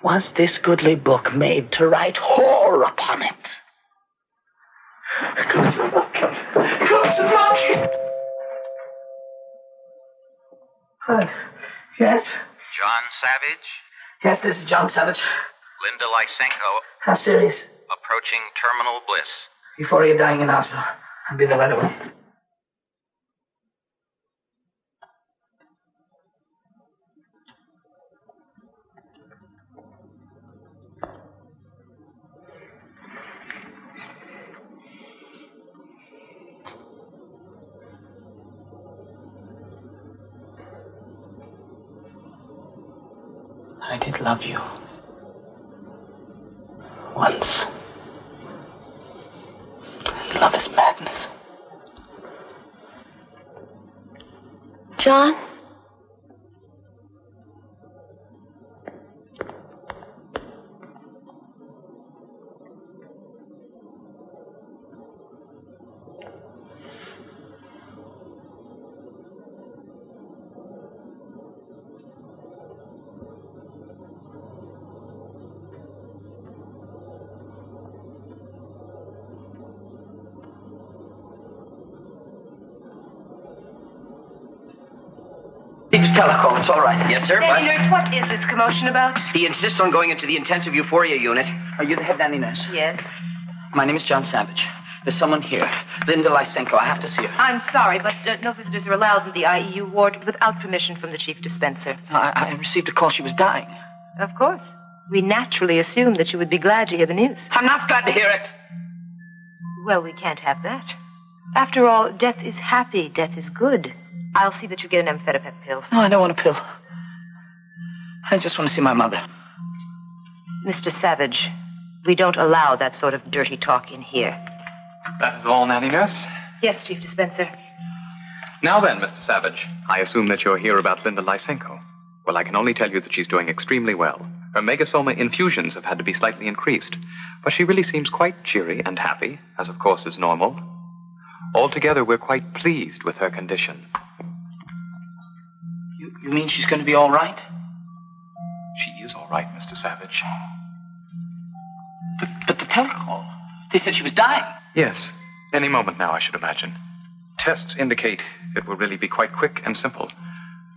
Was this goodly book made to write horror upon it? Gods and monkeys! Gods and monkeys! Yes? John Savage? Yes, this is John Savage. Linda Lysenko, How serious? approaching terminal bliss. Before you're dying in hospital. I'll be there right away. I did love you. Once. And love is madness. John? Steve's telecall, it's all right. Yes, sir. Nanny nurse, what is this commotion about? He insists on going into the intensive euphoria unit. Are you the head nanny nurse? Yes. My name is John Savage. There's someone here. Linda Lysenko. I have to see her. I'm sorry, but no visitors are allowed in the IEU ward without permission from the chief dispenser. I received a call she was dying. Of course. We naturally assumed that you would be glad to hear the news. I'm not glad to hear it. Well, we can't have that. After all, death is happy. Death is good. I'll see that you get an amphetamine pill. No, I don't want a pill. I just want to see my mother. Mr. Savage, we don't allow that sort of dirty talk in here. That is all, Nanny Nurse? Yes, Chief Dispenser. Now then, Mr. Savage, I assume that you're here about Linda Lysenko. Well, I can only tell you that she's doing extremely well. Her megasoma infusions have had to be slightly increased, but she really seems quite cheery and happy, as of course is normal. Altogether, we're quite pleased with her condition. You mean she's going to be all right? She is all right, Mr. Savage. But the telecall, they said she was dying. Yes, any moment now, I should imagine. Tests indicate it will really be quite quick and simple.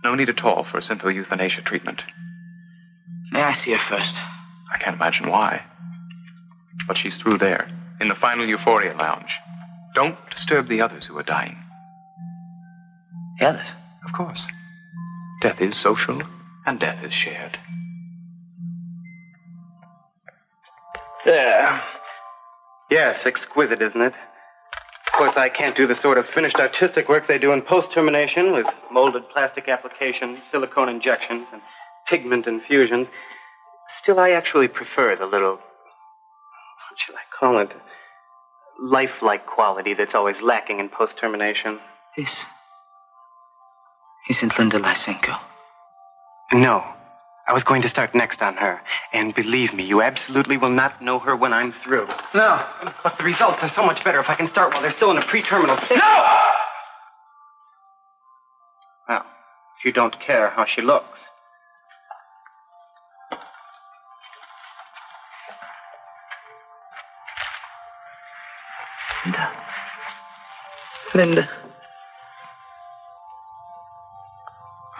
No need at all for a simple euthanasia treatment. May I see her first? I can't imagine why. But she's through there, in the final euphoria lounge. Don't disturb the others who are dying. The others? Of course. Death is social, and death is shared. There. Yes, exquisite, isn't it? Of course, I can't do the sort of finished artistic work they do in post-termination with molded plastic applications, silicone injections, and pigment infusions. Still, I actually prefer the little, what should I call it, lifelike quality that's always lacking in post-termination. This isn't Linda Lysenko. No. I was going to start next on her. And believe me, you absolutely will not know her when I'm through. No. But the results are so much better if I can start while they're still in a pre-terminal state. No! Well, if you don't care how she looks. Linda.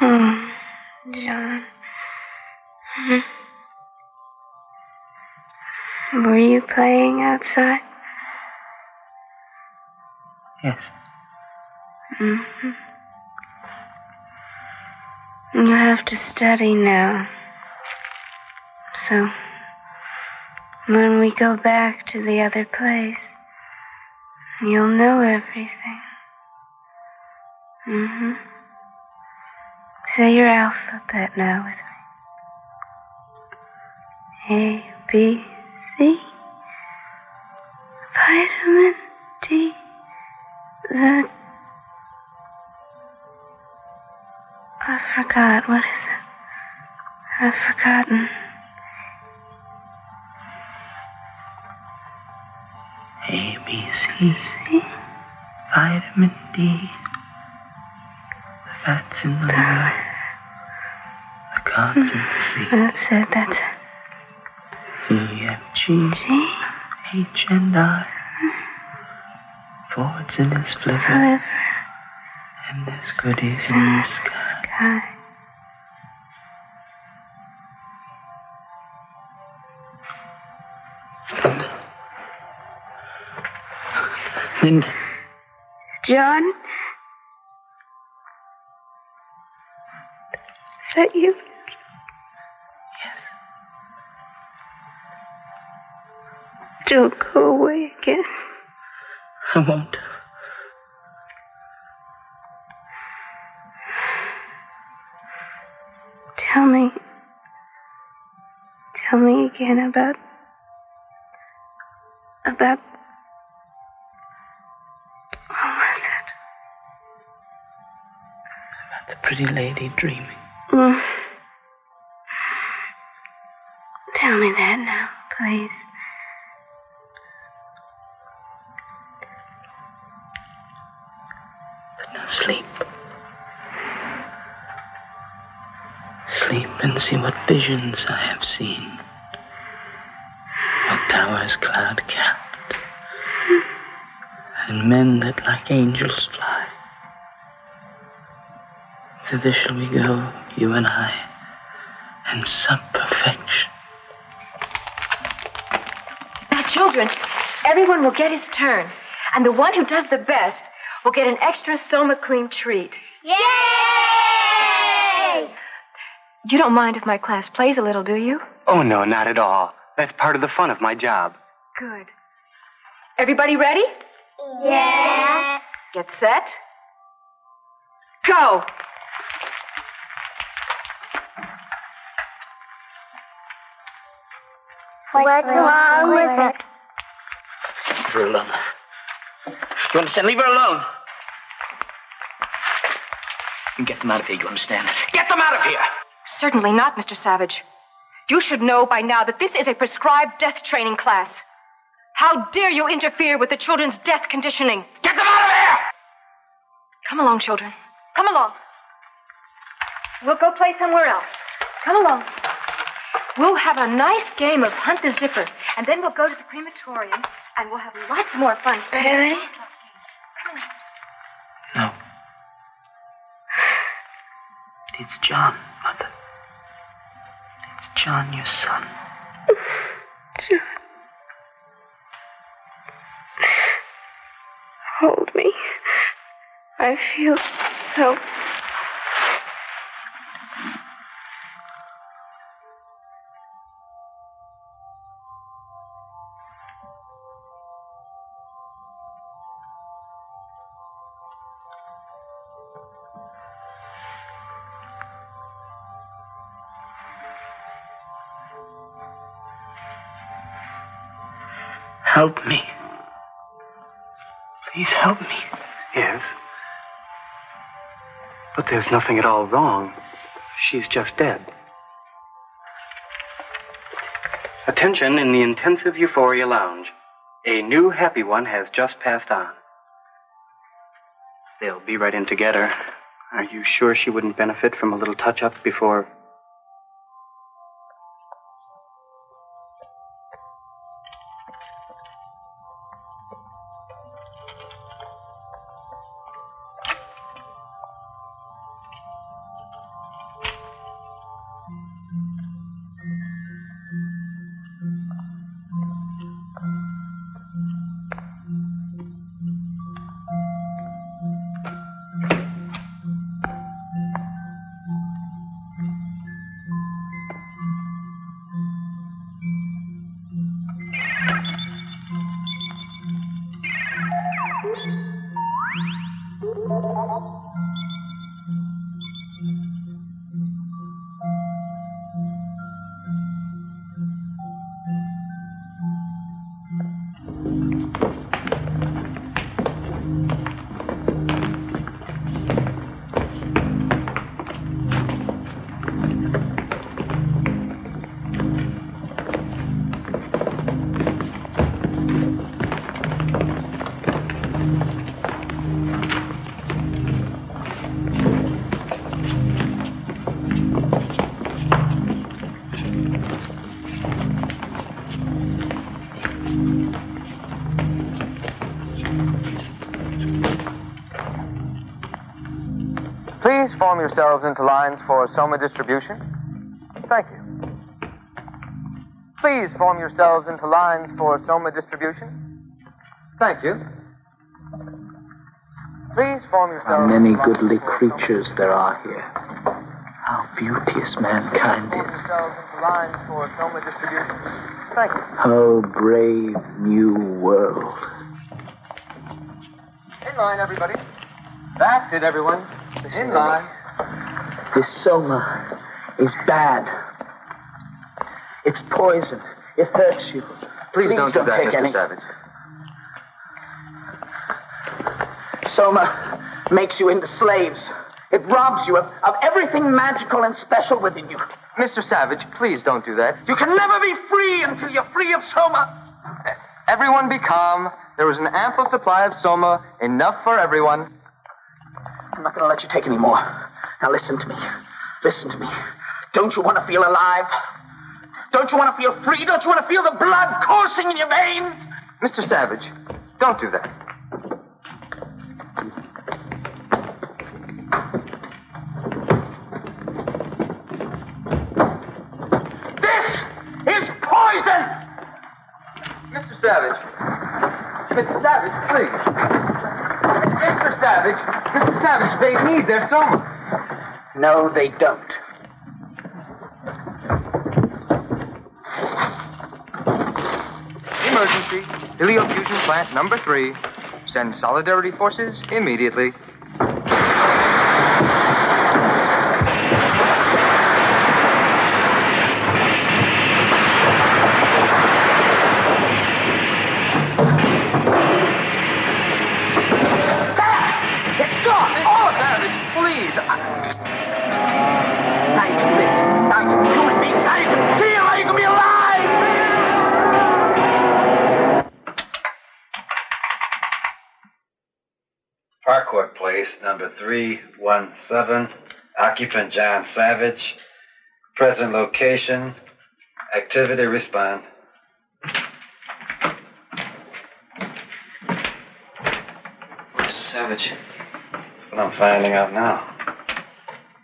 Oh, John. Were you playing outside? Yes. Mm-hmm. You have to study now. So, when we go back to the other place, you'll know everything. Mm-hmm. Say your alphabet now with me. A, B, C. Vitamin D. I forgot. What is it? I've forgotten. A, B, C. Vitamin D. The fats in the liver. The carbs in the sea. That's it. G, H, and I. Forwards in his flivver, and there's goodies in the sky. Linda. John? Is that you? Don't go away again. I won't. Tell me again about what was it? About the pretty lady dreaming. Tell me that now, please. But now sleep. Sleep and see what visions I have seen. What towers cloud capped, and men that like angels fly. Thither shall we go, you and I, and sup perfection. Now, children, everyone will get his turn, and the one who does the best will get an extra Soma cream treat. Yay! You don't mind if my class plays a little, do you? Oh, no, not at all. That's part of the fun of my job. Good. Everybody ready? Yeah. Get set. Go! What's wrong with her? Leave her alone. You understand? Leave her alone. And get them out of here, you understand? Get them out of here! Certainly not, Mr. Savage. You should know by now that this is a prescribed death training class. How dare you interfere with the children's death conditioning? Get them out of here! Come along, children. Come along. We'll go play somewhere else. Come along. We'll have a nice game of Hunt the Zipper, and then we'll go to the crematorium, and we'll have lots more fun. Really? No. It's John, Mother. It's John, your son. John. Hold me. I feel so... Help me. Please help me. Yes. But there's nothing at all wrong. She's just dead. Attention in the intensive euphoria lounge. A new happy one has just passed on. They'll be right in to get her. Are you sure she wouldn't benefit from a little touch-up before... Please form yourselves into lines for Soma distribution. Thank you. Please form yourselves into lines for Soma distribution. Thank you. Please form yourselves. How many goodly creatures there are here. How beauteous mankind Form is. yourselves into lines for Soma distribution. Thank you. How brave new world. In line, everybody. That's it, everyone. In line. This Soma is bad. It's poison. It hurts you. Please don't do that, take Mr. any. Savage. Soma makes you into slaves. It robs you of everything magical and special within you. Mr. Savage, please don't do that. You can never be free until you're free of Soma. Everyone be calm. There is an ample supply of Soma, enough for everyone. I'm not going to let you take any more. Now listen to me. Listen to me. Don't you want to feel alive? Don't you want to feel free? Don't you want to feel the blood coursing in your veins? Mr. Savage, don't do that. This is poison! Mr. Savage. Mr. Savage, please. Mr. Savage. Mr. Savage, they need their Soma. No, they don't. Emergency. Heliofusion plant number 3. Send solidarity forces immediately. It's gone! All of it! Savage, please. Now you can live. Now you can human beings. Now you can feel. Now you can be alive! Parkwood Place, number 317. Occupant John Savage. Present location. Activity respond. Mr. Savage. That's what I'm finding out now.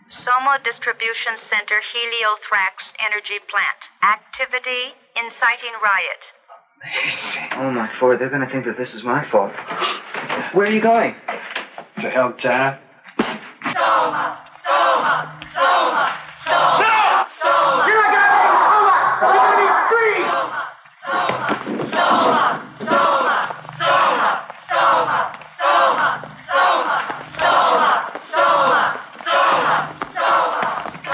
Soma Distribution Center Heliothrax Energy Plant. Activity inciting riot. Oh, my Ford, they're going to think that this is my fault. Where are you going? To help John? Soma! Soma! Soma! Soma! No! You're not going to take Soma! You're going to be free! Soma! Soma! Soma! Soma! Soma! Soma! Soma! Soma! Soma!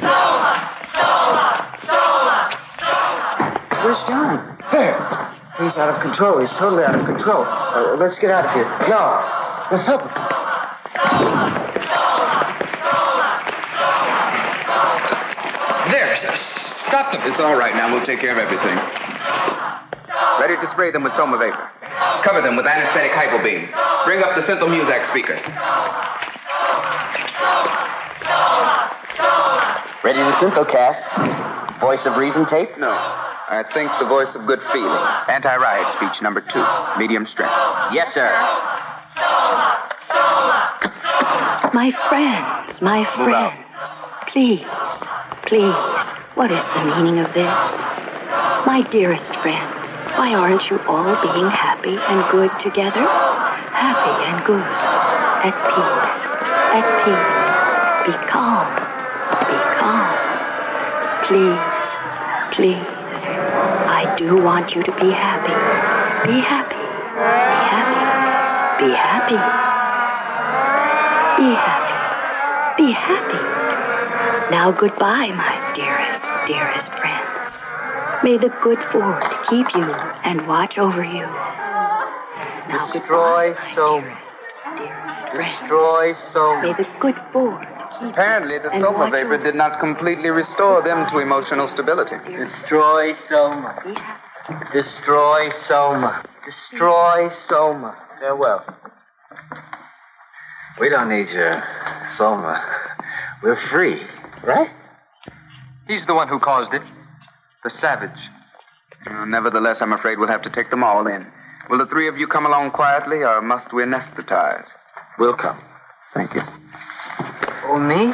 Soma! Soma! Soma! Where's John? There. He's out of control. He's totally out of control. Let's get out of here. No. Let's help him. There. Stop them. It's all right now. We'll take care of everything. Ready to spray them with Soma vapor. Cover them with anesthetic hypobeam. Bring up the Synthel Muzak speaker. Ready to Synthocast? Voice of reason tape? No. I think the voice of good feeling. Anti-riot speech number 2. Medium strength. Yes, sir. My friends, please, please, what is the meaning of this? My dearest friends, why aren't you all being happy and good together? Happy and good, at peace, be calm, please, please. I do want you to be happy, be happy, be happy. Be happy. Be happy. Now goodbye, my dearest, dearest friends. May the good Ford keep you and watch over you. Now Destroy Soma. Destroy Soma. May the good Ford Apparently, the and Soma watch vapor did not completely restore them to emotional stability. Destroy Soma. Destroy Soma. Destroy Soma. Farewell. We don't need your Soma. We're free, right? He's the one who caused it. The Savage. Nevertheless, I'm afraid we'll have to take them all in. Will the 3 of you come along quietly, or must we anesthetize? We'll come. Thank you. Oh, me?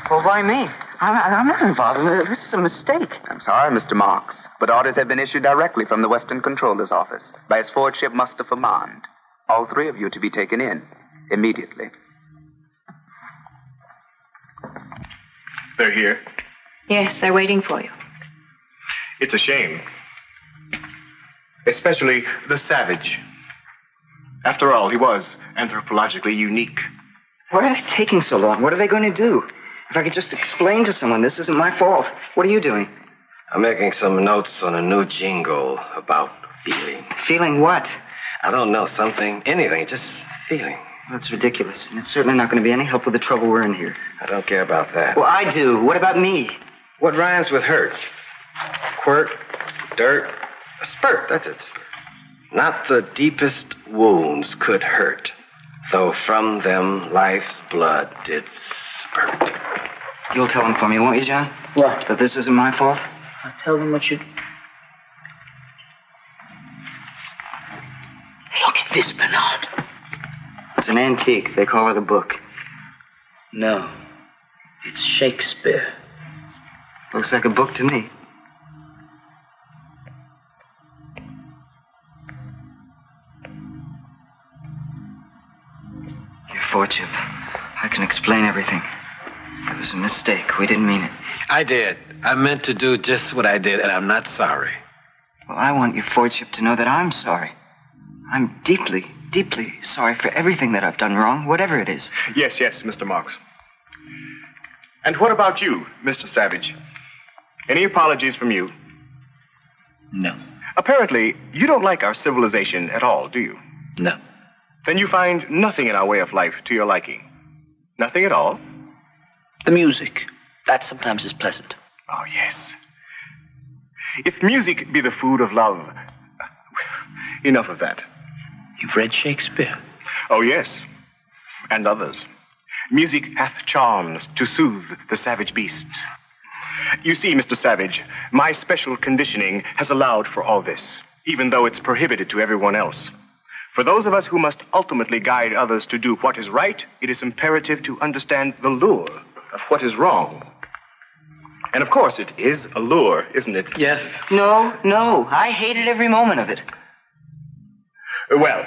Well, why me? I'm not involved in it. This is a mistake. I'm sorry, Mr. Marks, but orders have been issued directly from the Western Controller's office by his forwardship Mustafa Mond. All three of you to be taken in immediately. They're here. Yes, they're waiting for you. It's a shame. Especially the savage. After all, he was anthropologically unique. Why are they taking so long? What are they going to do? If I could just explain to someone, this isn't my fault. What are you doing? I'm making some notes on a new jingle about feeling. Feeling what? I don't know, something, anything, just feeling. That's ridiculous, and it's certainly not going to be any help with the trouble we're in here. I don't care about that. Well, I do. What about me? What rhymes with hurt? Quirt, dirt, a spurt, that's it. Not the deepest wounds could hurt, though from them life's blood did spurt. You'll tell them for me, won't you, John? What? That this isn't my fault? I'll tell them what you... Look at this, Bernard. It's an antique. They call it a book. No. It's Shakespeare. Looks like a book to me. Your fortune. I can explain everything. It was a mistake. We didn't mean it. I did. I meant to do just what I did, and I'm not sorry. Well, I want your fortune to know that I'm sorry. I'm deeply, deeply sorry for everything that I've done wrong, whatever it is. Yes, Mr. Marks. And what about you, Mr. Savage? Any apologies from you? No. Apparently, you don't like our civilization at all, do you? No. Then you find nothing in our way of life to your liking. Nothing at all? The music. That sometimes is pleasant. Oh, yes. If music be the food of love... Enough of that. You've read Shakespeare? Oh, yes. And others. Music hath charms to soothe the savage beast. You see, Mr. Savage, my special conditioning has allowed for all this, even though it's prohibited to everyone else. For those of us who must ultimately guide others to do what is right, it is imperative to understand the lure of what is wrong. And of course, it is a lure, isn't it? Yes. No. I hated every moment of it. Well,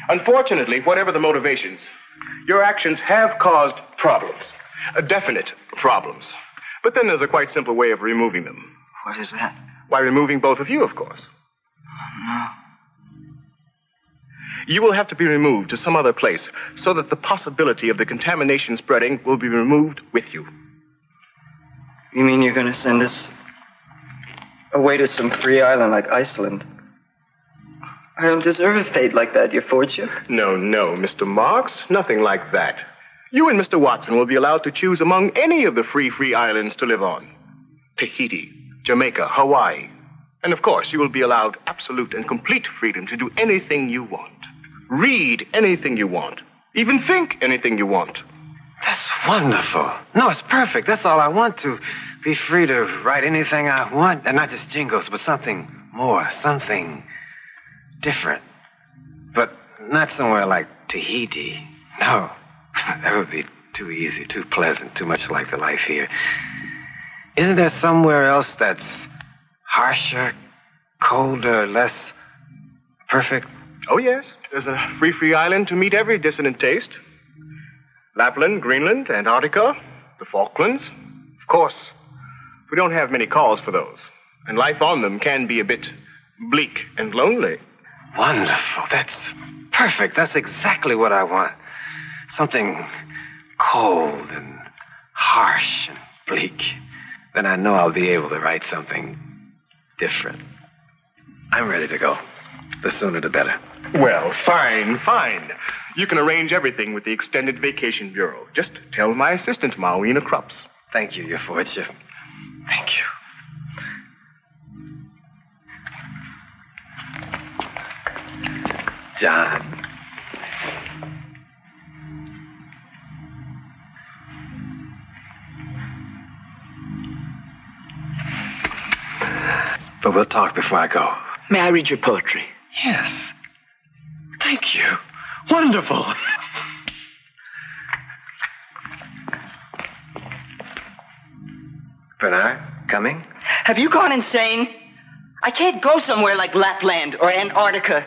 unfortunately, whatever the motivations, your actions have caused problems. Definite problems. But then there's a quite simple way of removing them. What is that? By removing both of you, of course. No. You will have to be removed to some other place so that the possibility of the contamination spreading will be removed with you. You mean you're going to send us away to some free island like Iceland? I don't deserve a fate like that, your fortune. No, Mr. Marks. Nothing like that. You and Mr. Watson will be allowed to choose among any of the free islands to live on. Tahiti, Jamaica, Hawaii. And of course, you will be allowed absolute and complete freedom to do anything you want. Read anything you want. Even think anything you want. That's wonderful. No, it's perfect. That's all I want, to be free to write anything I want. And not just jingles, but something more, something different. But not somewhere like Tahiti. No, that would be too easy, too pleasant, too much like the life here. Isn't there somewhere else that's harsher, colder, less perfect? Oh, yes. There's a free island to meet every dissonant taste. Lapland, Greenland, Antarctica, the Falklands. Of course, we don't have many calls for those. And life on them can be a bit bleak and lonely. Wonderful. That's perfect. That's exactly what I want. Something cold and harsh and bleak. Then I know I'll be able to write something different. I'm ready to go. The sooner the better. Well, fine. You can arrange everything with the Extended Vacation Bureau. Just tell my assistant, Mawina Krups. Thank you, your fortune. Thank you. John. But we'll talk before I go. May I read your poetry? Yes. Thank you. Wonderful. Bernard, coming? Have you gone insane? I can't go somewhere like Lapland or Antarctica.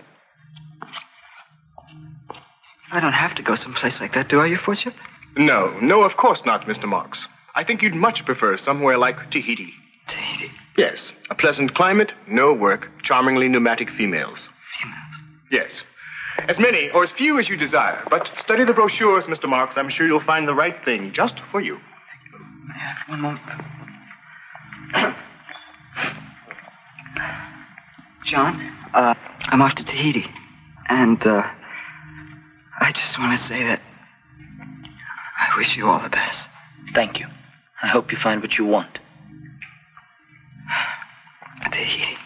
I don't have to go someplace like that, do I, Your Fortune? No, of course not, Mr. Marks. I think you'd much prefer somewhere like Tahiti. Tahiti? Yes. A pleasant climate, no work, charmingly pneumatic females. Females? Yes. As many or as few as you desire. But study the brochures, Mr. Marks. I'm sure you'll find the right thing just for you. May I have one moment? John, I'm off to Tahiti. And, I just want to say that I wish you all the best. Thank you. I hope you find what you want. Tahiti.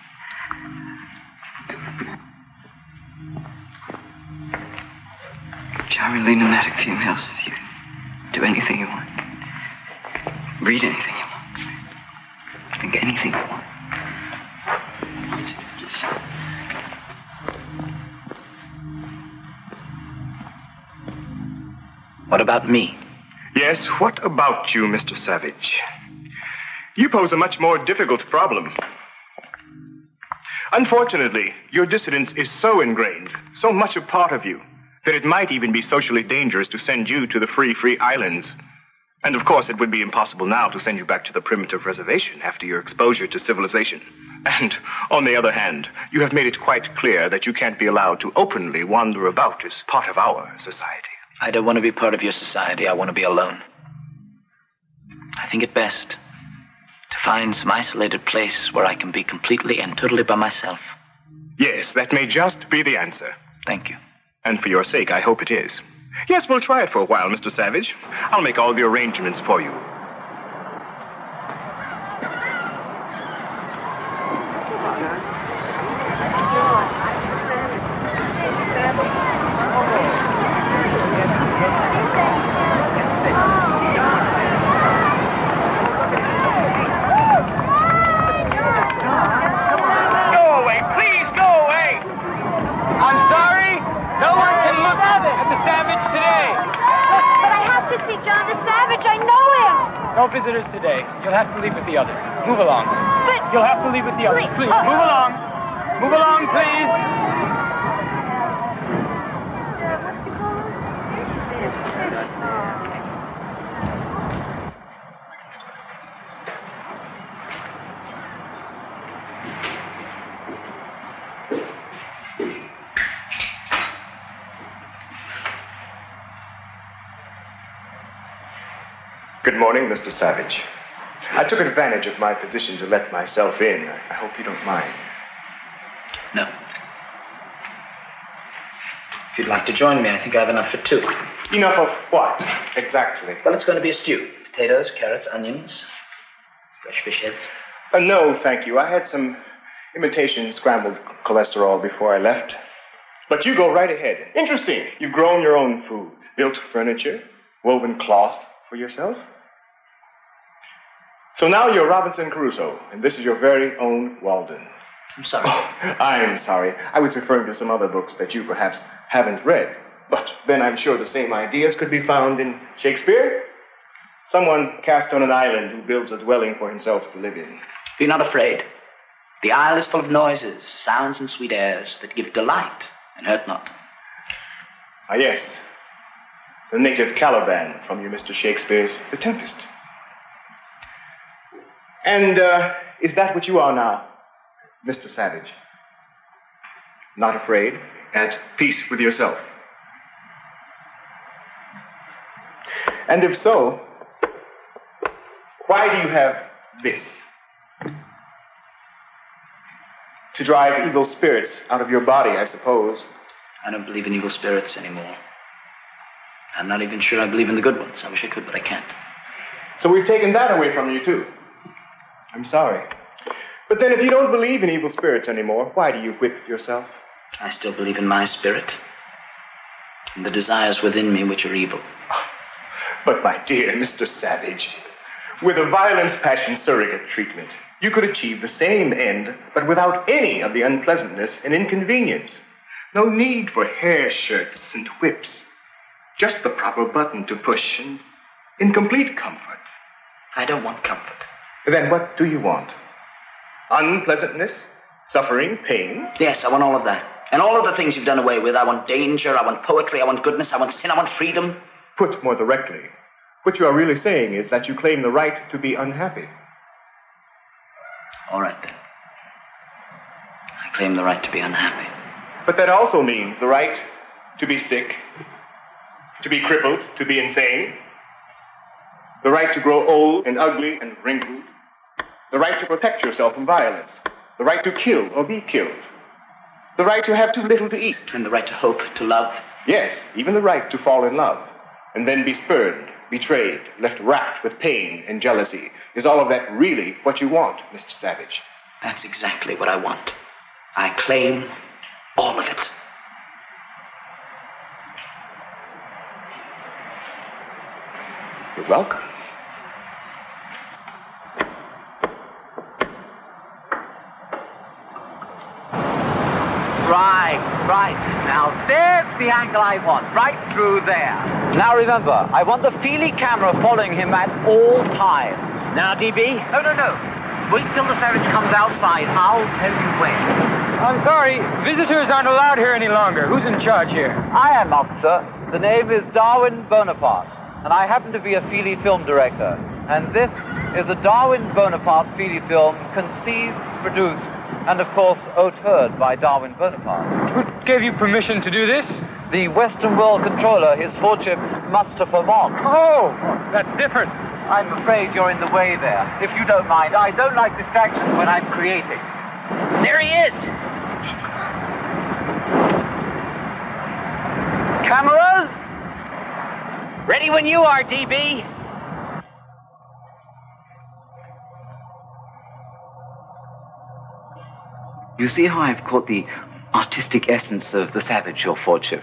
Charmingly pneumatic females. You can do anything you want. Read anything you want. Think anything you want. What about me? Yes, what about you, Mr. Savage? You pose a much more difficult problem. Unfortunately, your dissidence is so ingrained, so much a part of you, that it might even be socially dangerous to send you to the free islands. And of course, it would be impossible now to send you back to the primitive reservation after your exposure to civilization. And on the other hand, you have made it quite clear that you can't be allowed to openly wander about as part of our society. I don't want to be part of your society. I want to be alone. I think it best to find some isolated place where I can be completely and totally by myself. Yes, that may just be the answer. Thank you. And for your sake, I hope it is. Yes, we'll try it for a while, Mr. Savage. I'll make all the arrangements for you. No visitors today. You'll have to leave with the others. Move along. But... You'll have to leave with the others. Please, move along. Move along, please. Good morning, Mr. Savage. I took advantage of my position to let myself in. I hope you don't mind. No. If you'd like to join me, I think I have enough for two. Enough of what, exactly? Well, it's going to be a stew. Potatoes, carrots, onions, fresh fish heads. No, thank you. I had some imitation scrambled cholesterol before I left. But you go right ahead. Interesting. You've grown your own food, built furniture, woven cloth for yourself. So now you're Robinson Crusoe, and this is your very own Walden. I'm sorry. Oh, I'm sorry. I was referring to some other books that you perhaps haven't read. But then I'm sure the same ideas could be found in Shakespeare. Someone cast on an island who builds a dwelling for himself to live in. Be not afraid. The isle is full of noises, sounds, and sweet airs that give delight and hurt not. Ah, yes. The native Caliban from your Mr. Shakespeare's The Tempest. And is that what you are now, Mr. Savage? Not afraid, at peace with yourself? And if so, why do you have this? To drive evil spirits out of your body, I suppose. I don't believe in evil spirits anymore. I'm not even sure I believe in the good ones. I wish I could, but I can't. So we've taken that away from you, too. I'm sorry. But then if you don't believe in evil spirits anymore, why do you whip yourself? I still believe in my spirit. And the desires within me which are evil. But my dear Mr. Savage, with a violence passion surrogate treatment, you could achieve the same end, but without any of the unpleasantness and inconvenience. No need for hair shirts and whips. Just the proper button to push and in complete comfort. I don't want comfort. Then what do you want? Unpleasantness? Suffering? Pain? Yes, I want all of that. And all of the things you've done away with. I want danger, I want poetry, I want goodness, I want sin, I want freedom. Put more directly, what you are really saying is that you claim the right to be unhappy. All right, then. I claim the right to be unhappy. But that also means the right to be sick, to be crippled, to be insane, the right to grow old and ugly and wrinkled, the right to protect yourself from violence, the right to kill or be killed, the right to have too little to eat. And the right to hope, to love. Yes, even the right to fall in love, and then be spurned, betrayed, left racked with pain and jealousy. Is all of that really what you want, Mr. Savage? That's exactly what I want. I claim all of it. You're welcome. Right. Now, there's the angle I want, right through there. Now, remember, I want the Feely camera following him at all times. Now, DB? No. Wait till the Savage comes outside. I'll tell you when. I'm sorry, visitors aren't allowed here any longer. Who's in charge here? I am, officer. The name is Darwin Bonaparte, and I happen to be a Feely film director. And this is a Darwin Bonaparte Feely film conceived, produced, and of course, auteured by Darwin Bonaparte. Who gave you permission to do this? The Western World Controller, His Lordship Mustafa Mon. Oh, that's different. I'm afraid you're in the way there. If you don't mind, I don't like distractions when I'm creating. There he is! Cameras? Ready when you are, DB. You see how I've caught the artistic essence of the Savage, Your Lordship?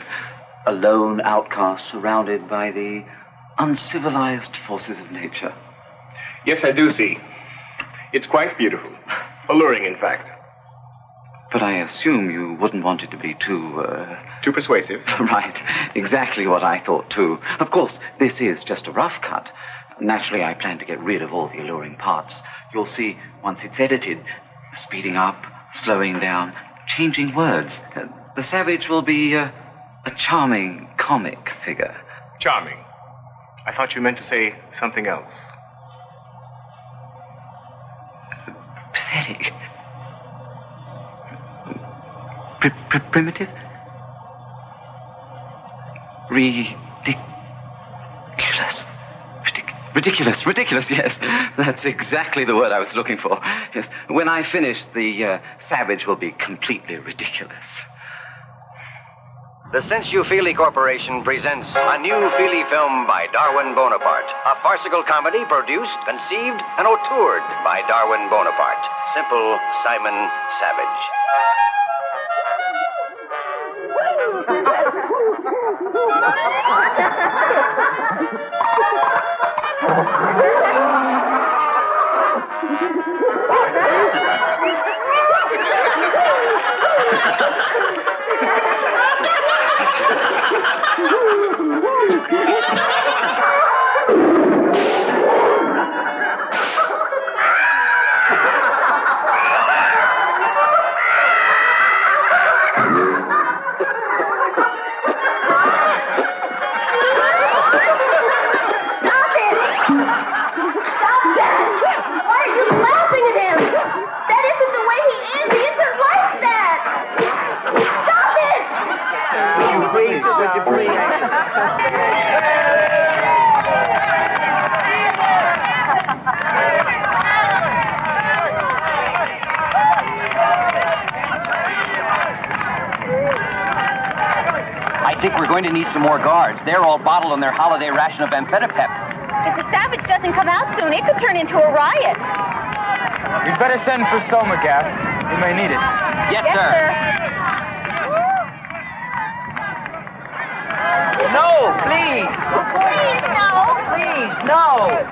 A lone outcast surrounded by the uncivilized forces of nature. Yes, I do see. It's quite beautiful. Alluring, in fact. But I assume you wouldn't want it to be too, Too persuasive. Right. Exactly what I thought, too. Of course, this is just a rough cut. Naturally, I plan to get rid of all the alluring parts. You'll see, once it's edited, speeding up, slowing down, changing words. The Savage will be a charming comic figure. Charming. I thought you meant to say something else. Pathetic. Primitive? Ridiculous, yes. That's exactly the word I was looking for. Yes. When I finish, the Savage will be completely ridiculous. The Sensu Feely Corporation presents a new Feely film by Darwin Bonaparte. A farcical comedy produced, conceived, and auteured by Darwin Bonaparte. Simple Simon Savage. I think we're going to need some more guards. They're all bottled on their holiday ration of amphetamine. If the Savage doesn't come out soon, it could turn into a riot. We'd better send for soma gas. We may need it. Yes, sir. No, please. Please, no. Please, no.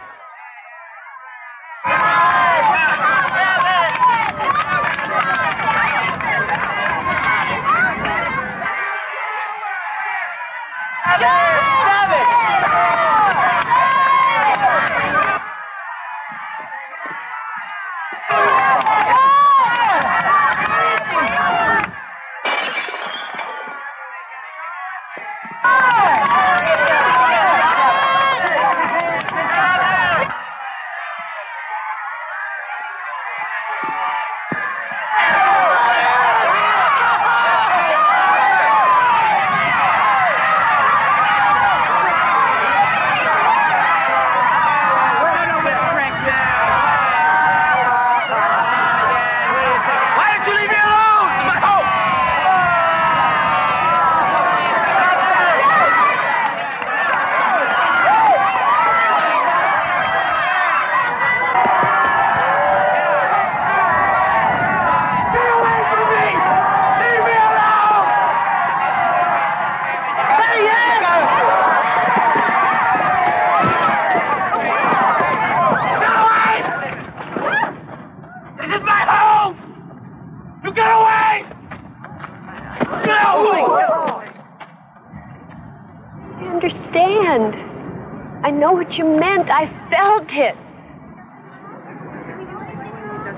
what you meant. I felt it.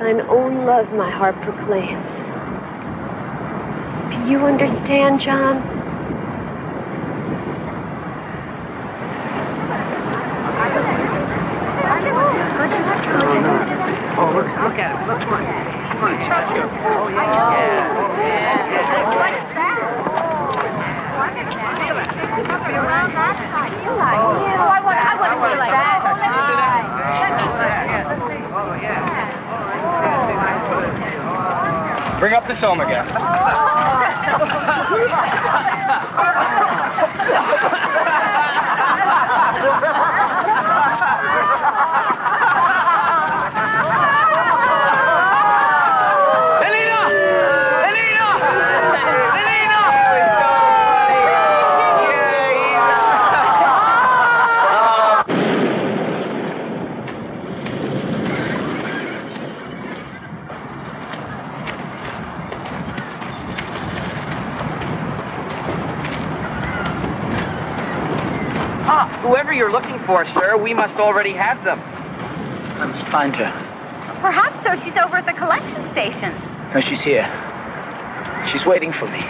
Thine own love my heart proclaims. Do you understand, John? Oh, look at it. Look, come on. Come on, let's go. Oh, yeah. What is that? I want to feel like that. Oh, yeah. Bring up the Soma again. Whoever you're looking for, sir, we must already have them. I must find her. Perhaps so. She's over at the collection station. No, she's here. She's waiting for me.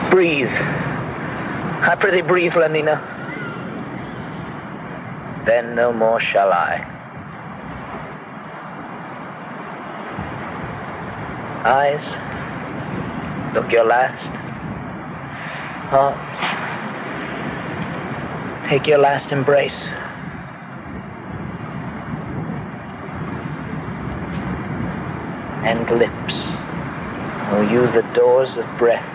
Breathe. I prithee breathe, Lenina. Then no more shall I. Eyes, look your last. Arms, take your last embrace. And lips, oh you the doors of breath,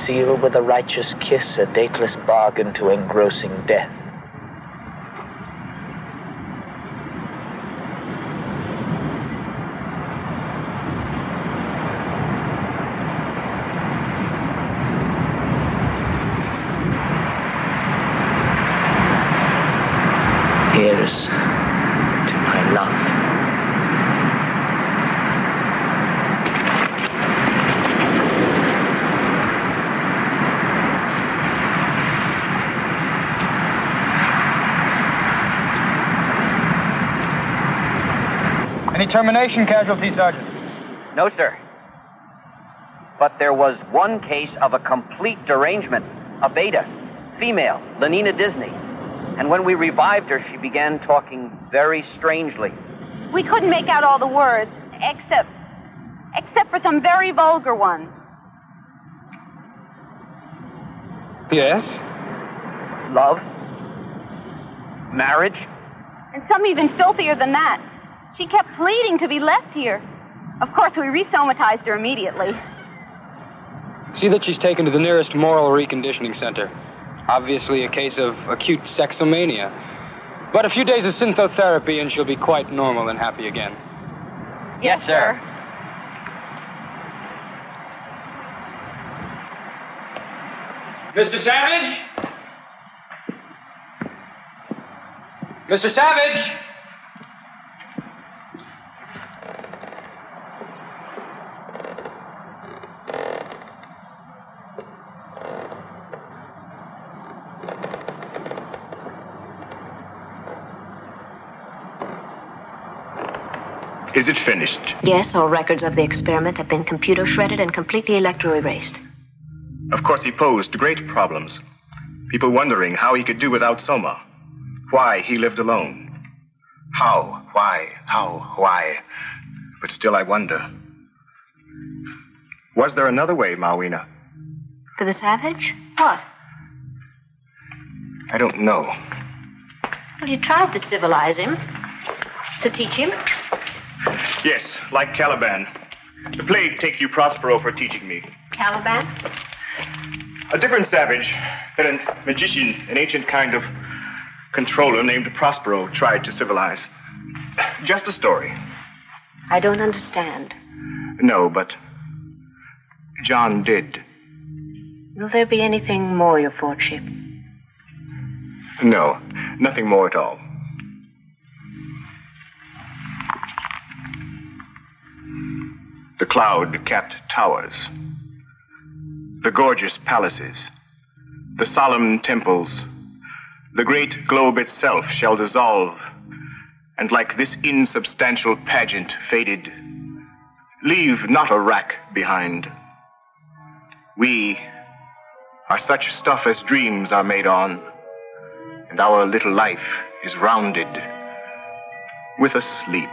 seal with a righteous kiss a dateless bargain to engrossing death. Here's to my love. Any termination casualty, Sergeant? No, sir. But there was one case of a complete derangement. A beta, female, Lenina Disney. And when we revived her, she began talking very strangely. We couldn't make out all the words, except for some very vulgar ones. Yes? Love? Marriage? And some even filthier than that. She kept pleading to be left here. Of course, we resomatized her immediately. See that she's taken to the nearest moral reconditioning center. Obviously a case of acute sexomania. But a few days of synthotherapy and she'll be quite normal and happy again. Yes, sir. Mr. Savage? Mr. Savage? Is it finished? Yes, all records of the experiment have been computer shredded and completely electro-erased. Of course, he posed great problems. People wondering how he could do without Soma. Why he lived alone. How, why? But still I wonder. Was there another way, Mawina? For the savage? What? I don't know. Well, you tried to civilize him. To teach him. Yes, like Caliban. The plague take you Prospero for teaching me. Caliban? A different savage that a magician, an ancient kind of controller named Prospero tried to civilize. Just a story. I don't understand. No, but John did. Will there be anything more, Your Lordship? No, nothing more at all. The cloud-capped towers, the gorgeous palaces, the solemn temples, the great globe itself shall dissolve, and like this insubstantial pageant faded, leave not a rack behind. We are such stuff as dreams are made on, and our little life is rounded with a sleep.